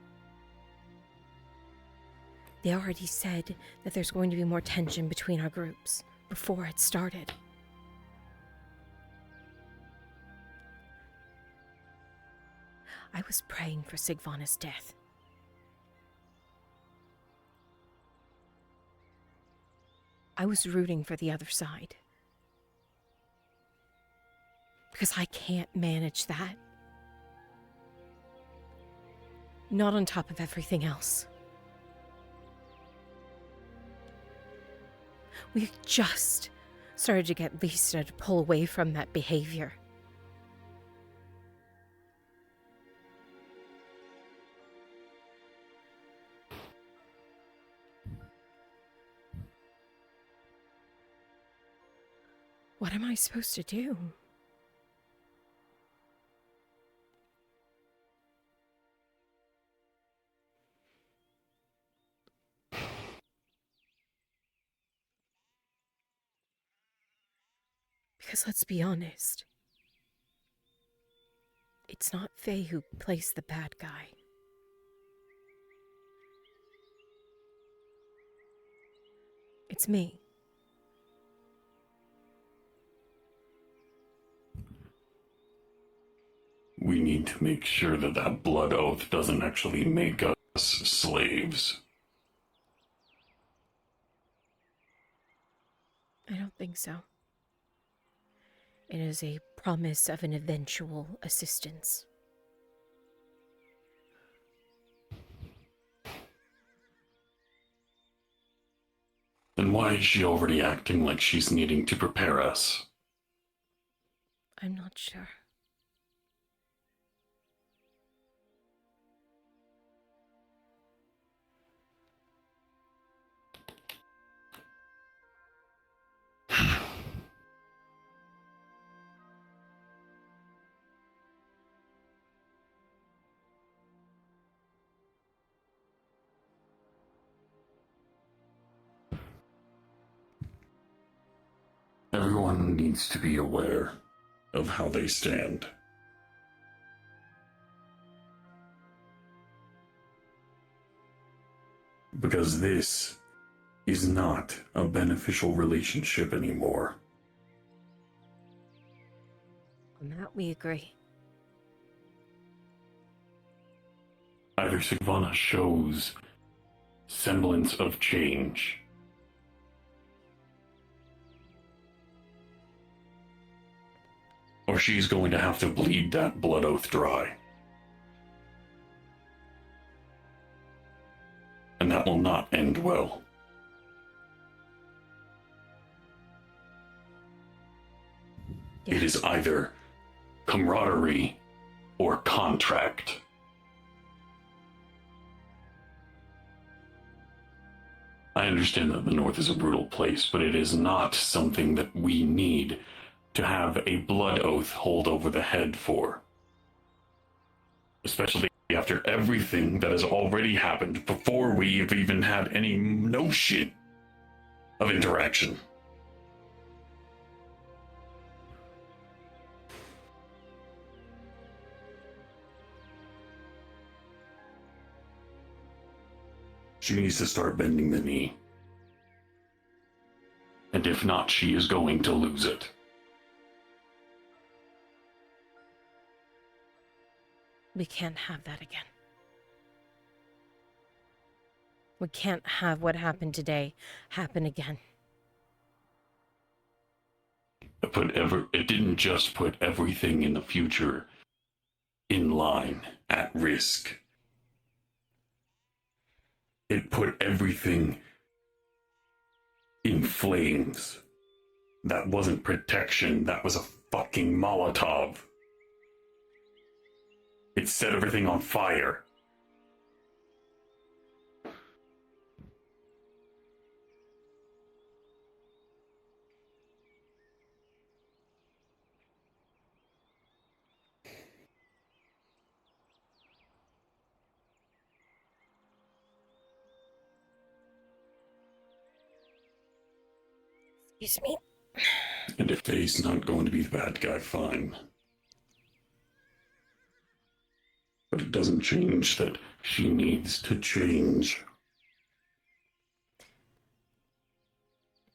They already said that there's going to be more tension between our groups before it started. I was praying for Sigvana's death. I was rooting for the other side. Because I can't manage that. Not on top of everything else. We just started to get Lisa to pull away from that behavior. What am I supposed to do? Because let's be honest, it's not Faye who plays the bad guy. It's me. We need to make sure that that blood oath doesn't actually make us slaves. I don't think so. It is a promise of an eventual assistance. Then why is she already acting like she's needing to prepare us? I'm not sure. Everyone needs to be aware of how they stand. Because this is not a beneficial relationship anymore. On that we agree. Either Sigvana shows semblance of change, or she's going to have to bleed that blood oath dry. And that will not end well. It is either camaraderie or contract. I understand that the North is a brutal place, but it is not something that we need to have a blood oath hold over the head for. Especially after everything that has already happened before we have even had any notion of interaction. She needs to start bending the knee. And if not, she is going to lose it. We can't have that again. We can't have what happened today happen again. It didn't just put everything in the future in line, at risk. It put everything in flames. That wasn't protection, that was a fucking Molotov. It set everything on fire. Excuse me. And if Faye's not going to be the bad guy, fine. But it doesn't change that she needs to change.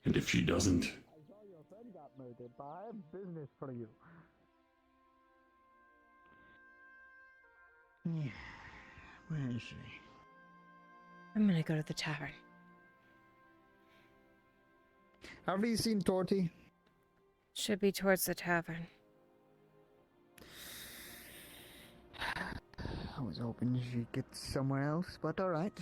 And if she doesn't... I saw your friend got murdered, but I have business for you. Yeah. Where is she? I'm gonna go to the tavern. Have you seen Torty? Should be towards the tavern. I was hoping she'd get somewhere else, but alright.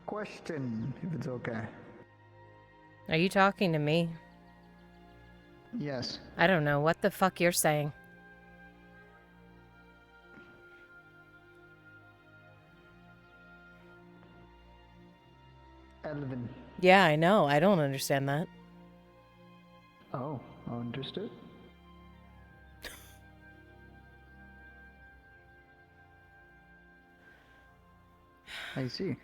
Question, if it's okay. Are you talking to me? Yes. I don't know what the fuck you're saying. Elvin. Yeah, I know. I don't understand that. Oh, understood. I see.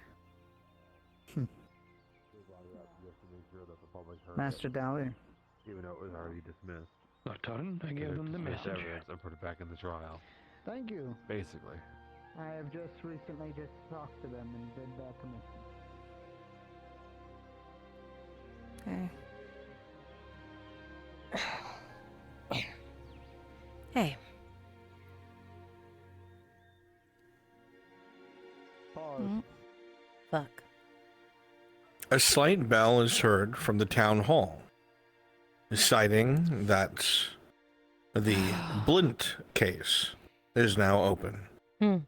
Master Dowler. Even though it was already dismissed. A ton. I gave them the Dismissed message. evidence and put it back in the trial. Thank you. Basically. I have just recently talked to them and did that commission. Okay. Hey. Pause. Fuck. A slight bell is heard from the town hall, citing that the Blint case is now open. Guess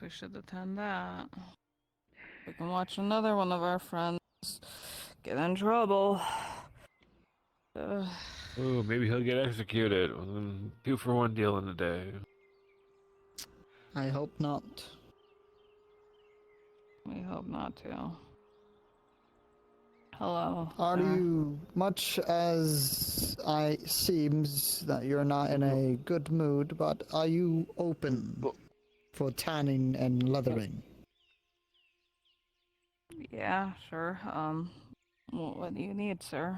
we should attend that. We can watch another one of our friends get in trouble. Ooh, maybe he'll get executed. 2-for-1 deal in a day. I hope not. We hope not to. Hello. Are you, much as I seems that you're not in a good mood, but are you open for tanning and leathering? Yeah, sure. What do you need, sir?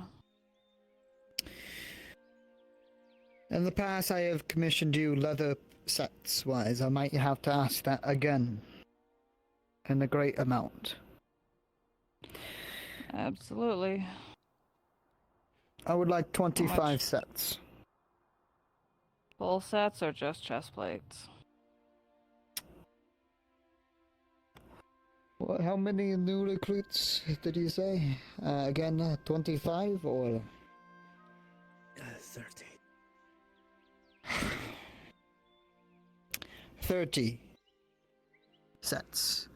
In the past, I have commissioned you leather sets wise. I might have to ask that again. In a great amount. Absolutely. I would like 25 sets. Full sets or just chest plates? Well, how many new recruits did you say? Again, 25 or? 30. 30 sets.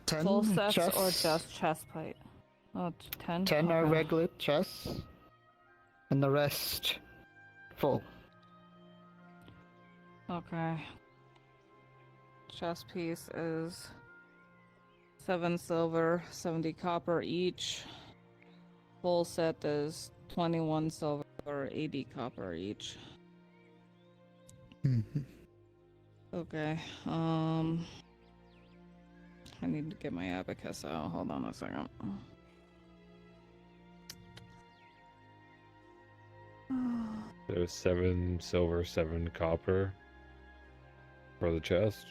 10 Full sets chests. or just chest plate? Oh, 10? 10 are Okay. regular chests. And the rest full. Okay. Chest piece is 7 silver, 70 copper each. Full set is 21 silver, 80 copper each. Okay. I need to get my abacus out. Hold on a second. So 7 silver, 7 copper for the chest.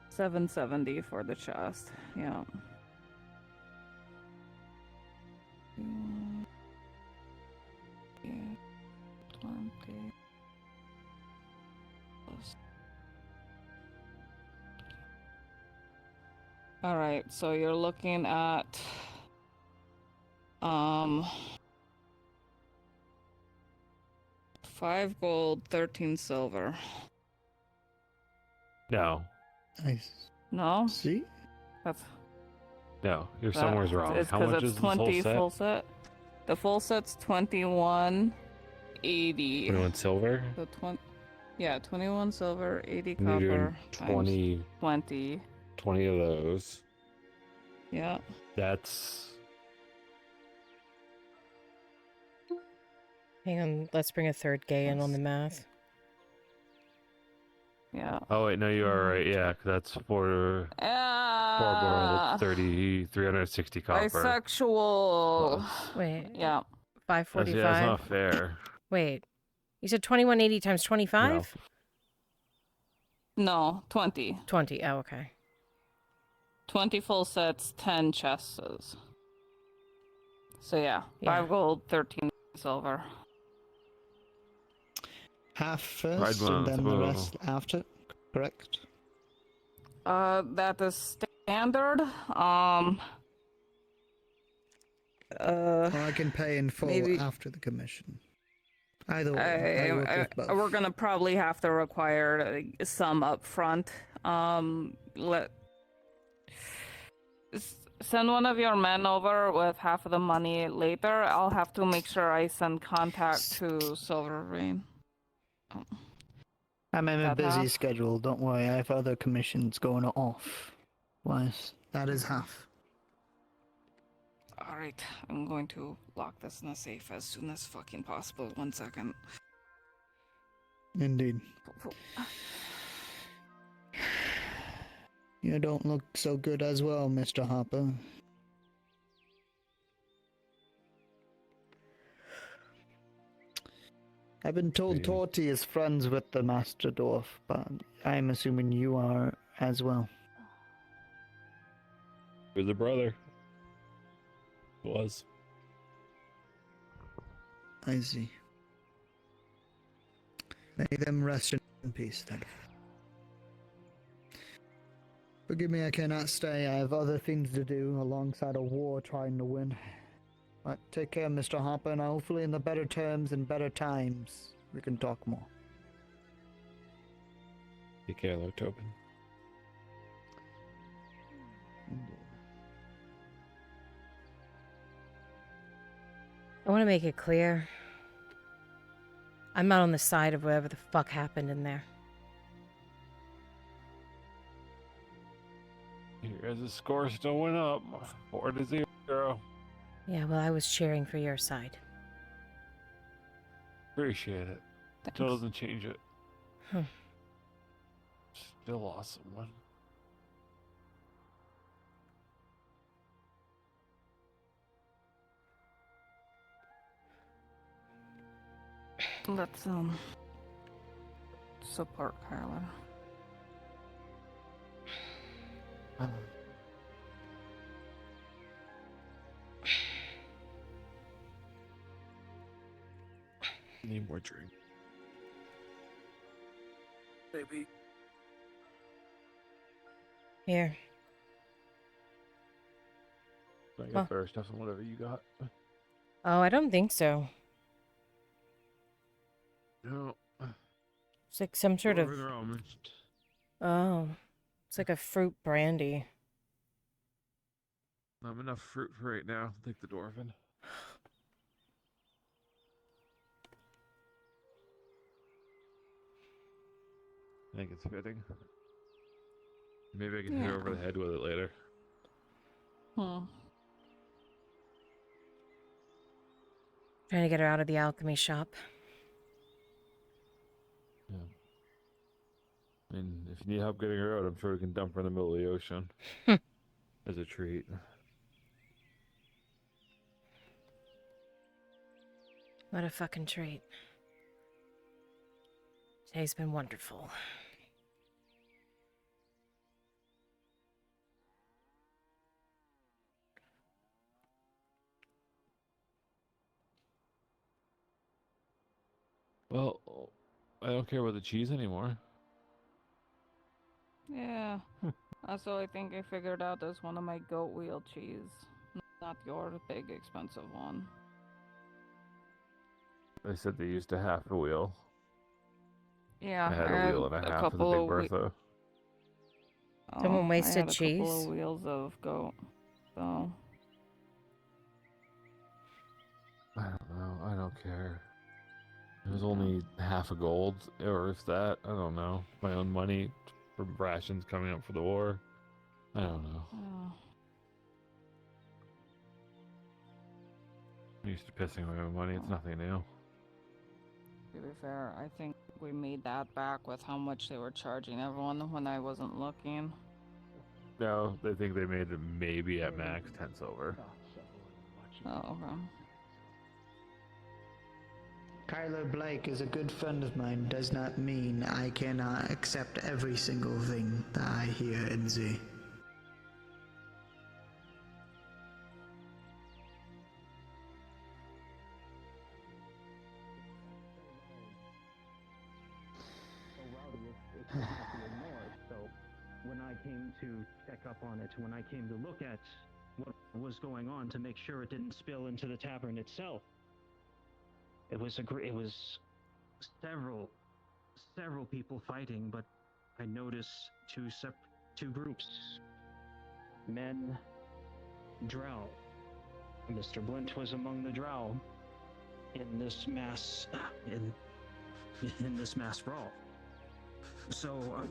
770 for the chest. Yeah. Yeah. 20. All right, so you're looking at 5 gold, 13 silver. No. Nice. No? See? That's No, you're somewhere wrong. It's How because much it's is the 20 full set? The full set's 21.80. 21 silver? So 21 silver, 80 And you're doing copper. 20. 20. 20 of those. Yeah. That's Hang on, let's bring a third gay in on the math. Yeah. Oh wait, no, you are right. Yeah, 'cause that's for gold, 360 copper. Bisexual. Wait. Yeah. 545. That's not fair. Wait. You said 2180 times 25? No, 20. 20. Oh, okay. 20 full sets, 10 chests. So yeah, 5 gold, 13 silver. Half first and then the rest after, correct? That is standard. Or I can pay in full maybe- after the commission. Either way, I work with both. We're gonna probably have to require some up front. Send one of your men over with half of the money later. I'll have to make sure I send contact to Silver Rain. I'm in a That busy half? schedule, don't worry, I have other commissions going off. Wise, that is half. Alright, I'm going to lock this in a safe as soon as fucking possible. 1 second. Indeed. You don't look so good as well, Mr. Harper. I've been told Torty is friends with the Master Dwarf, but I'm assuming you are as well. You're the brother. Was. I see. May them rest in peace then. Forgive me, I cannot stay. I have other things to do alongside a war trying to win. But take care, Mr. Harper, and hopefully in the better terms and better times, we can talk more. Take care, Lord Tobin. I want to make it clear. I'm not on the side of whatever the fuck happened in there. Your guys' score still went up. 4-0. Yeah, well, I was cheering for your side. Appreciate it. Still doesn't change it. Still lost someone. Let's support Carla. Need more drink. Baby. Here. I got fair stuff and whatever you got. Oh, I don't think so. No. It's like some sort of... They're almost. Oh. It's like a fruit brandy. Not enough fruit for right now. Take the dwarven. I think it's fitting. Maybe I can hit her over the head with it later. Trying to get her out of the alchemy shop. Yeah. I mean, if you need help getting her out, I'm sure we can dump her in the middle of the ocean. As a treat. What a fucking treat. Today's been wonderful. Well, I don't care about the cheese anymore. Yeah. Also, I think I figured out there's one of my goat wheel cheese. Not your big expensive one. They said they used a half a wheel. Yeah, I had a wheel and a half of the Big Bertha. Someone wasted I had a cheese? couple of wheels of goat. So. I don't know. I don't care. It was only half a gold, or if that. I don't know. My own money from rations coming up for the war. I don't know. I'm used to pissing away my money. It's nothing new. To be fair, I think we made that back with how much they were charging everyone when I wasn't looking. No, they think they made it maybe at max 10 silver. Oh, okay. Kyler Blake is a good friend of mine does not mean I cannot accept every single thing that I hear and see. So when I came to check up on it, when I came to look at what was going on to make sure it didn't spill into the tavern itself, it was several people fighting, but I noticed two groups. Men, drow. Mr. Blint was among the drow in this mass in this mass brawl. So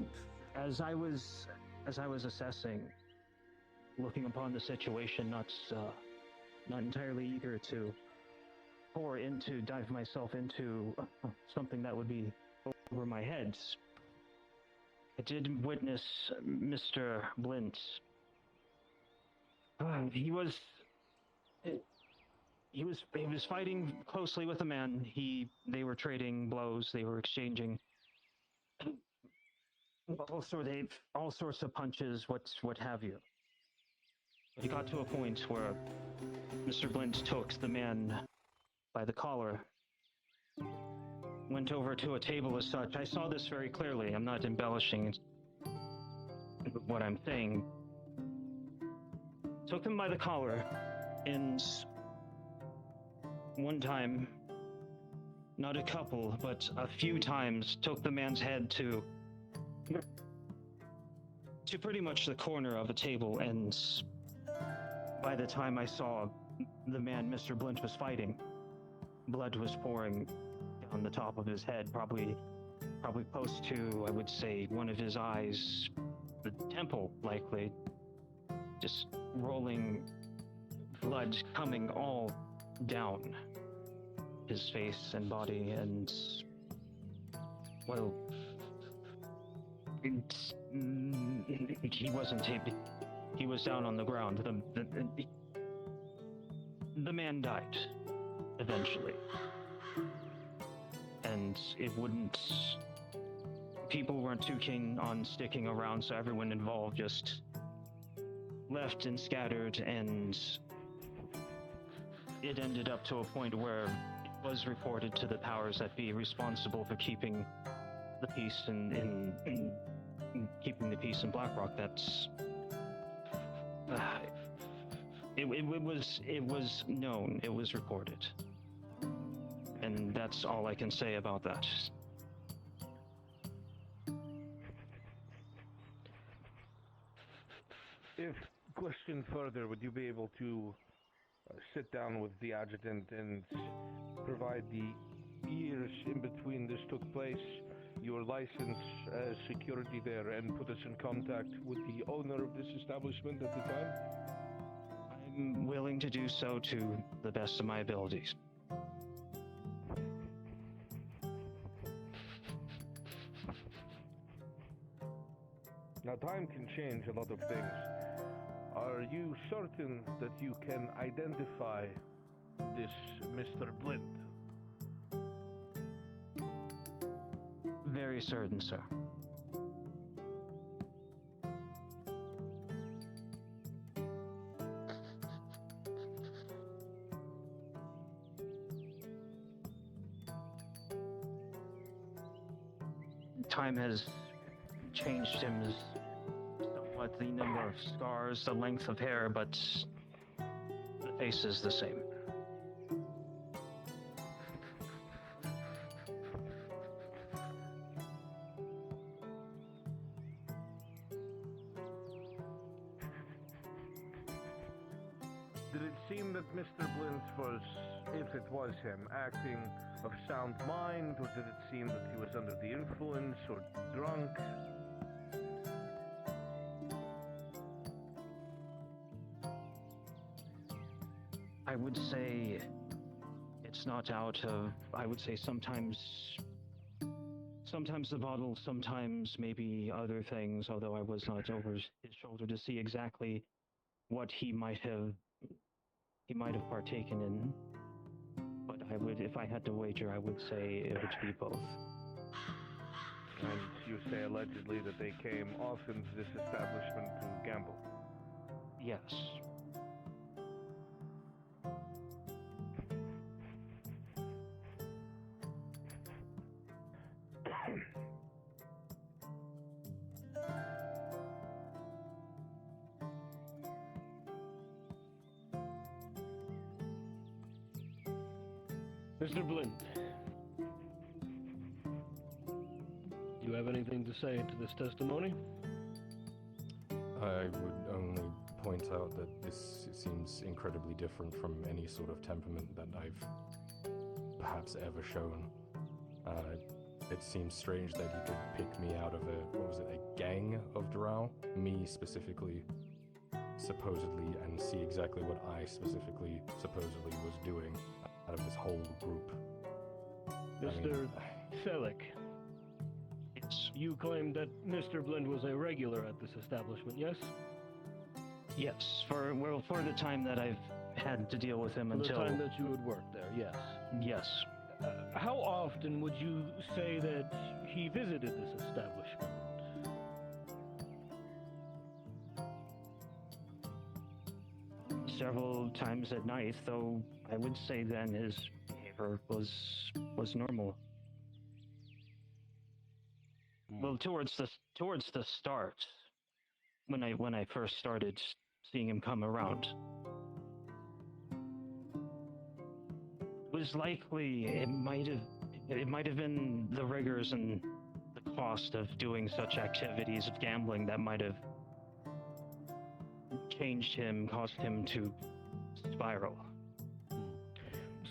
as I was assessing, looking upon the situation, not entirely eager to dive myself into something that would be over my head, I did witness Mr. Blint. He was fighting closely with a man. They were trading blows. They were exchanging all sorts of punches, what have you. He got to a point where Mr. Blint took the man by the collar, went over to a table as such. I saw this very clearly. I'm not embellishing what I'm saying. Took him by the collar, and one time, not a couple, but a few times, took the man's head to pretty much the corner of a table, and by the time I saw the man Mr. Blint was fighting, blood was pouring down the top of his head, probably close to, I would say, one of his eyes, the temple, likely. Just rolling blood coming all down his face and body, and, well, he wasn't. He was down on the ground. The man died eventually, and it wouldn't. People weren't too keen on sticking around, so everyone involved just left and scattered, and it ended up to a point where it was reported to the powers that be responsible for keeping the peace in keeping the peace in Blackrock. That's it was known, it was reported, and that's all I can say about that. If question further, would you be able to sit down with the adjutant and provide the years in between this took place, your license as security there, and put us in contact with the owner of this establishment at the time? I'm willing to do so to the best of my abilities. Now, time can change a lot of things. Are you certain that you can identify this Mr. Blint? Very certain, sir. Time has changed him somewhat, the number of scars, the length of hair, but the face is the same. Did it seem that Mr. Blint was, if it was him, acting of sound mind, or did it seem that he was under the influence or drunk? I would say it's was not out of, I would say sometimes the bottle, sometimes maybe other things, although I was not over his shoulder to see exactly what he might have partaken in. But I would, if I had to wager, I would say it would be both. And you say allegedly that they came often to this establishment to gamble? Yes. Mr. Blind, do you have anything to say to this testimony? I would only point out that this seems incredibly different from any sort of temperament that I've perhaps ever shown. It seems strange that he could pick me out of a gang of drow, me specifically, supposedly, and see exactly what I supposedly was doing out of this whole group. Mr. Thelic, you claim that Mr. Blind was a regular at this establishment, yes? Yes, for the time that I've had to deal with him until... the time that you would work there, yes. Yes. How often would you say that he visited this establishment? Several times at night, though I would say then his behavior was normal. Well, towards the start, when I first started seeing him come around, it was likely it might have been the rigors and the cost of doing such activities of gambling that might have changed him, caused him to spiral.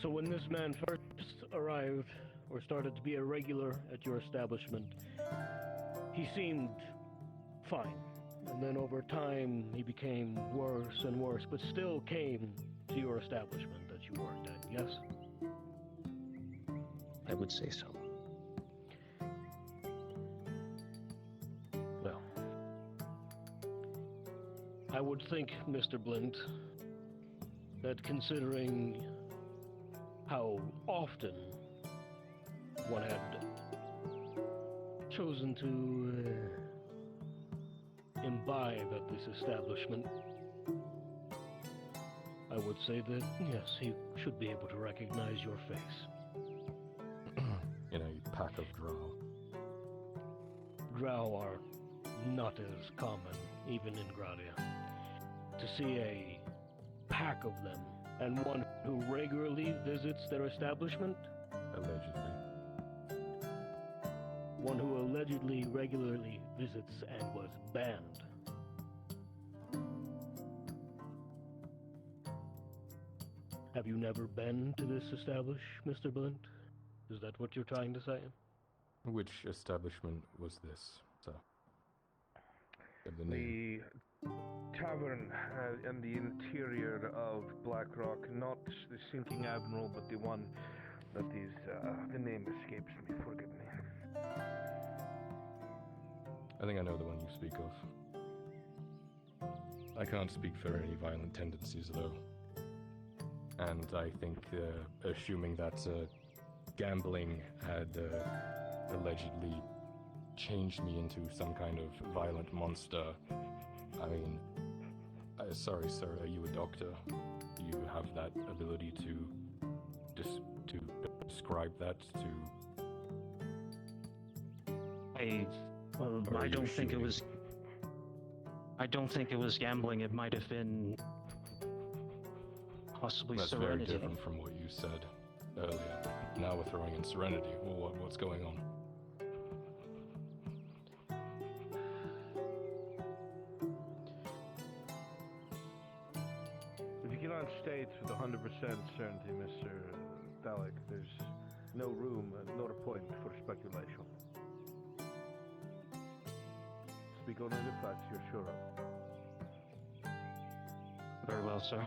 So when this man first arrived, or started to be a regular at your establishment, he seemed fine. And then over time, he became worse and worse, but still came to your establishment that you worked at, yes? I would say so. Well, I would think, Mr. Blint, that considering how often one had chosen to imbibe at this establishment, I would say that, yes, he should be able to recognize your face. In a pack of drow. Drow are not as common, even in Gradia. To see a pack of them, and one who regularly visits their establishment? Allegedly. One who allegedly regularly visits and was banned. Have you never been to this establishment, Mr. Blint? Is that what you're trying to say? Which establishment was this, sir? The tavern in the interior of Blackrock, not the Sinking Admiral, but the one that is, the name escapes me, forgive me. I think I know the one you speak of. I can't speak for any violent tendencies, though. And I think, assuming that gambling had allegedly changed me into some kind of violent monster, I mean, sorry, sir, are you a doctor? Do you have that ability to describe that to... I don't think it was... I don't think it was gambling. It might have been possibly That's Serenity. very different from what you said earlier. Now we're throwing in Serenity. Well, what's going on? If you cannot state with 100% certainty, Mr. Dalek, there's no room, nor a point for speculation. Speak only the facts you're sure of. Very well, sir.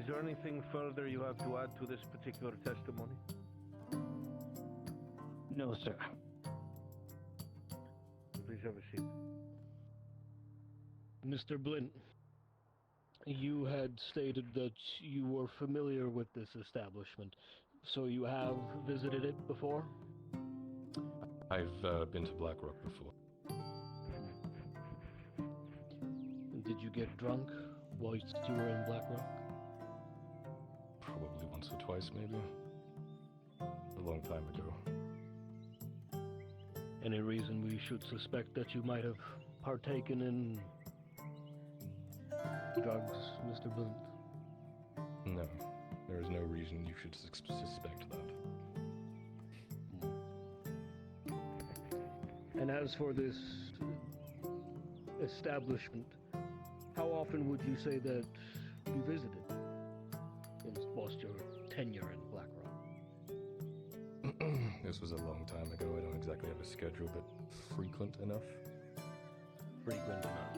there anything further you have to add to this particular testimony? No, sir. Please have a seat. Mr. Blint, you had stated that you were familiar with this establishment, so you have visited it before? I've been to Blackrock before. Did you get drunk whilst you were in Blackrock? Probably once or twice, maybe. A long time ago. Any reason we should suspect that you might have partaken in drugs, Mr. Blint? No, there is no reason you should suspect that. And as for this establishment, how often would you say that you visited whilst your tenure in Blackrock? This was a long time ago. I don't exactly have a schedule, but frequent enough. Frequent enough.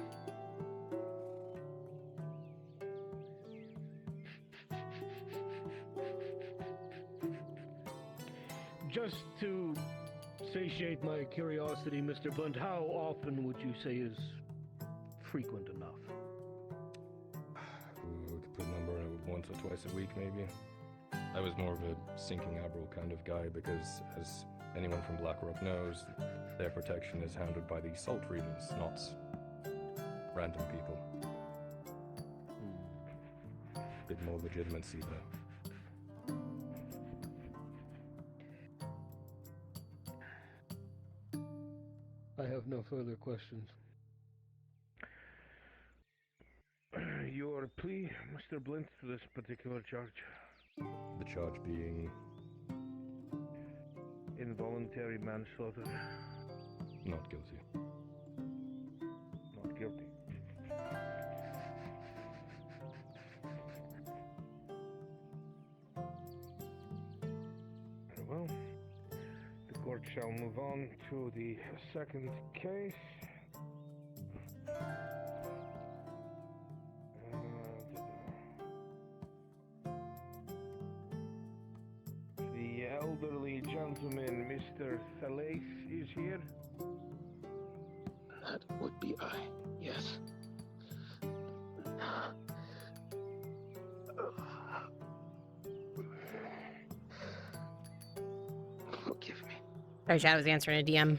Just to satiate my curiosity, Mr. Blunt, how often would you say is frequent enough? We could put a number on it once or twice a week, maybe. I was more of a sinking Abril kind of guy because, as anyone from Blackrock knows, their protection is handled by the Salt Readers, not random people. Bit more legitimacy there. I have no further questions. Your plea, Mr. Blint, to this particular charge? The charge being involuntary manslaughter. Not guilty. Not guilty. Very well. The court shall move on to the second case. The elderly gentleman, Mr. Thalace, is here. That would be I, yes. Forgive me. VRChat was answering a DM.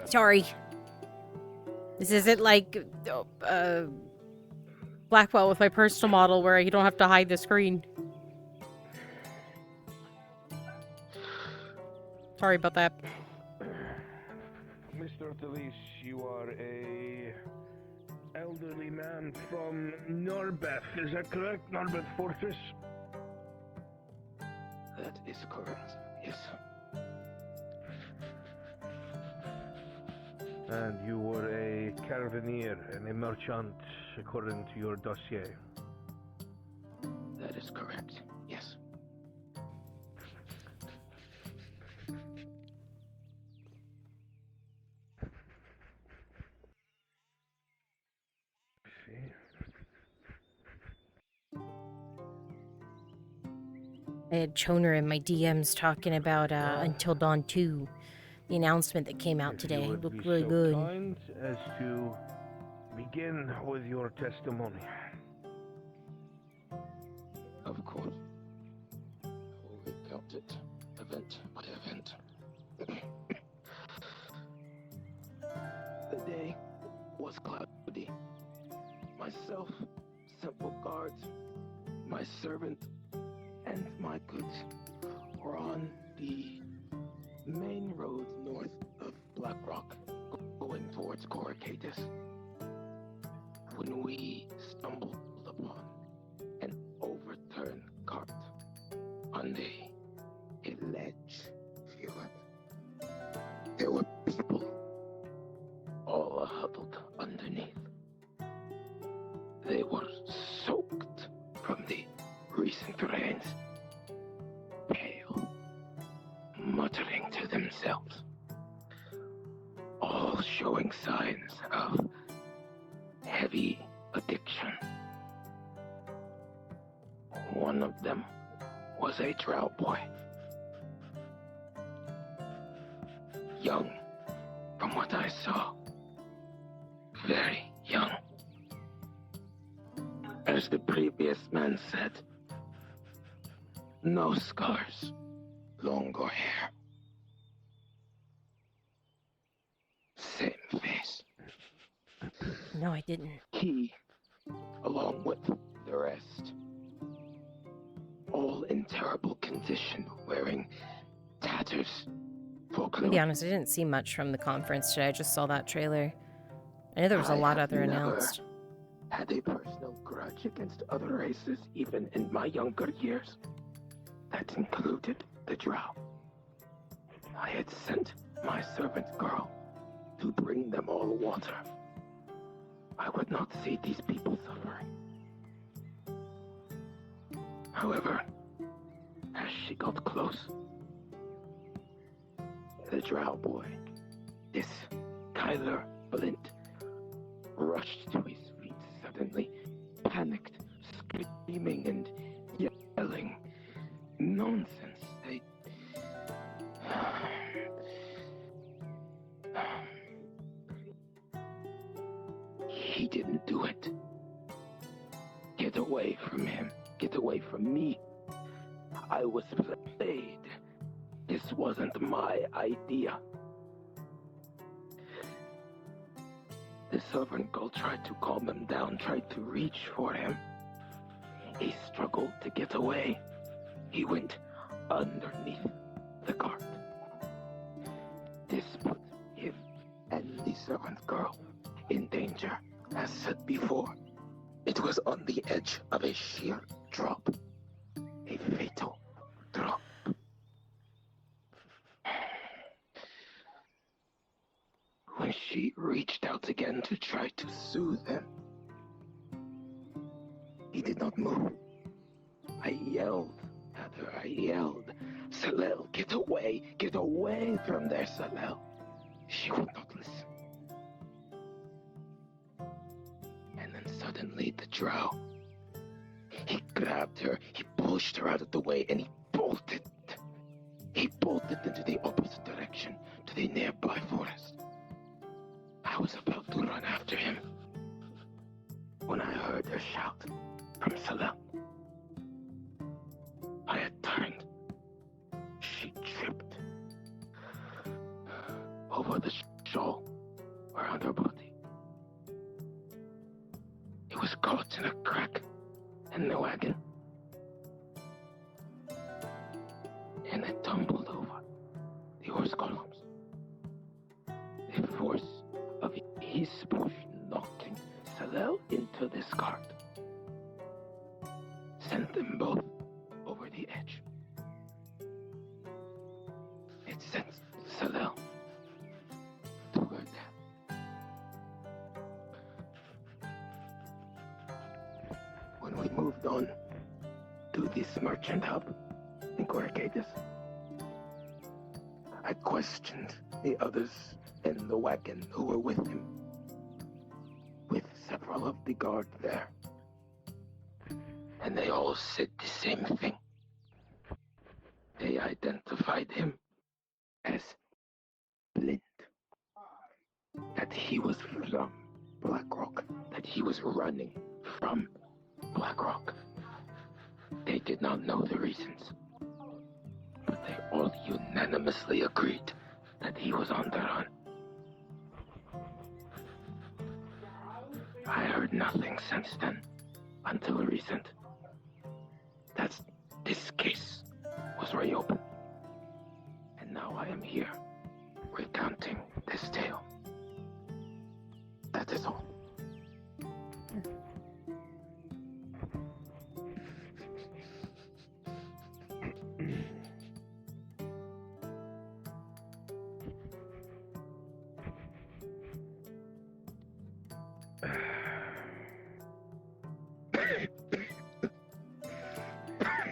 Sorry. This isn't like Blackwell with my personal model where you don't have to hide the screen. Sorry about that. Mr. Thalace, you are a elderly man from Norbeth, is that correct? Norbeth Fortress? That is correct, yes. And you were a caravaneer and a merchant, according to your dossier. That is correct, yes. I had Choner in my DMs talking about Until Dawn 2, the announcement that came out today. It looked really good. Kind as to begin with your testimony. Of course. I will recount it, event by event. The day was cloudy. Myself, simple guards, my servant, and my goods were on the main road north of Blackrock, going towards Coracadus, when we stumbled upon an overturned cart on a ledge, if you would. There were people all huddled underneath. They were soaked from the recent rains, pale, muttering to themselves, all showing signs of heavy addiction. one of them was a drow boy. Young, from what I saw. Very young. As the previous man said, no scars, longer hair. Same face. No, I didn't. He, along with the rest, all in terrible condition, wearing tatters, To be honest, I didn't see much from the conference today. I just saw that trailer. I know there was a lot other announced. Had a personal grudge against other races, even in my younger years. That included the drow. I had sent my servant girl to bring them all water. I would not see these people suffering. However, as she got close, the drow boy, this Kyler Blint, rushed to his feet suddenly, panicked, screaming and yelling. Nonsense. He didn't do it. Get away from him. Get away from me. I was played. This wasn't my idea. The servant girl tried to calm him down, tried to reach for him. He struggled to get away. He went underneath the cart. This put him and the servant girl in danger. As said before, it was on the edge of a sheer drop. A fatal drop. When she reached out again to try to soothe him, he did not move. I yelled at her. I yelled, "Salel, get away! Get away from there, Salel!" She would not listen. And then suddenly the drow, he grabbed her, he pushed her out of the way, and he bolted. He bolted into the opposite direction, to the nearby forest. I was about to run after him when I heard her shout from Salel. I had turned. She tripped over the shawl around her body. It was caught in a crack in the wagon, and it tumbled over the horse columns. The force of his push knocking Salel into this cart sent them both over the edge. It sent Salel to her death. When we moved on to this merchant hub in Coracadis, I questioned the others in the wagon who were with him, with several of the guard there. And they all said the same thing. They identified him as Blind. That he was from Blackrock. That he was running from Blackrock. They did not know the reasons, but they all unanimously agreed that he was on the run. I heard nothing since then, until recent. That this case was reopened. And now I am here, recounting this tale. That is all.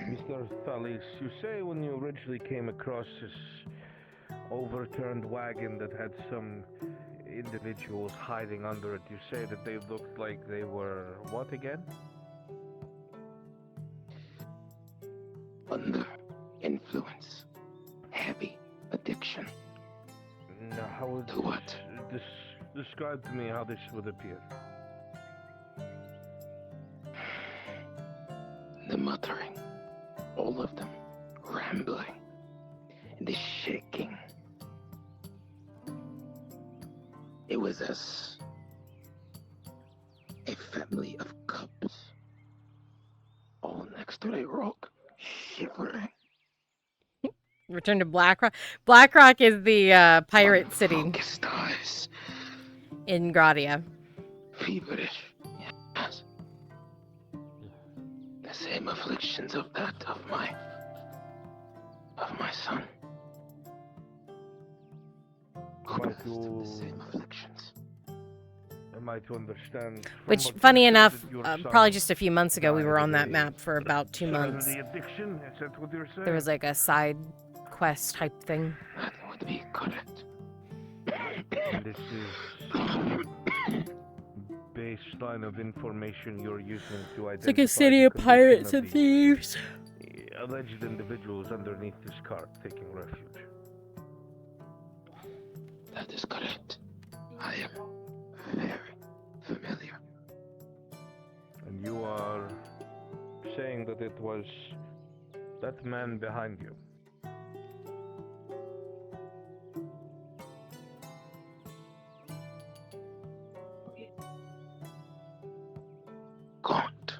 Mr. Thalis, you say when you originally came across this overturned wagon that had some individuals hiding under it, you say that they looked like they were what again? under influence, heavy addiction. Now, how would To what? Describe to me how this would appear. The muttering, all of them, rambling, the shaking. It was as a family of cubs, all next to a rock, shivering. Return to Blackrock. Blackrock is the pirate city in Gradia. Feverish, yes. The same afflictions of that of my son. The same afflictions. Am I to understand? from Which, what you funny said enough, that your son probably just a few months ago, we died were of on that a map for about 2 months. The addiction? Is that what you're saying? There was like a side quest type thing. That would be correct. And this is baseline of information you're using to identify. It's like a city of pirates and thieves. Alleged individuals underneath this cart taking refuge. That is correct. I am very familiar. And you are saying that it was that man behind you. Gaunt,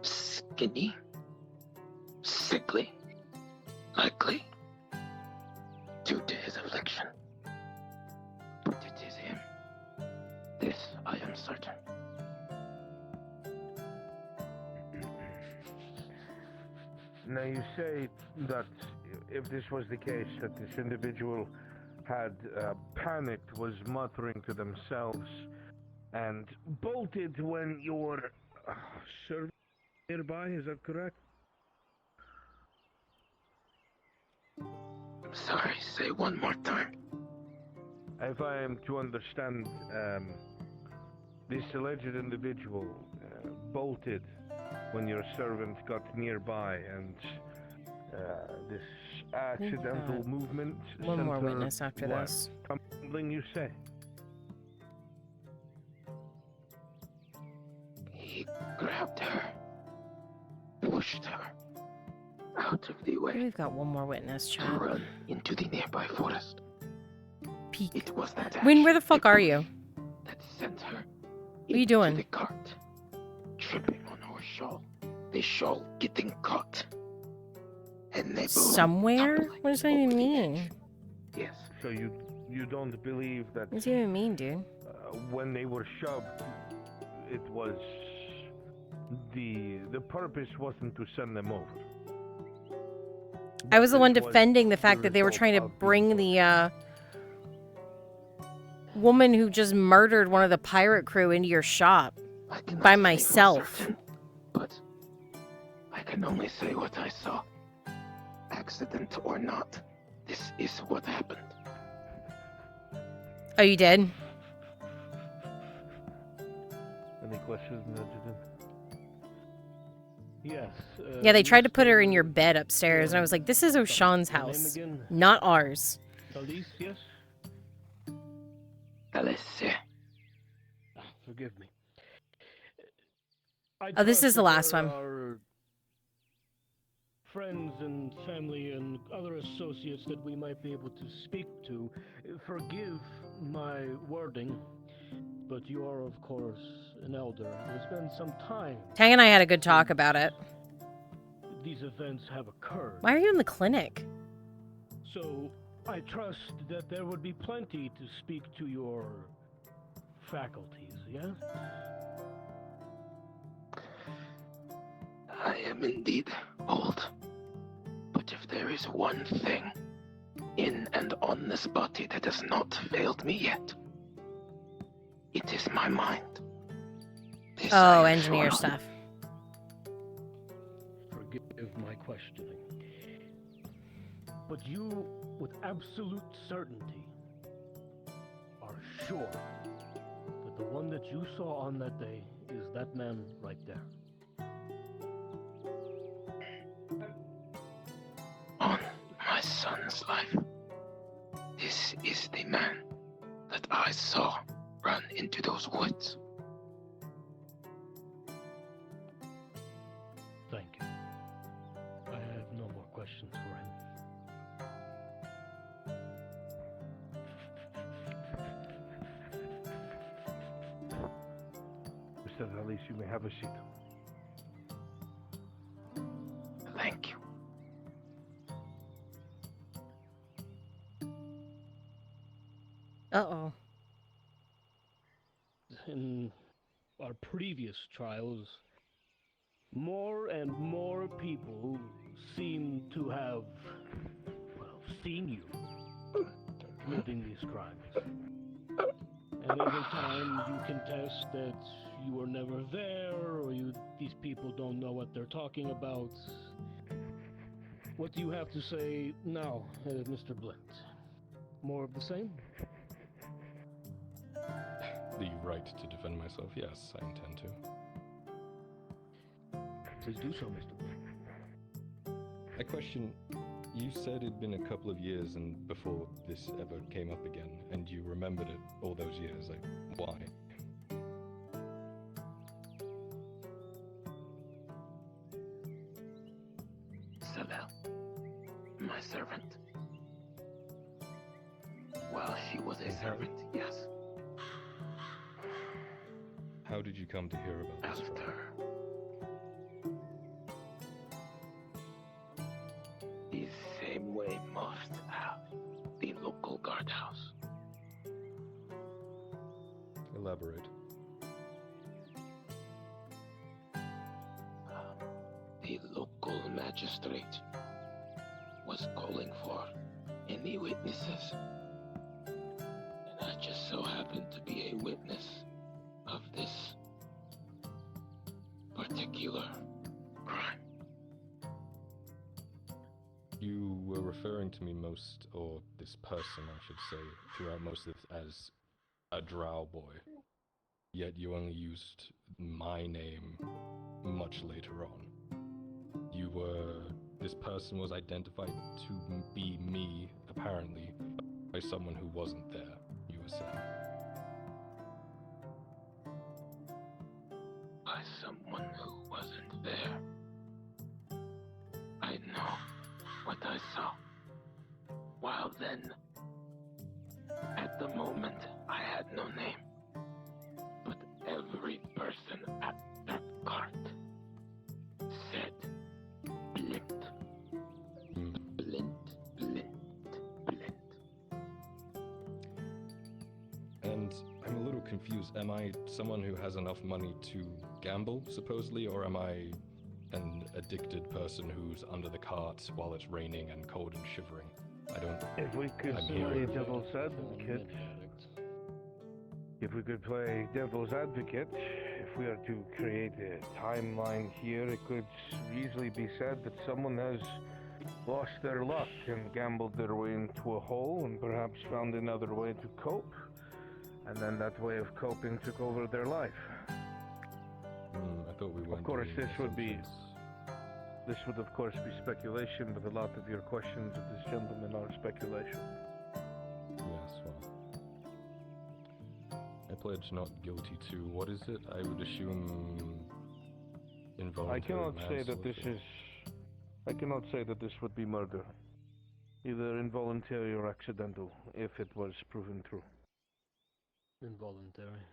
skinny, sickly, likely due to his affliction. But it is him. This I am certain. Now you say that if this was the case, that this individual had panicked, was muttering to themselves, and bolted when you were nearby, is that correct? I'm sorry, say one more time. If I am to understand, this alleged individual bolted when your servant got nearby, and this accidental movement. One more sent her witness after what? this. Something you say. He grabbed her, pushed her out of the way. We've got one more witness, to chat. run into the nearby forest. Peek. It was that Win, where the action fuck are you? that sent her What are you doing? the cart, tripping on her shawl. The shawl getting caught. And they both Somewhere? What does that even mean? Yes. So you don't believe that What does it even mean, dude? when they were shoved, it was the purpose wasn't to send them over. I was the one It was defending the fact the that they were result trying to of bring the woman who just murdered one of the pirate crew into your shop by myself. But I can only say what I saw. Accident or not, this is what happened. Oh, you did? Any questions, Adjutant? Yes. Yeah, they tried to put her in your bed upstairs, and I was like, this is O'Shawn's house, not ours. Talise, yes? Talise. Forgive me. Oh, this is the last one. Our friends and family and other associates that we might be able to speak to. Forgive my wording, but you are, of course, an elder. It's been some time. Tang and I had a good talk about it. These events have occurred. Why are you in the clinic? So, I trust that there would be plenty to speak to your faculties, yes? I am indeed old. But if there is one thing in and on this body that has not failed me yet, it is my mind. This I Oh, am engineer sure of. stuff. Forgive my questioning. But you, with absolute certainty, are sure that the one that you saw on that day is that man right there. my son's life. This is the man that I saw run into those woods. Thank you. I have no more questions for him. Mr. Ellis, you may have a seat. Thank you. Uh-oh. In our previous trials, more and more people seem to have, well, seen you committing these crimes. And every time you contest that you were never there, or these people don't know what they're talking about. What do you have to say now, Mr. Blint? More of the same? The right to defend myself, yes, I intend to. Please do so, Mr. Blint. I question, you said it'd been a couple of years and before this ever came up again, and you remembered it all those years, like, why? Isabel, my servant. Well, she was a servant, yes. How did you come to hear about this trial? The same way most have. The local guardhouse. Elaborate. The local magistrate was calling for any witnesses. And I just so happened to be a witness of this particular crime. You were referring to me most, or this person, I should say, throughout most of this as a drow boy. Yet you only used my name much later on. This person was identified to be me, apparently, by someone who wasn't there, you were saying. By someone who wasn't there. I know what I saw. While then, at the moment, I had no name. But every person at that cart said Blint. Blint, Blint, Blint. And I'm a little confused. Am I someone who has enough money to gamble, supposedly, or am I an addicted person who's under the cart while it's raining and cold and shivering? I don't... If we could play devil's advocate, if we are to create a timeline here, it could easily be said that someone has lost their luck and gambled their way into a hole and perhaps found another way to cope. And then that way of coping took over their life. I thought we weren't. Of course, doing this would of course be speculation, but a lot of your questions of this gentleman are speculation. Yes, well. I pledge not guilty to, what is it? I would assume involuntary I cannot say that this would be murder. Either involuntary or accidental, if it was proven true. Involuntary.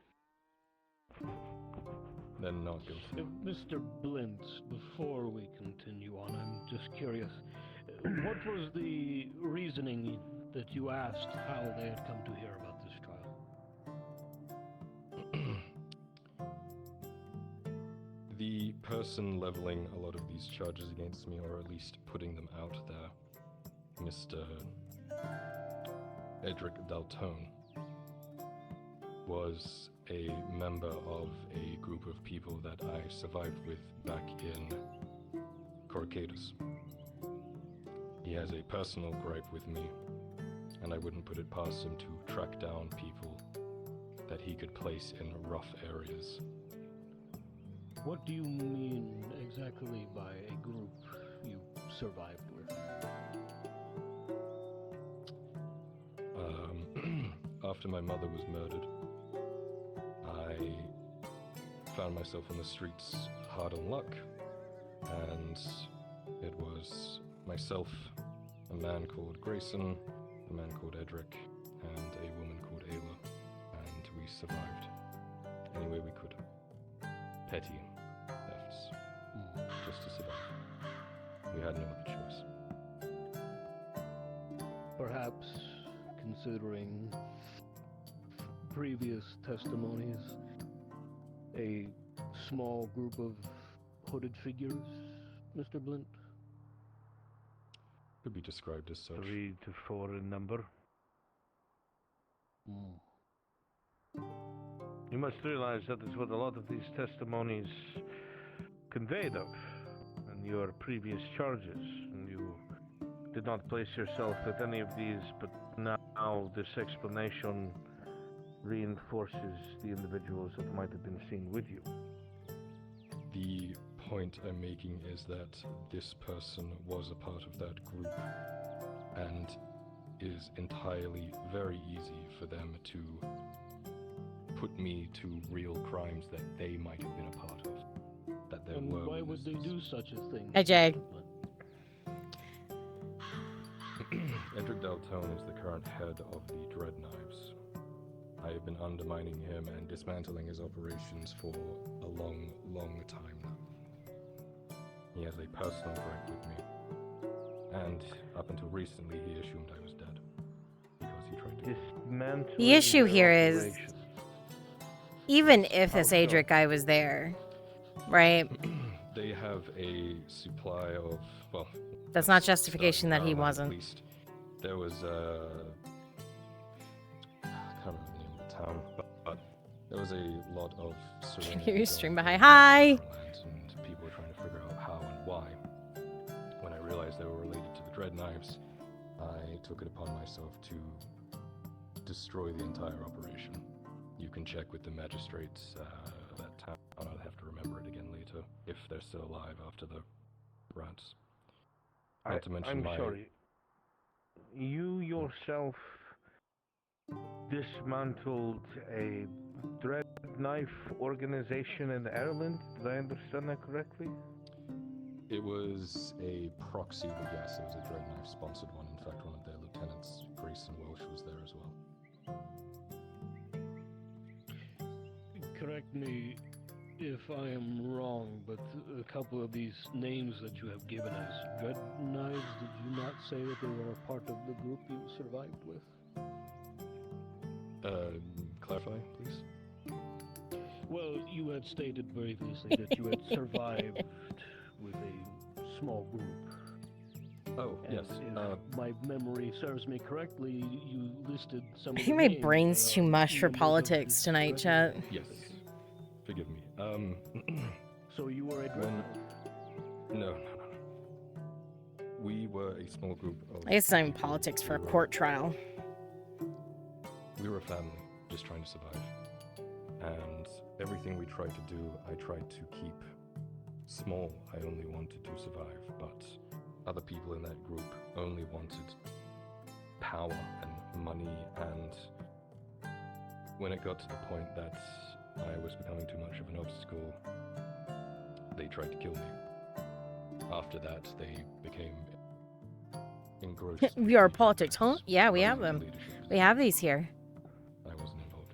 Then not guilty. Mr. Blint, before we continue on, I'm just curious. What was the reasoning that you asked how they had come to hear about this trial? The person leveling a lot of these charges against me, or at least putting them out there, Mr. Edric Daltone, was a member of a group of people that I survived with back in Corcatus. He has a personal gripe with me, and I wouldn't put it past him to track down people that he could place in rough areas. What do you mean exactly by a group you survived with? after my mother was murdered, I found myself on the streets hard on luck, and it was myself, a man called Grayson, a man called Edric, and a woman called Ayla, and we survived any way we could. Petty thefts, just to survive. We had no other choice. Perhaps, considering previous testimonies, a small group of hooded figures, Mr. Blint? Could be described as such. 3 to 4 in number. You must realize that is what a lot of these testimonies conveyed of, and your previous charges, and you did not place yourself at any of these, but now this explanation reinforces the individuals that might have been seen with you. The point I'm making is that this person was a part of that group, and it is entirely very easy for them to put me to real crimes that they might have been a part of. That there And were. why would they do such a thing? Hi, Jay. Edric Daltone is the current head of the Dread Knives. I have been undermining him and dismantling his operations for a long, long time now. He has a personal gripe with me, and up until recently he assumed I was dead, because he tried to... The issue here is, even if this Adric guy was there, right? They have a supply of, well... That's not justification that he at wasn't. least. There was I can't remember the name of the town, but there was a lot of Can hear you stream behind. Hi! and people were trying to figure out how and why. When I realized they were related to the Dread Knives, I took it upon myself to destroy the entire operation. You can check with the magistrates of that town. I'll have to remember it again later, if they're still alive after the rats. Not to mention I'm sorry. You yourself dismantled a Dread Knife organization in Ireland. Did I understand that correctly? It was a proxy, but yes, it was a Dread Knife sponsored one. In fact, one of their lieutenants, Grayson Welsh, was there as well. Correct me if I am wrong, but a couple of these names that you have given as Dread Knives, did you not say that they were a part of the group you survived with? Clarify, please? Well, you had stated previously that you had survived with a small group. Oh, And yes. If my memory serves me correctly, you listed some I of think the my names brain's that too are mush for members of politics this tonight, Dread chat. Yes. Forgive me. So you were a Dread Knife? No. We were a small group of... I guess it's not even politics for a court trial. We were a family, just trying to survive. And everything we tried to do, I tried to keep small. I only wanted to survive, but other people in that group only wanted power and money, and when it got to the point that I was becoming too much of an obstacle, they tried to kill me. After that, they became engrossed. We are politics, huh? Yeah, we have them. We have these here. I wasn't involved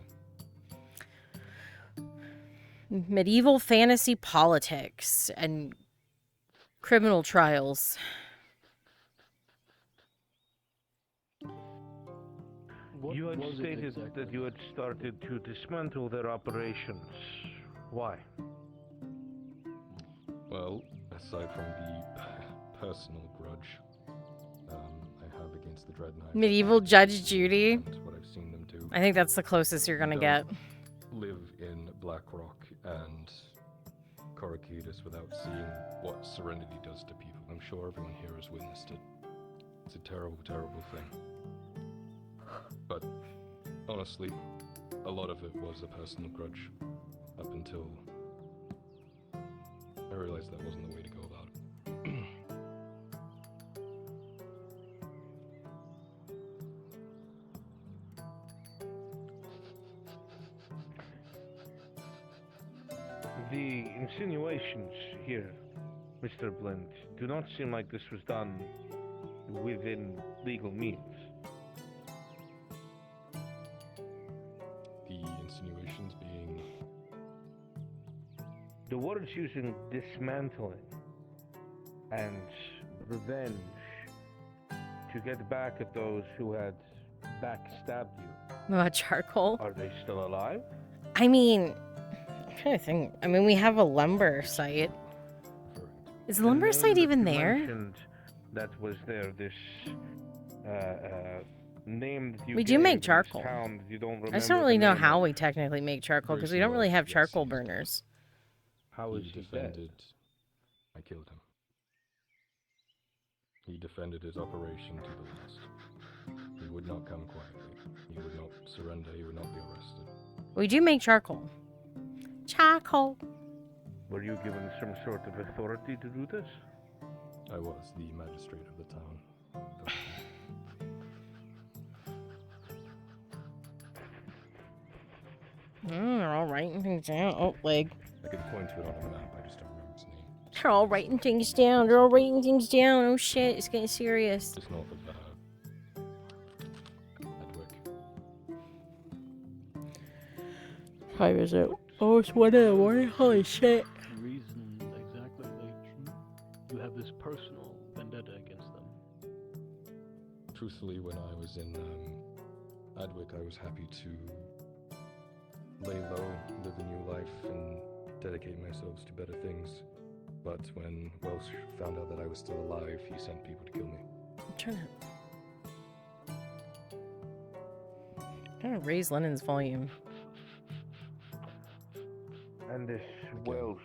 in. Medieval fantasy politics and criminal trials. You had was it stated exactly? that you had started to dismantle their operations. Why? Well, aside from the personal grudge I have against the Dread Knights, Medieval Judge Judy. and what I've seen them do. I think that's the closest you're gonna get. Live in Blackrock and Coracudis without seeing what Serenity does to people. I'm sure everyone here has witnessed it. It's a terrible, terrible thing. But honestly, a lot of it was a personal grudge up until I realized that wasn't the way to go about it. The insinuations here, Mr. Blint, do not seem like this was done within legal means. The insinuations being. The words using dismantling and revenge to get back at those who had backstabbed you. Charcoal? Are they still alive? I mean, I'm trying to think. I mean, we have a lumber site. Is the lumber site even there? Mentioned that was there this name that you We do gave make in this charcoal. town that you don't I just remember don't really the know name how of. we technically make charcoal because we don't really have charcoal burners. How is he dead? defended. I killed him. He defended his operation to the last. He would not come quietly. He would not surrender. He would not be arrested. We do make charcoal. Charcoal. Were you given some sort of authority to do this? I was the magistrate of the town. They're all writing things down. Oh, leg. I could point to it on a map. I just don't remember its name. They're all writing things down. They're all writing things down. Oh shit, it's getting serious. Just north of Edwick. How is it? Oh, it's 1 in the morning. Holy shit. Reason exactly you have this personal vendetta against them. Truthfully, when I was in Adwick, I was happy to lay low, live a new life, and dedicate myself to better things. But when Welsh found out that I was still alive, he sent people to kill me. I'm trying to raise Lennon's volume. And this Welsh,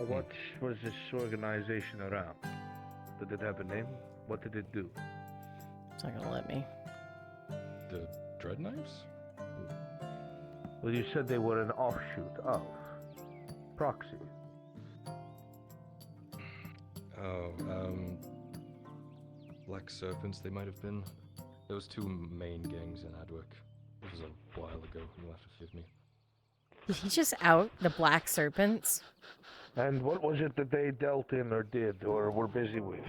what was this organization around? Did it have a name? What did it do? It's not gonna let me. The Dread Knives? Well, you said they were an offshoot of Proxy. Oh, Black Serpents, they might have been. There was two main gangs in Adwick. It was a while ago, you'll have to forgive me. Did he just out the Black Serpents? And what was it that they dealt in or did or were busy with?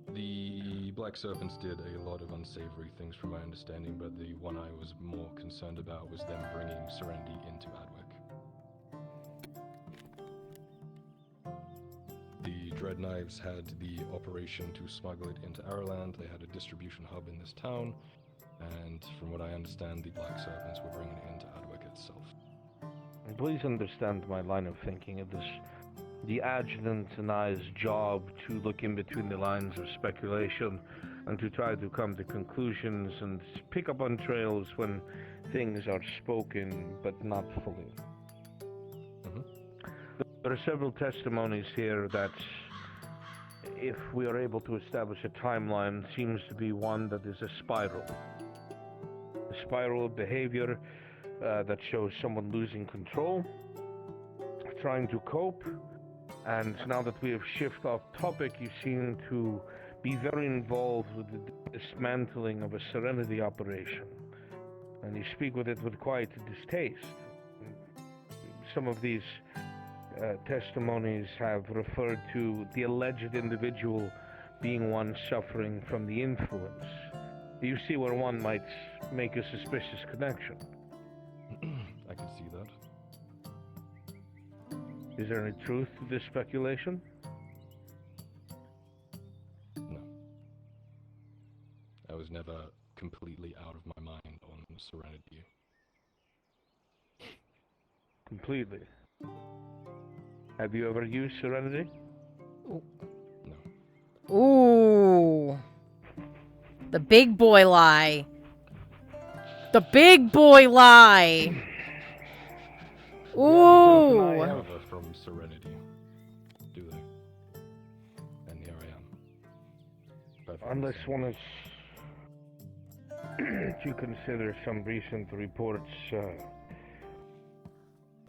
The Black Serpents did a lot of unsavory things from my understanding, but the one I was more concerned about was them bringing Serenity into Adwick. The Dread Knives had the operation to smuggle it into Ireland. They had a distribution hub in this town, and from what I understand, the Black Serpents were bringing it into Adwick itself. Please understand my line of thinking. It is the adjutant and I's job to look in between the lines of speculation and to try to come to conclusions and pick up on trails when things are spoken but not fully. There are several testimonies here that, if we are able to establish a timeline, seems to be one that is a spiral. A spiral of behavior that shows someone losing control, trying to cope, and now that we have shifted off topic, you seem to be very involved with the dismantling of a Serenity operation. And you speak with it with quite distaste. Some of these testimonies have referred to the alleged individual being one suffering from the influence. You see where one might make a suspicious connection. I can see that. Is there any truth to this speculation? No. I was never completely out of my mind on Serenity. Completely. Have you ever used Serenity? Ooh. The big boy lie. The big boy lie. Ooh. However, from Serenity, do they? And here I am. Perfect. Unless one is to consider some recent reports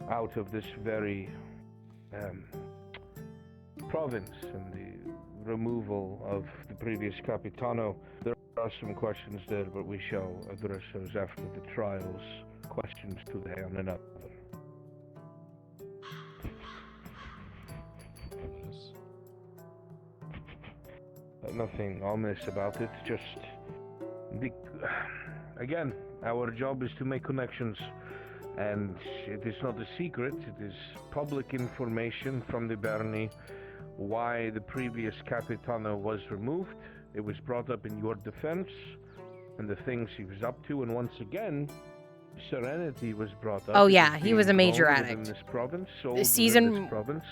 out of this very province and the removal of the previous Capitano. There are some questions there, but we shall address those after the trials questions today on another. Nothing ominous about it, just... Again, our job is to make connections, and it is not a secret, it is public information from the Berni why the previous Capitano was removed. It was brought up in your defense, and the things he was up to, and once again, Serenity was brought up. Oh yeah, he was a being major grown within addict. This province, sold The within season this province.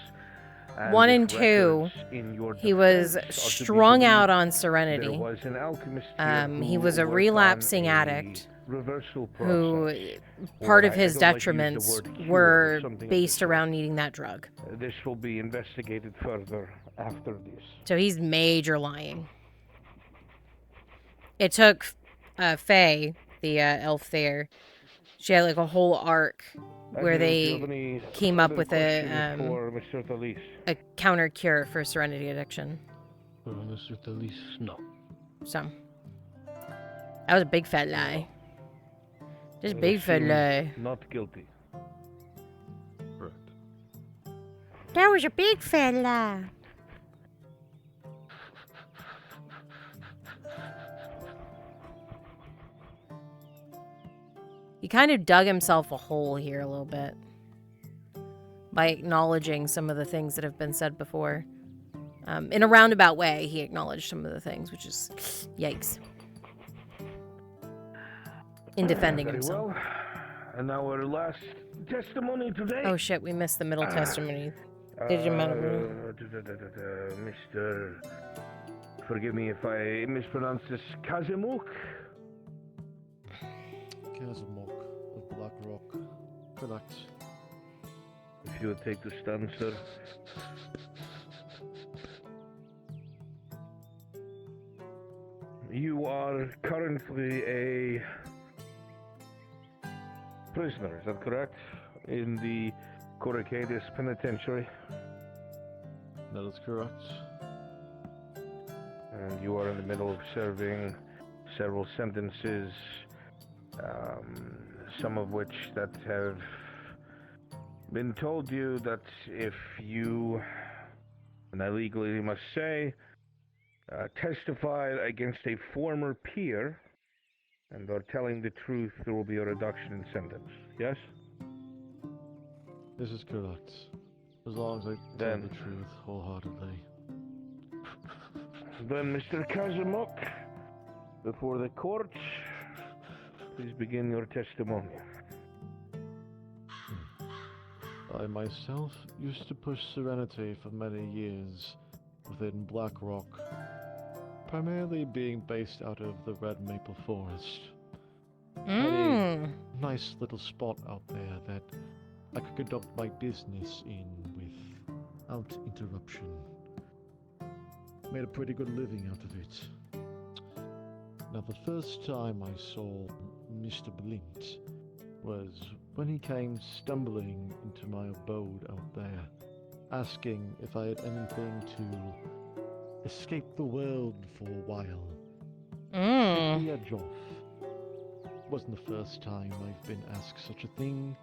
1 if and 2, records in your he was defense are to be strung out believed, on Serenity. There was an alchemist here He who was a worked on relapsing a addict reversal who process, part or of I his don't like to use the detriments word cure, were but something of based the around needing that drug. sort. This will be investigated further after this. So he's major lying. It took Faye, the elf there. She had like a whole arc where they came up with a for Mr. Thalys. counter cure for Serenity addiction. For Mr. Thalys, no. So that was a big fat lie. Just big fat Assumed lie. Not guilty. Correct. That was a big fat lie. He kind of dug himself a hole here a little bit by acknowledging some of the things that have been said before. In a roundabout way, he acknowledged some of the things, which is yikes. In defending Very himself. Well. And now our last testimony today. Oh shit, we missed the middle testimony. Did you Mr. Forgive me if I mispronounce this. Kazimuk? Kazimok of Black Rock. Correct. If you would take the stand, sir. You are currently a prisoner, is that correct? In the Coracadis Penitentiary. That is correct. And you are in the middle of serving several sentences, some of which that have been told you that if you, and I legally must say, testified against a former peer and are telling the truth, there will be a reduction in sentence. Yes? This is correct. As long as I tell the truth wholeheartedly. Then, Mr. Kazimok, before the court, please begin your testimony. I myself used to push Serenity for many years within Black Rock, primarily being based out of the Red Maple Forest. Had a nice little spot out there that I could conduct my business in without interruption. Made a pretty good living out of it. Now, the first time I saw Mr. Blint was when he came stumbling into my abode out there, asking if I had anything to escape the world for a while. Take the edge off. Wasn't the first time I've been asked such a thing,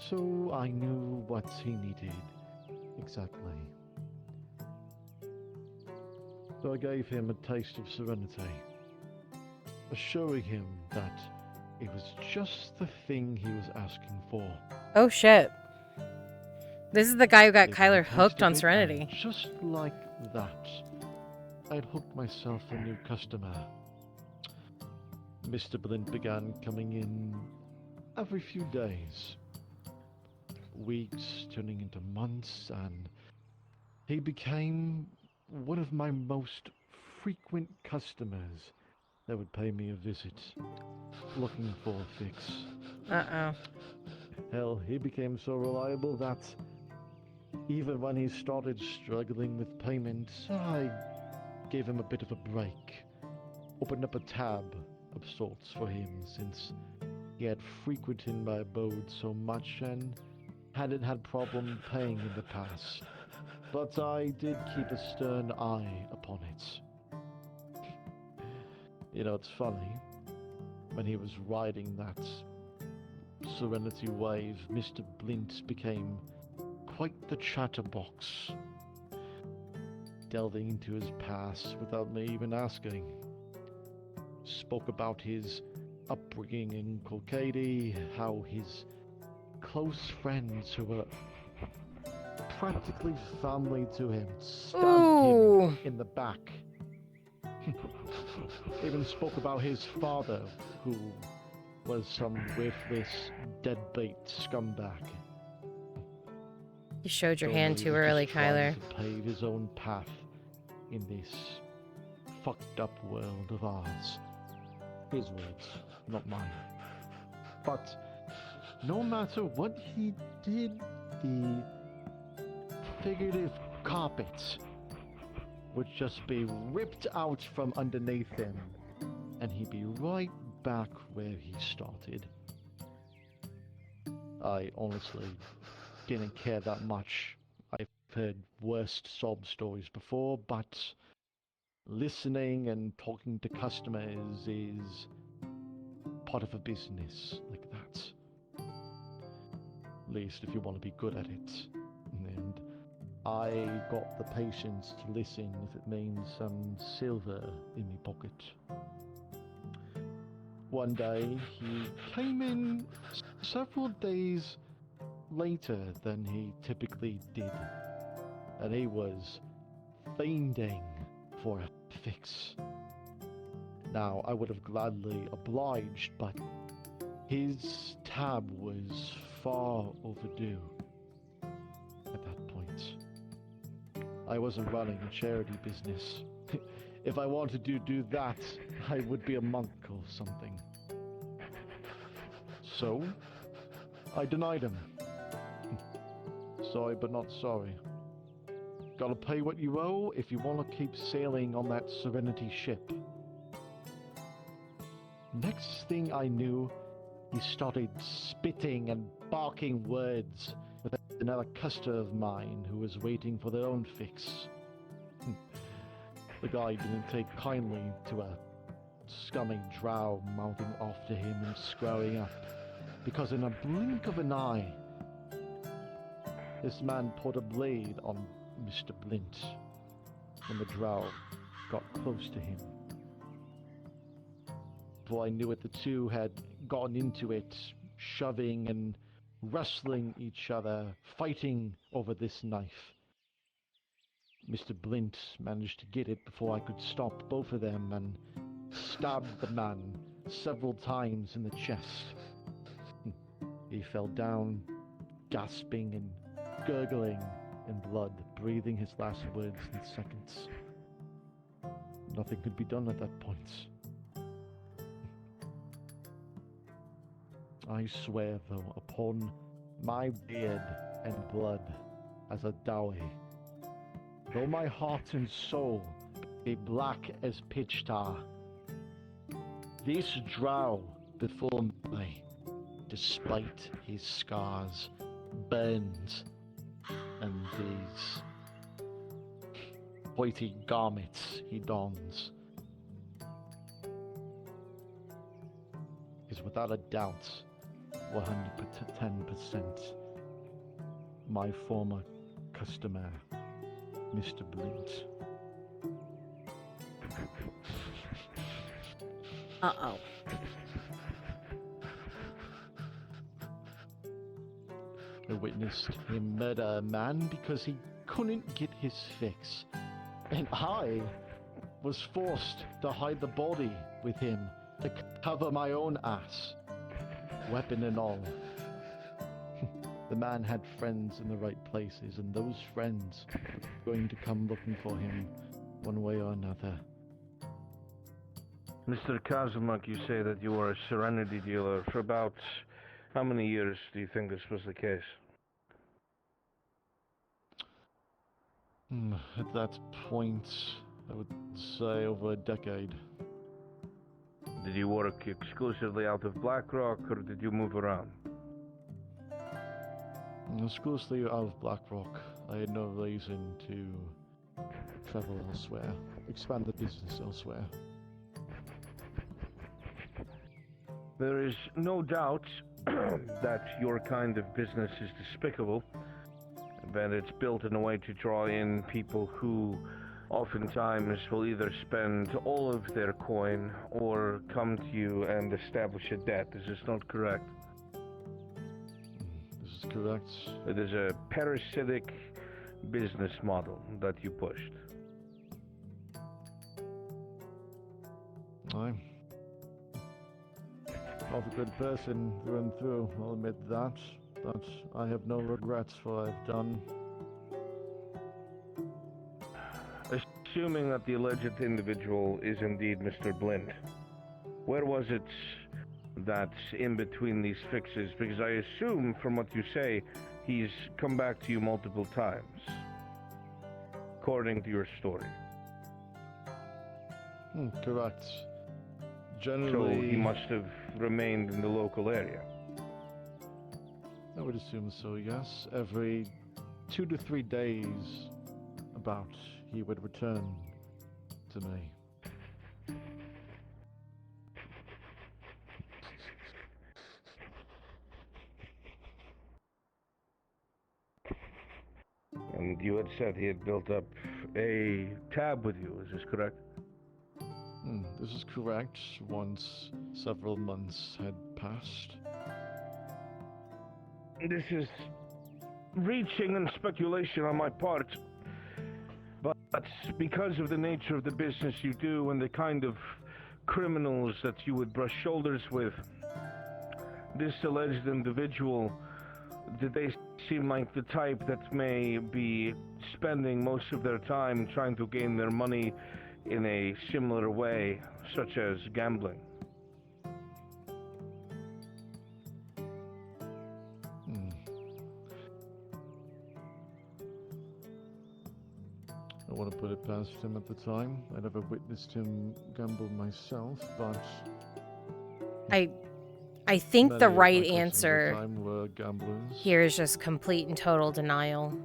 so I knew what he needed exactly. So I gave him a taste of Serenity, assuring him that it was just the thing he was asking for. Oh shit. This is the guy who got They Kyler tasted hooked on it, Serenity. and just like that, I'd hooked myself a new customer. Mr. Blint began coming in every few days. Weeks turning into months, and he became one of my most frequent customers that would pay me a visit, looking for a fix. Uh-oh. Hell, he became so reliable that even when he started struggling with payments, I gave him a bit of a break. Opened up a tab of sorts for him, since he had frequented my abode so much and hadn't had problem paying in the past. But I did keep a stern eye upon it. You know, it's funny, when he was riding that Serenity Wave, Mr. Blint became quite the chatterbox, delving into his past without me even asking. Spoke about his upbringing in Colcady, how his close friends who were practically family to him stabbed him in the back. Even spoke about his father, who was some worthless, deadbeat scumbag. You showed your Told me hand he too was early, just trying Kyler. to pave his own path in this fucked up world of ours. His words, not mine. But no matter what he did, the figurative carpet would just be ripped out from underneath him, and he'd be right back where he started. I honestly didn't care that much. I've heard worst sob stories before, but listening and talking to customers is part of a business like that. At least if you want to be good at it. And I got the patience to listen if it means some silver in my pocket. One day, he came in several days later than he typically did, and he was fiending for a fix. Now, I would have gladly obliged, but his tab was far overdue at that point. I wasn't running a charity business. If I wanted to do that, I would be a monk or something. So, I denied him. Sorry, but not sorry. Gotta pay what you owe if you want to keep sailing on that Serenity ship. Next thing I knew, he started spitting and barking words with another customer of mine who was waiting for their own fix. The guy didn't take kindly to a scummy drow mouthing off to him and squaring up, because in a blink of an eye, this man put a blade on Mr. Blint when the drow got close to him. Before I knew it, the two had gotten into it, shoving and wrestling each other, fighting over this knife. Mr. Blint managed to get it before I could stop both of them and stabbed the man several times in the chest. He fell down, gasping and gurgling in blood, breathing his last words in seconds. Nothing could be done at that point. I swear, though, upon my beard and blood as a dowry, though my heart and soul be black as pitch tar, this drow before me, despite his scars, burns, and these whitey garments he dons, is without a doubt 110% my former customer, Mr. Blint. Uh-oh. I witnessed him murder a man because he couldn't get his fix, and I was forced to hide the body with him to cover my own ass, weapon and all. The man had friends in the right places, and those friends were going to come looking for him one way or another. Mr. Kazumuk, you say that you were a Serenity dealer for about how many years do you think this was the case? At that point, I would say over a decade. Did you work exclusively out of Blackrock, or did you move around? Exclusively out of Blackrock. I had no reason to travel elsewhere, expand the business elsewhere. There is no doubt that your kind of business is despicable, that it's built in a way to draw in people who oftentimes will either spend all of their coin or come to you and establish a debt. Is this not correct? This is correct. It is a parasitic business model that you pushed. I'm not a good person through and through, I'll admit that, but I have no regrets for what I've done. Assuming that the alleged individual is indeed Mr. Blind, where was it that in between these fixes? Because I assume from what you say, he's come back to you multiple times, according to your story. Correct. So Generally, he must have remained in the local area. I would assume so, yes. Every 2 to 3 days, about, he would return to me. And you had said he had built up a tab with you, is this correct? This is correct. Once several months had passed. This is reaching and speculation on my part, but because of the nature of the business you do and the kind of criminals that you would brush shoulders with, this alleged individual, did they seem like the type that may be spending most of their time trying to gain their money in a similar way, such as gambling? I want to put it past him at the time. I never witnessed him gamble myself, but I think many the of my right customers at the answer time were gamblers. here is just complete and total denial.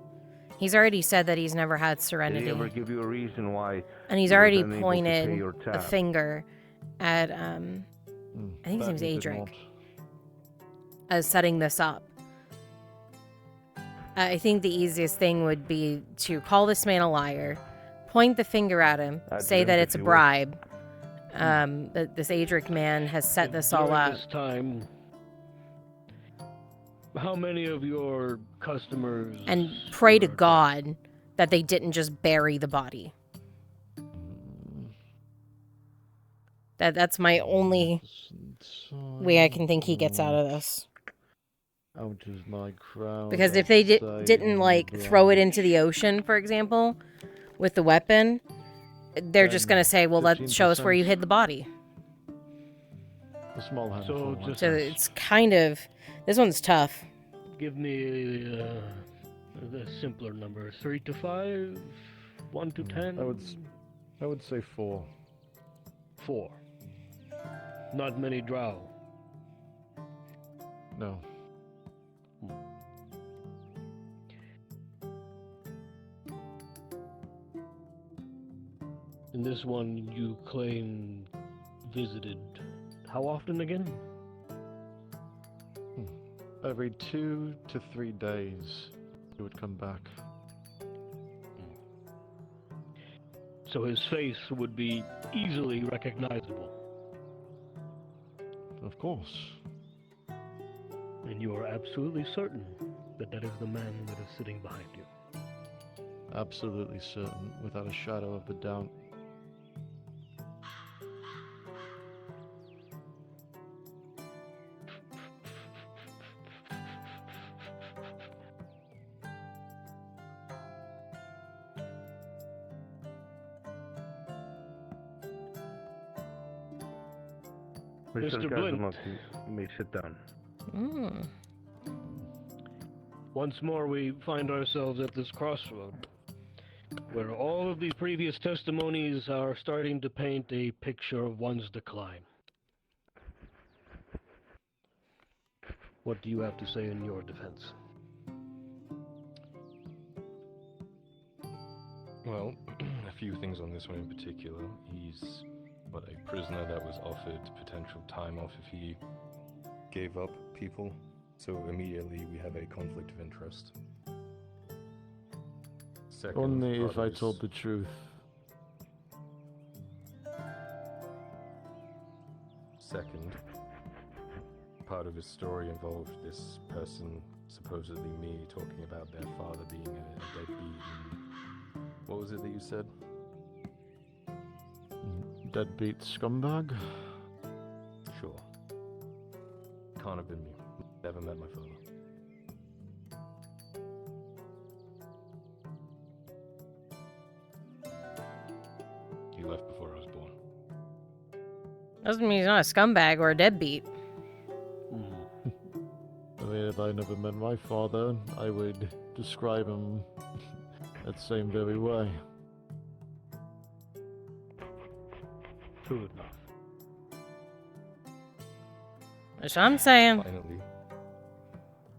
He's already said that he's never had Did serenity. he ever give you a reason why? And he's you were already then able to pay pointed your a tab? finger at I think his That name's he did Adric, not. as setting this up. I think the easiest thing would be to call this man a liar, point the finger at him, say Adric, that if it's a you will. bribe. That this Adric man has set this all During up. this time, how many of your customers And pray to God that they didn't just bury the body. That's my only way I can think he gets out of this. Out is my crowd. Because if they didn't like throw it into the ocean, for example, with the weapon, they're just gonna say, "Well, let's show us where you hid the body." A small handful. So just So it's kind of, this one's tough. give me a simpler number: 3 to 5, 1 to 10. I would say 4. 4. Not many drow. No. In this one, you claim visited how often again? Every 2 to 3 days, he would come back. So his face would be easily recognizable. Of course. And you are absolutely certain that that is the man that is sitting behind you. Absolutely certain, without a shadow of a doubt. Mr. Blint. You may sit down. Once more, we find ourselves at this crossroad, where all of these previous testimonies are starting to paint a picture of one's decline. What do you have to say in your defense? Well, a few things on this one in particular. He's, a prisoner that was offered potential time off if he gave up people, so immediately we have a conflict of interest. Second, Only part if of I his- told the truth. Second, part of his story involved this person, supposedly me, talking about their father being a deadbeat. And what was it that you said? Deadbeat scumbag? Sure. Can't have been me. Never met my father. He left before I was born. Doesn't mean he's not a scumbag or a deadbeat. I mean, if I never met my father, I would describe him that same very way. True enough. That's what I'm saying. Finally,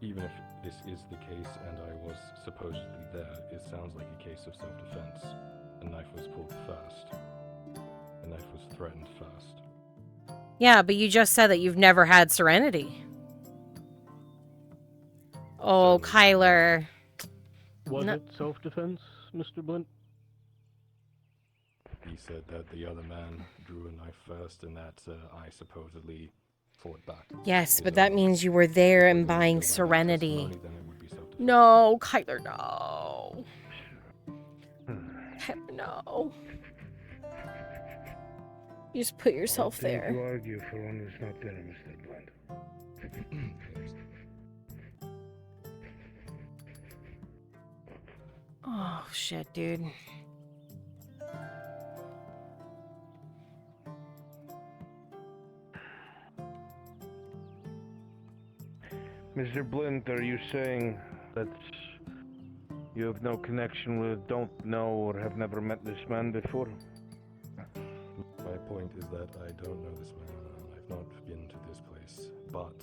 even if this is the case and I was supposedly there, it sounds like a case of self-defense. A knife was pulled first. A knife was threatened first. Yeah, but you just said that you've never had Serenity. Oh, Kyler. Was No- it self-defense, Mr. Blint? He said that the other man drew a knife first and that I supposedly fought back. Yes, His but that own- means you were there and If we're gonna buying go by my Serenity. testimony, then it would be self-defense. No, Kyler, no. Kyler, no. You just put yourself I'll take there. to argue for one who's not there, Mr. Blunt. Oh, shit, dude. Mr. Blint, are you saying that you have no connection with, don't know, or have never met this man before? My point is that I don't know this man. I've not been to this place. But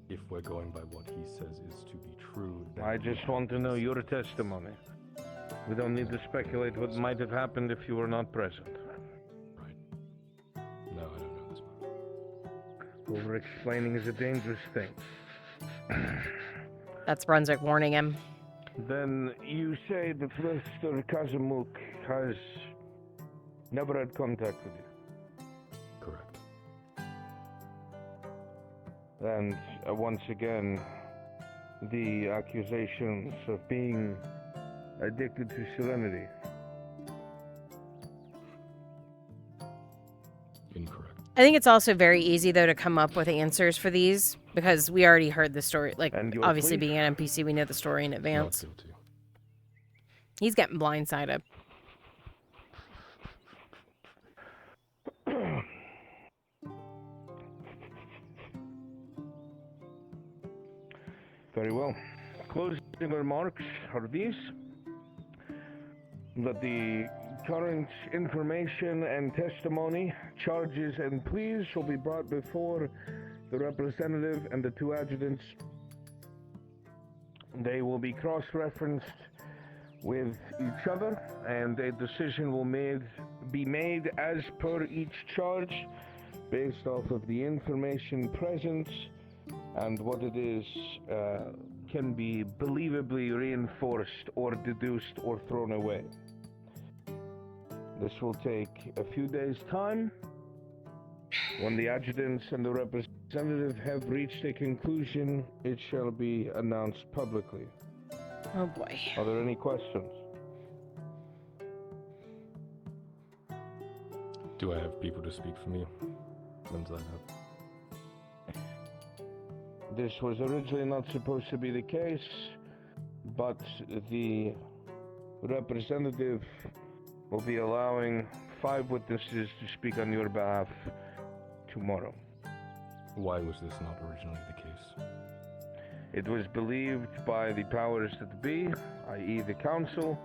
if we're going by what he says is to be true, then I just want to know your testimony. We don't need to speculate what might have happened if you were not present. No, I don't know this man. Over-explaining is a dangerous thing. That's Brunswick warning him. Then you say that Mr. Kazumuk has never had contact with you. Correct. And once again, the accusations of being addicted to Serenity. Incorrect. I think it's also very easy, though, to come up with answers for these because we already heard the story. Like, And your obviously, plea? being an NPC, we know the story in advance. He's getting blindsided. Very well. Closing remarks are these. That the current information and testimony, charges and pleas shall be brought before the representative and the two adjutants. They will be cross-referenced with each other, and a decision will be made as per each charge, based off of the information present and what it is can be believably reinforced or deduced or thrown away. This will take a few days' time. When the adjutants and the representative have reached a conclusion, it shall be announced publicly. Oh boy. Are there any questions? Do I have people to speak for me? When's that up? This was originally not supposed to be the case, but the representative will be allowing 5 witnesses to speak on your behalf tomorrow. Why was this not originally the case? It was believed by the powers that be, i.e. the council,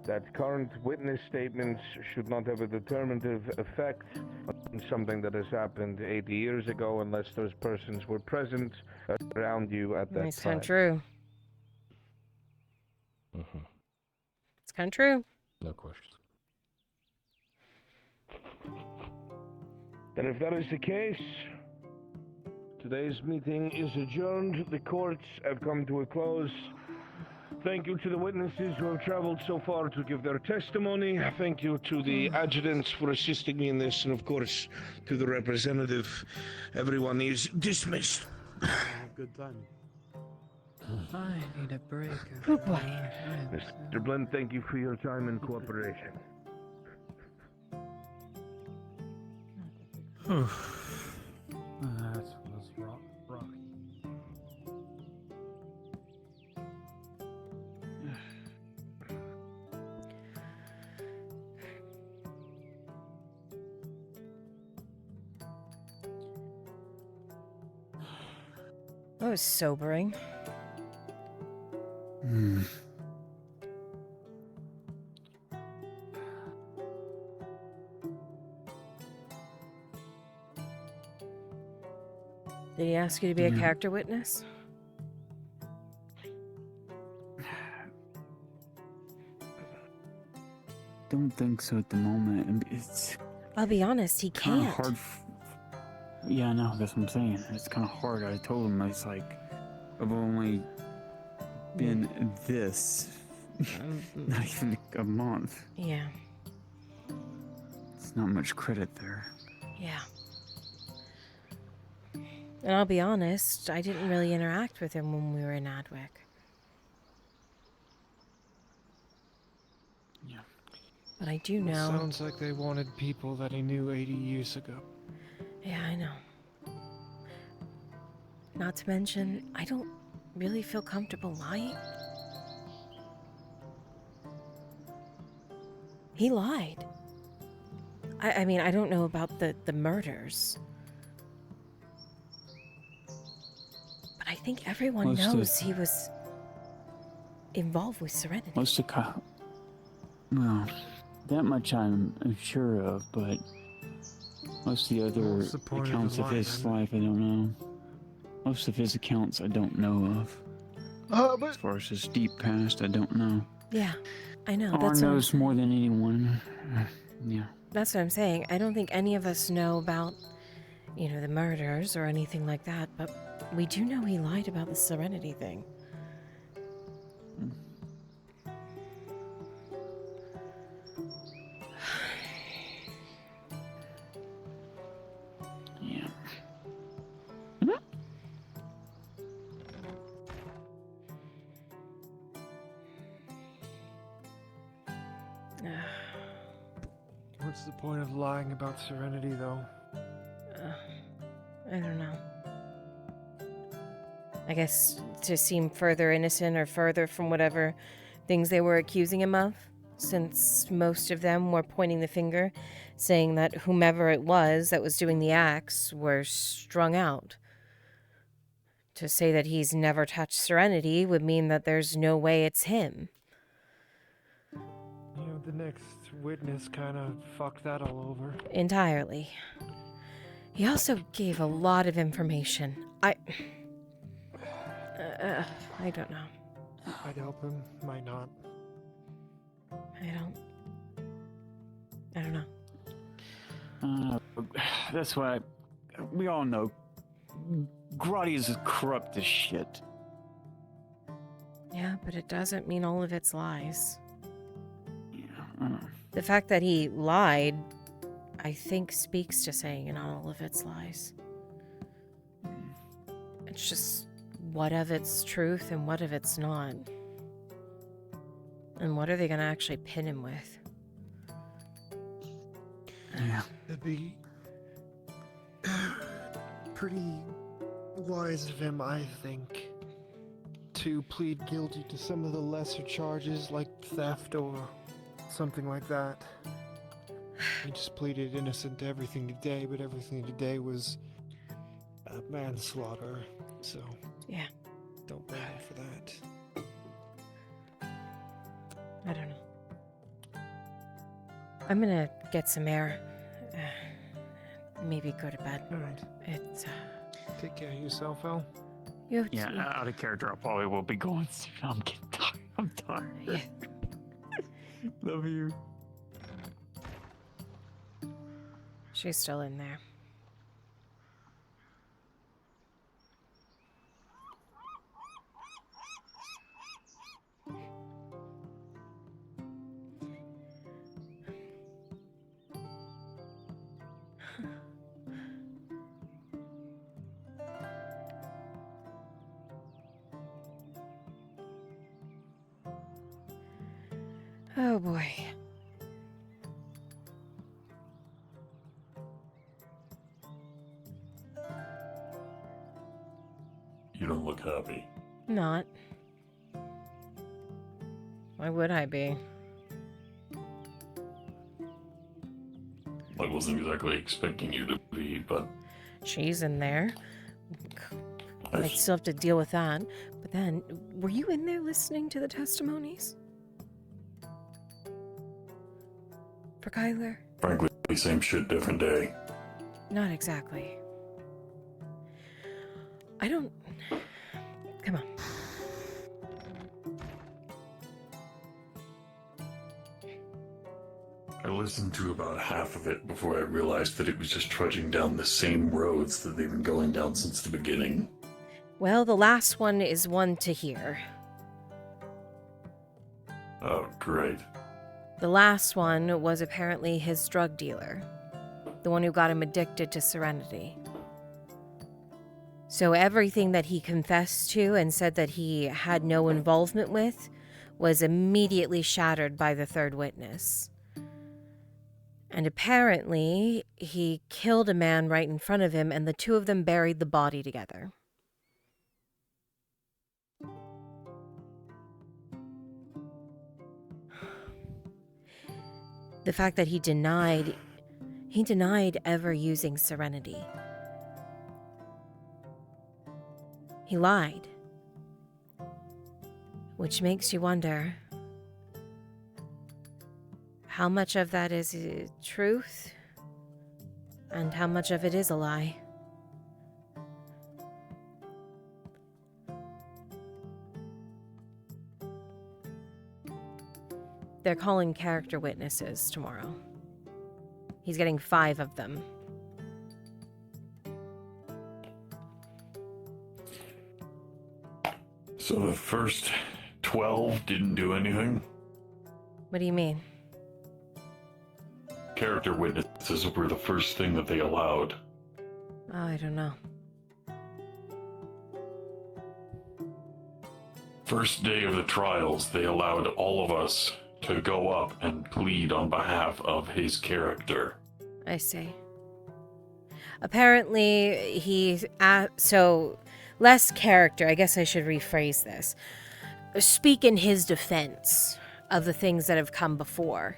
that current witness statements should not have a determinative effect on something that has happened 80 years ago unless those persons were present around you at that It's time. kind of true. Mm-hmm. It's kind of true. No questions. Then if that is the case, Today's meeting is adjourned. The courts have come to a close. Thank you to the witnesses who have traveled so far to give their testimony. Thank you to the adjutants for assisting me in this, and of course, to the representative. Everyone is dismissed. Good time. I need a break. Goodbye. Mr. Blend, thank you for your time and cooperation. That was rocky. That was sobering. Did he ask you to be a character witness? Don't think so at the moment. I mean, it's I'll be honest, he kind can't. of hard. Yeah, I know. That's what I'm saying. It's kind of hard. I told him it's like I've only been this, not even a month. Yeah. It's not much credit there. Yeah. And I'll be honest, I didn't really interact with him when we were in Adwick. Yeah. But I do It know. sounds like they wanted people that he knew 80 years ago. Yeah, I know. Not to mention, I don't really feel comfortable lying. He lied. I mean, I don't know about the murders. But I think everyone knows he was involved with Serenity. Most of well, that much I'm sure of, but most of the other What's the point of accounts the of his lie, life I don't know. Most of his accounts I don't know of. As far as his deep past, I don't know. Yeah, I know. Arn That's what I'm knows more than anyone. Yeah. That's what I'm saying. I don't think any of us know about, the murders or anything like that, but we do know he lied about the Serenity thing. Yeah. What's the point of lying about Serenity, though? I don't know. I guess to seem further innocent or further from whatever things they were accusing him of, since most of them were pointing the finger, saying that whomever it was that was doing the acts were strung out. To say that he's never touched Serenity would mean that there's no way it's him. The next witness kind of fucked that all over. Entirely. He also gave a lot of information. I don't know. Might help him, might not. I don't know. That's why we all know Gradius is corrupt as shit. Yeah, but it doesn't mean all of it's lies. Yeah, I know. The fact that he lied, I think, speaks to saying not all of it's lies. It's just what of it's truth and what of it's not. And what are they going to actually pin him with? Yeah. It'd be pretty wise of him, I think, to plead guilty to some of the lesser charges like theft or something like that. He just pleaded innocent to everything today, but everything today was manslaughter, so yeah, don't blame him for that. I don't know. I'm gonna get some air. Maybe go to bed. All right. It's Take care of yourself, Al. Yeah, out of character, I probably will be going soon. I'm getting tired. I'm tired. Yeah. Love you. She's still in there. Oh boy. You don't look happy. Not. Why would I be? I wasn't exactly expecting you to be, but She's in there. I still have to deal with that. But then, were you in there listening to the testimonies? For Kyler? frankly, same shit, different day. Not exactly. I don't... Come on. I listened to about half of it before I realized that it was just trudging down the same roads that they've been going down since the beginning. Well, the last one is one to hear. Oh, great. The last one was apparently his drug dealer. The one who got him addicted to Serenity. So everything that he confessed to and said that he had no involvement with was immediately shattered by the third witness. And apparently, he killed a man right in front of him, and the two of them buried the body together. The fact that he denied ever using Serenity. He lied. Which makes you wonder, how much of that is truth, and how much of it is a lie? They're calling character witnesses tomorrow. He's getting 5 of them. So the first 12 didn't do anything? What do you mean? Character witnesses were the first thing that they allowed. Oh, I don't know. First day of the trials, they allowed all of us to go up and plead on behalf of his character. I see. Apparently, so, less character, I guess I should rephrase this. Speak in his defense of the things that have come before.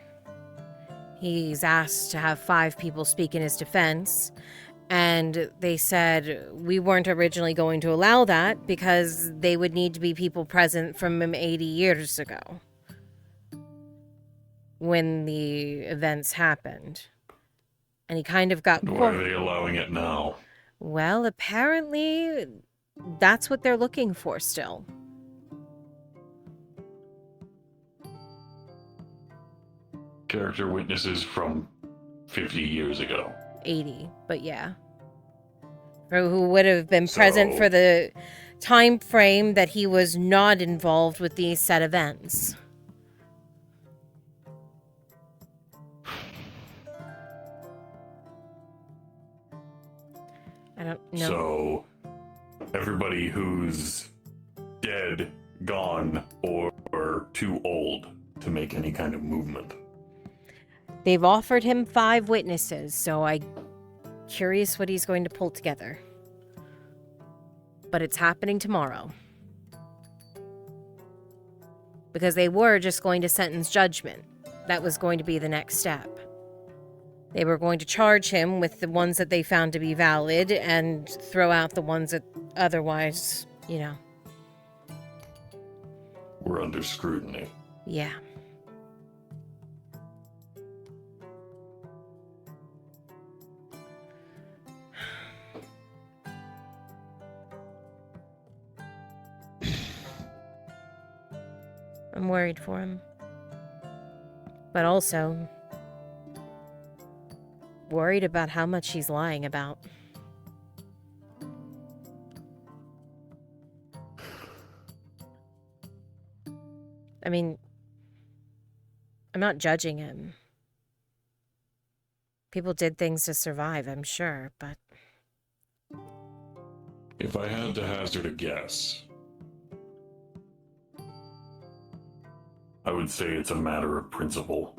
He's asked to have 5 people speak in his defense, and they said we weren't originally going to allow that because they would need to be people present from 80 years ago when the events happened. And he kind of got... Why are they allowing it now? Well, apparently that's what they're looking for still. Character witnesses from 50 years ago. 80, but yeah. Or who would have been present for the time frame that he was not involved with these set events. I don't know. So, everybody who's dead, gone, or too old to make any kind of movement. They've offered him 5 witnesses, so I'm curious what he's going to pull together. But it's happening tomorrow. Because they were just going to sentence judgment. That was going to be the next step. They were going to charge him with the ones that they found to be valid and throw out the ones that otherwise, you know. We're under scrutiny. Yeah. I'm worried for him. But also worried about how much he's lying about. I mean, I'm not judging him. People did things to survive, I'm sure, but... If I had to hazard a guess, I would say it's a matter of principle.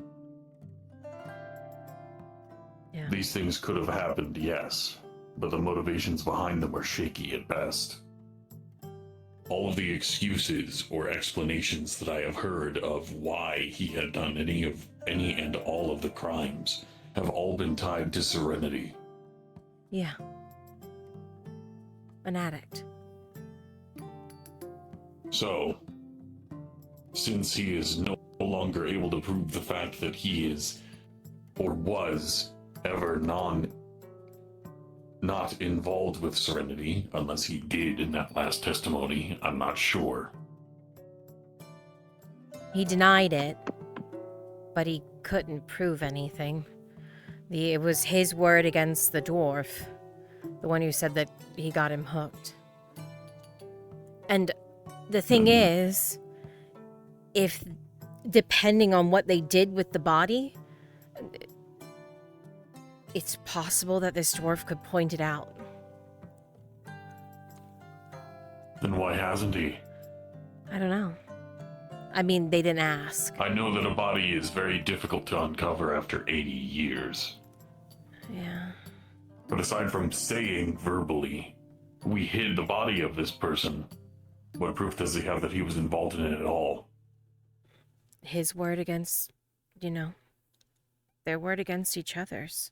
Yeah. These things could have happened, yes, but the motivations behind them are shaky at best. All of the excuses or explanations that I have heard of why he had done any and all of the crimes have all been tied to Serenity. Yeah. An addict. So, since he is no longer able to prove the fact that he is, or was, ever not involved with Serenity, unless he did in that last testimony, I'm not sure. He denied it, but he couldn't prove anything. It was his word against the dwarf, the one who said that he got him hooked. And the thing is, if depending on what they did with the body, it's possible that this dwarf could point it out. Then why hasn't he? I don't know. I mean, they didn't ask. I know that a body is very difficult to uncover after 80 years. Yeah. But aside from saying verbally, we hid the body of this person, what proof does he have that he was involved in it at all? His word against, their word against each other's.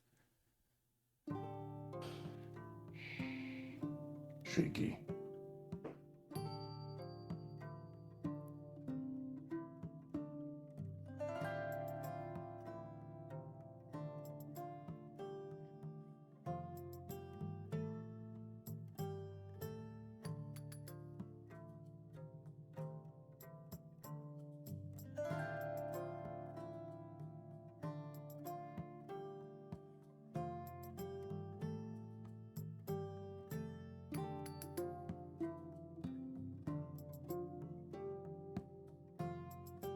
Shaky.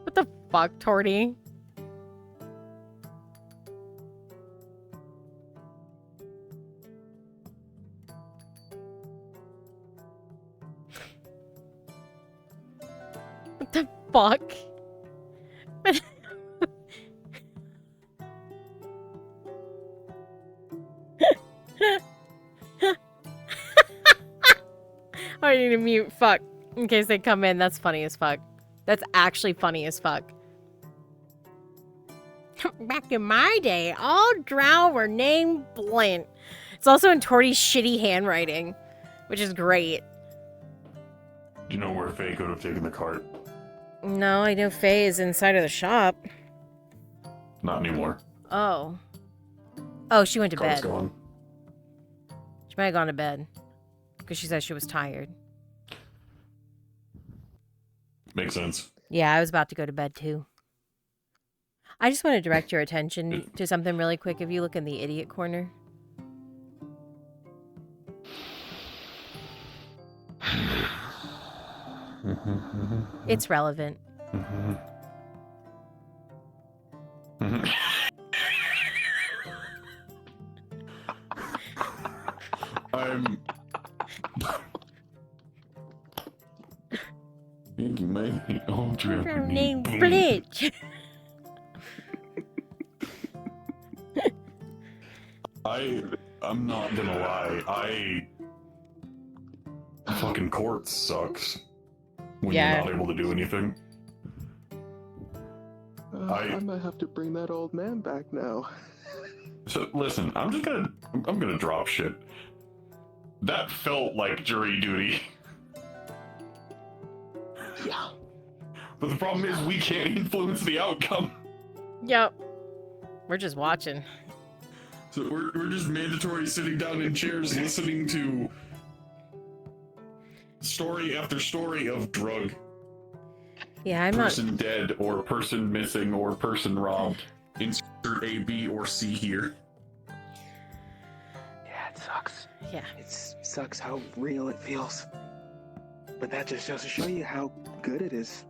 What the fuck, Torty? What the fuck? I need to mute fuck in case they come in. That's funny as fuck. That's actually funny as fuck. Back in my day, all drow were named Blint. It's also in Torty's shitty handwriting, which is great. Do you know where Faye could have taken the cart? No, I know Faye is inside of the shop. Not anymore. Oh. Oh, she went to Cart's bed. gone. She might have gone to bed. Because she said she was tired. Makes sense. Yeah, I was about to go to bed too. I just want to direct your attention to something really quick. If you look in the idiot corner. It's relevant. I'm thinking my own trip. Named Blitch. I'm not gonna lie, fucking court sucks when you're not able to do anything. I might have to bring that old man back now. So listen, I'm gonna drop shit. That felt like jury duty. Yeah. But the problem is we can't influence the outcome. Yep. We're just watching. So we're just mandatory sitting down in chairs listening to story after story of drug. Yeah, I'm person dead or person missing or person robbed. Insert A, B, or C here. Yeah, it sucks. Yeah. It sucks how real it feels. But that just goes to show you how good it is.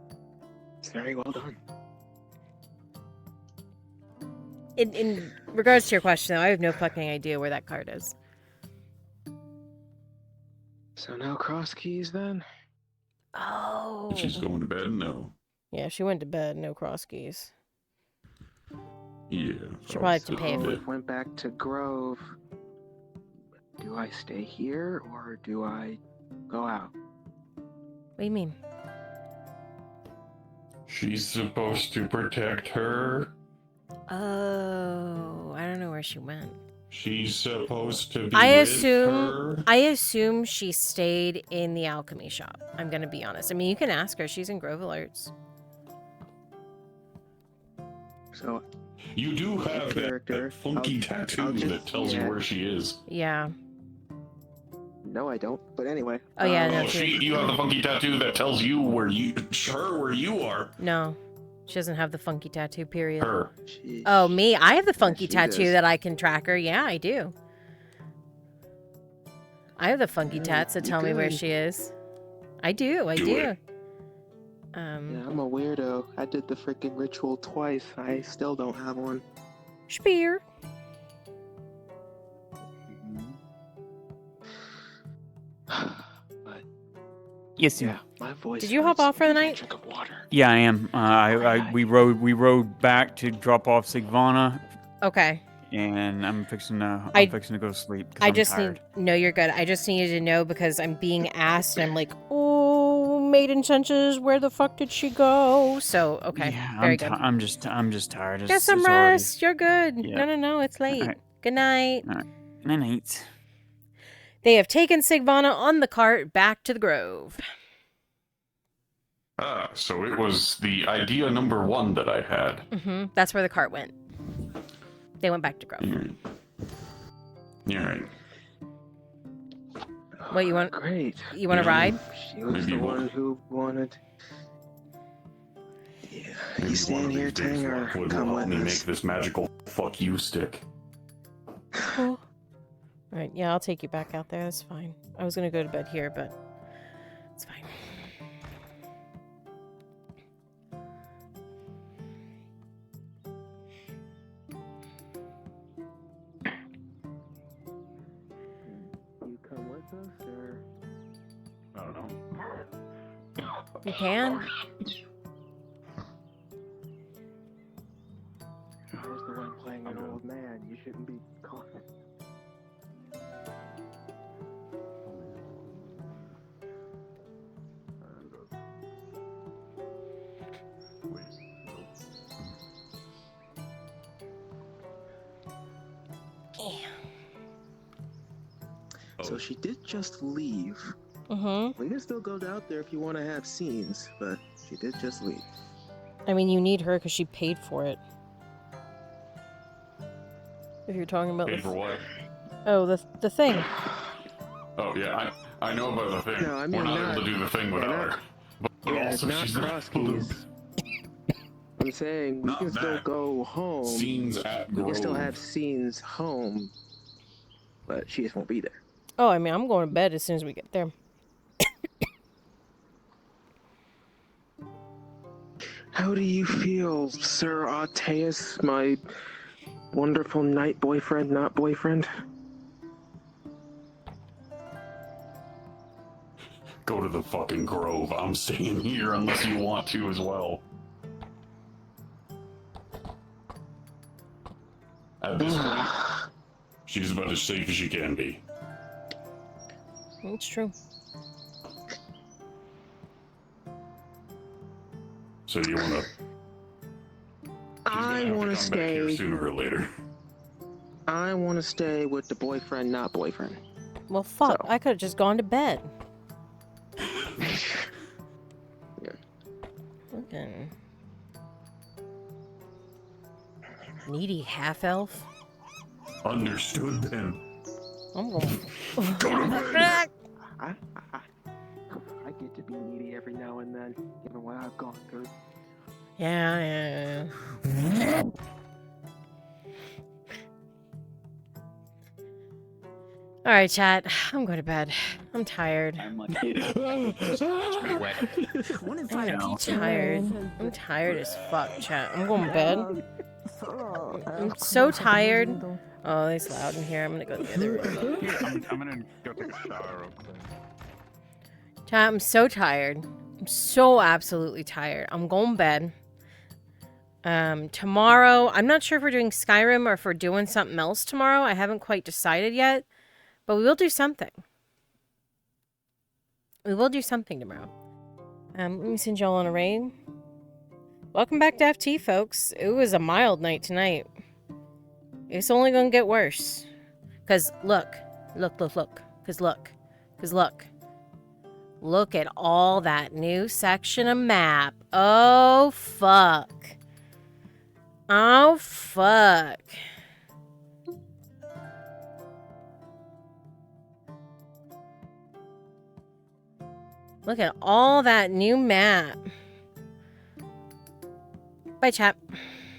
It's very well done. In regards to your question, though, I have no fucking idea where that card is. So no cross keys then? Oh. She's going to bed? No. Yeah, she went to bed. No cross keys. Yeah. She probably have to pay So for it went back to Grove. Do I stay here or do I go out? What do you mean? She's supposed to protect her. Oh, I don't know where she went. She's supposed to be I with her. assume she stayed in the alchemy shop. I'm gonna be honest. I mean, you can ask her. She's in Grove Alerts. So You do have that funky tattoo that tells you where she is. Yeah. No, I don't. But anyway. Oh yeah, no. You have the funky tattoo that tells you where you are. No, she doesn't have the funky tattoo. Period. Her. Oh, me? I have the funky she tattoo does. that I can track her. Yeah, I do. I have the funky tats that you tell me where good. she is. I do. I Do do. it. Yeah, I'm a weirdo. I did the freaking ritual twice. I still don't have one. Spear. But Yes, yeah, my voice. Did you hop hurts. off for the night? Drink of water. Yeah, I am. We rode back to drop off Sigvana, Okay. and I'm fixing to I go to sleep. 'Cause I I'm just tired. need. No, you're good. I just needed to know because I'm being asked, and I'm like, oh, maiden senses. Where the fuck did she go? So okay, Yeah, very good. I'm just tired. Get some it's already- rest. You're good. Yeah. No. It's late. Alright. Good night. All right. Night. They have taken Sigvana on the cart back to the Grove. So it was the idea number 1 that I had. That's where the cart went. They went back to Grove. Alright. What you want? Great. You want to ride? She was the one who wanted. Yeah. Maybe You stand here, Tang, or Rockwood come will with help me us. make this magical fuck you stick. Cool. All right. Yeah, I'll take you back out there. That's fine. I was gonna go to bed here, but it's fine. You come with us, or I don't know. You can. there's the one playing an old man. You shouldn't be calling. So she did just leave. We can still go out there if you want to have scenes, but she did just leave. I mean, you need her because she paid for it. If you're talking about Paid for what? Oh, the thing. Oh yeah, I know about the thing. No, I mean We're not not- able to do the thing without not- her. But Yeah, also not she's cross not keys. I'm saying we Not can still that. go home. Scenes at We can still Grove. have scenes home, but she just won't be there. Oh, I mean, I'm going to bed as soon as we get there. How do you feel, Sir Arteus, my wonderful night boyfriend, not boyfriend? Go to the fucking Grove. I'm staying here unless you want to as well. At this point, she's about as safe as she can be. It's true. So you wanna? I want to Come back here stay. sooner or later. I want to stay with the boyfriend, not boyfriend. Well, fuck. I could have just gone to bed. Okay. Needy half elf. Understood then. I'm going. Go to bed. I get to be needy every now and then, given what I've gone through. Yeah. All right, chat. I'm going to bed. I'm tired. I'm like, I'm tired. I'm tired as fuck, chat. I'm going to bed. I'm so tired. Oh, it's loud in here. I'm gonna go the other room. I'm gonna go take a shower real quick. Chat, I'm so tired. I'm so absolutely tired. I'm going to bed. Tomorrow, I'm not sure if we're doing Skyrim or if we're doing something else tomorrow. I haven't quite decided yet, but we will do something. We will do something tomorrow. Let me send y'all on a raid. Welcome back to FT, folks. It was a mild night tonight. It's only gonna get worse. Cause look. Cause look. Look at all that new section of map. Oh, fuck. Oh, fuck. Look at all that new map. Bye, chat.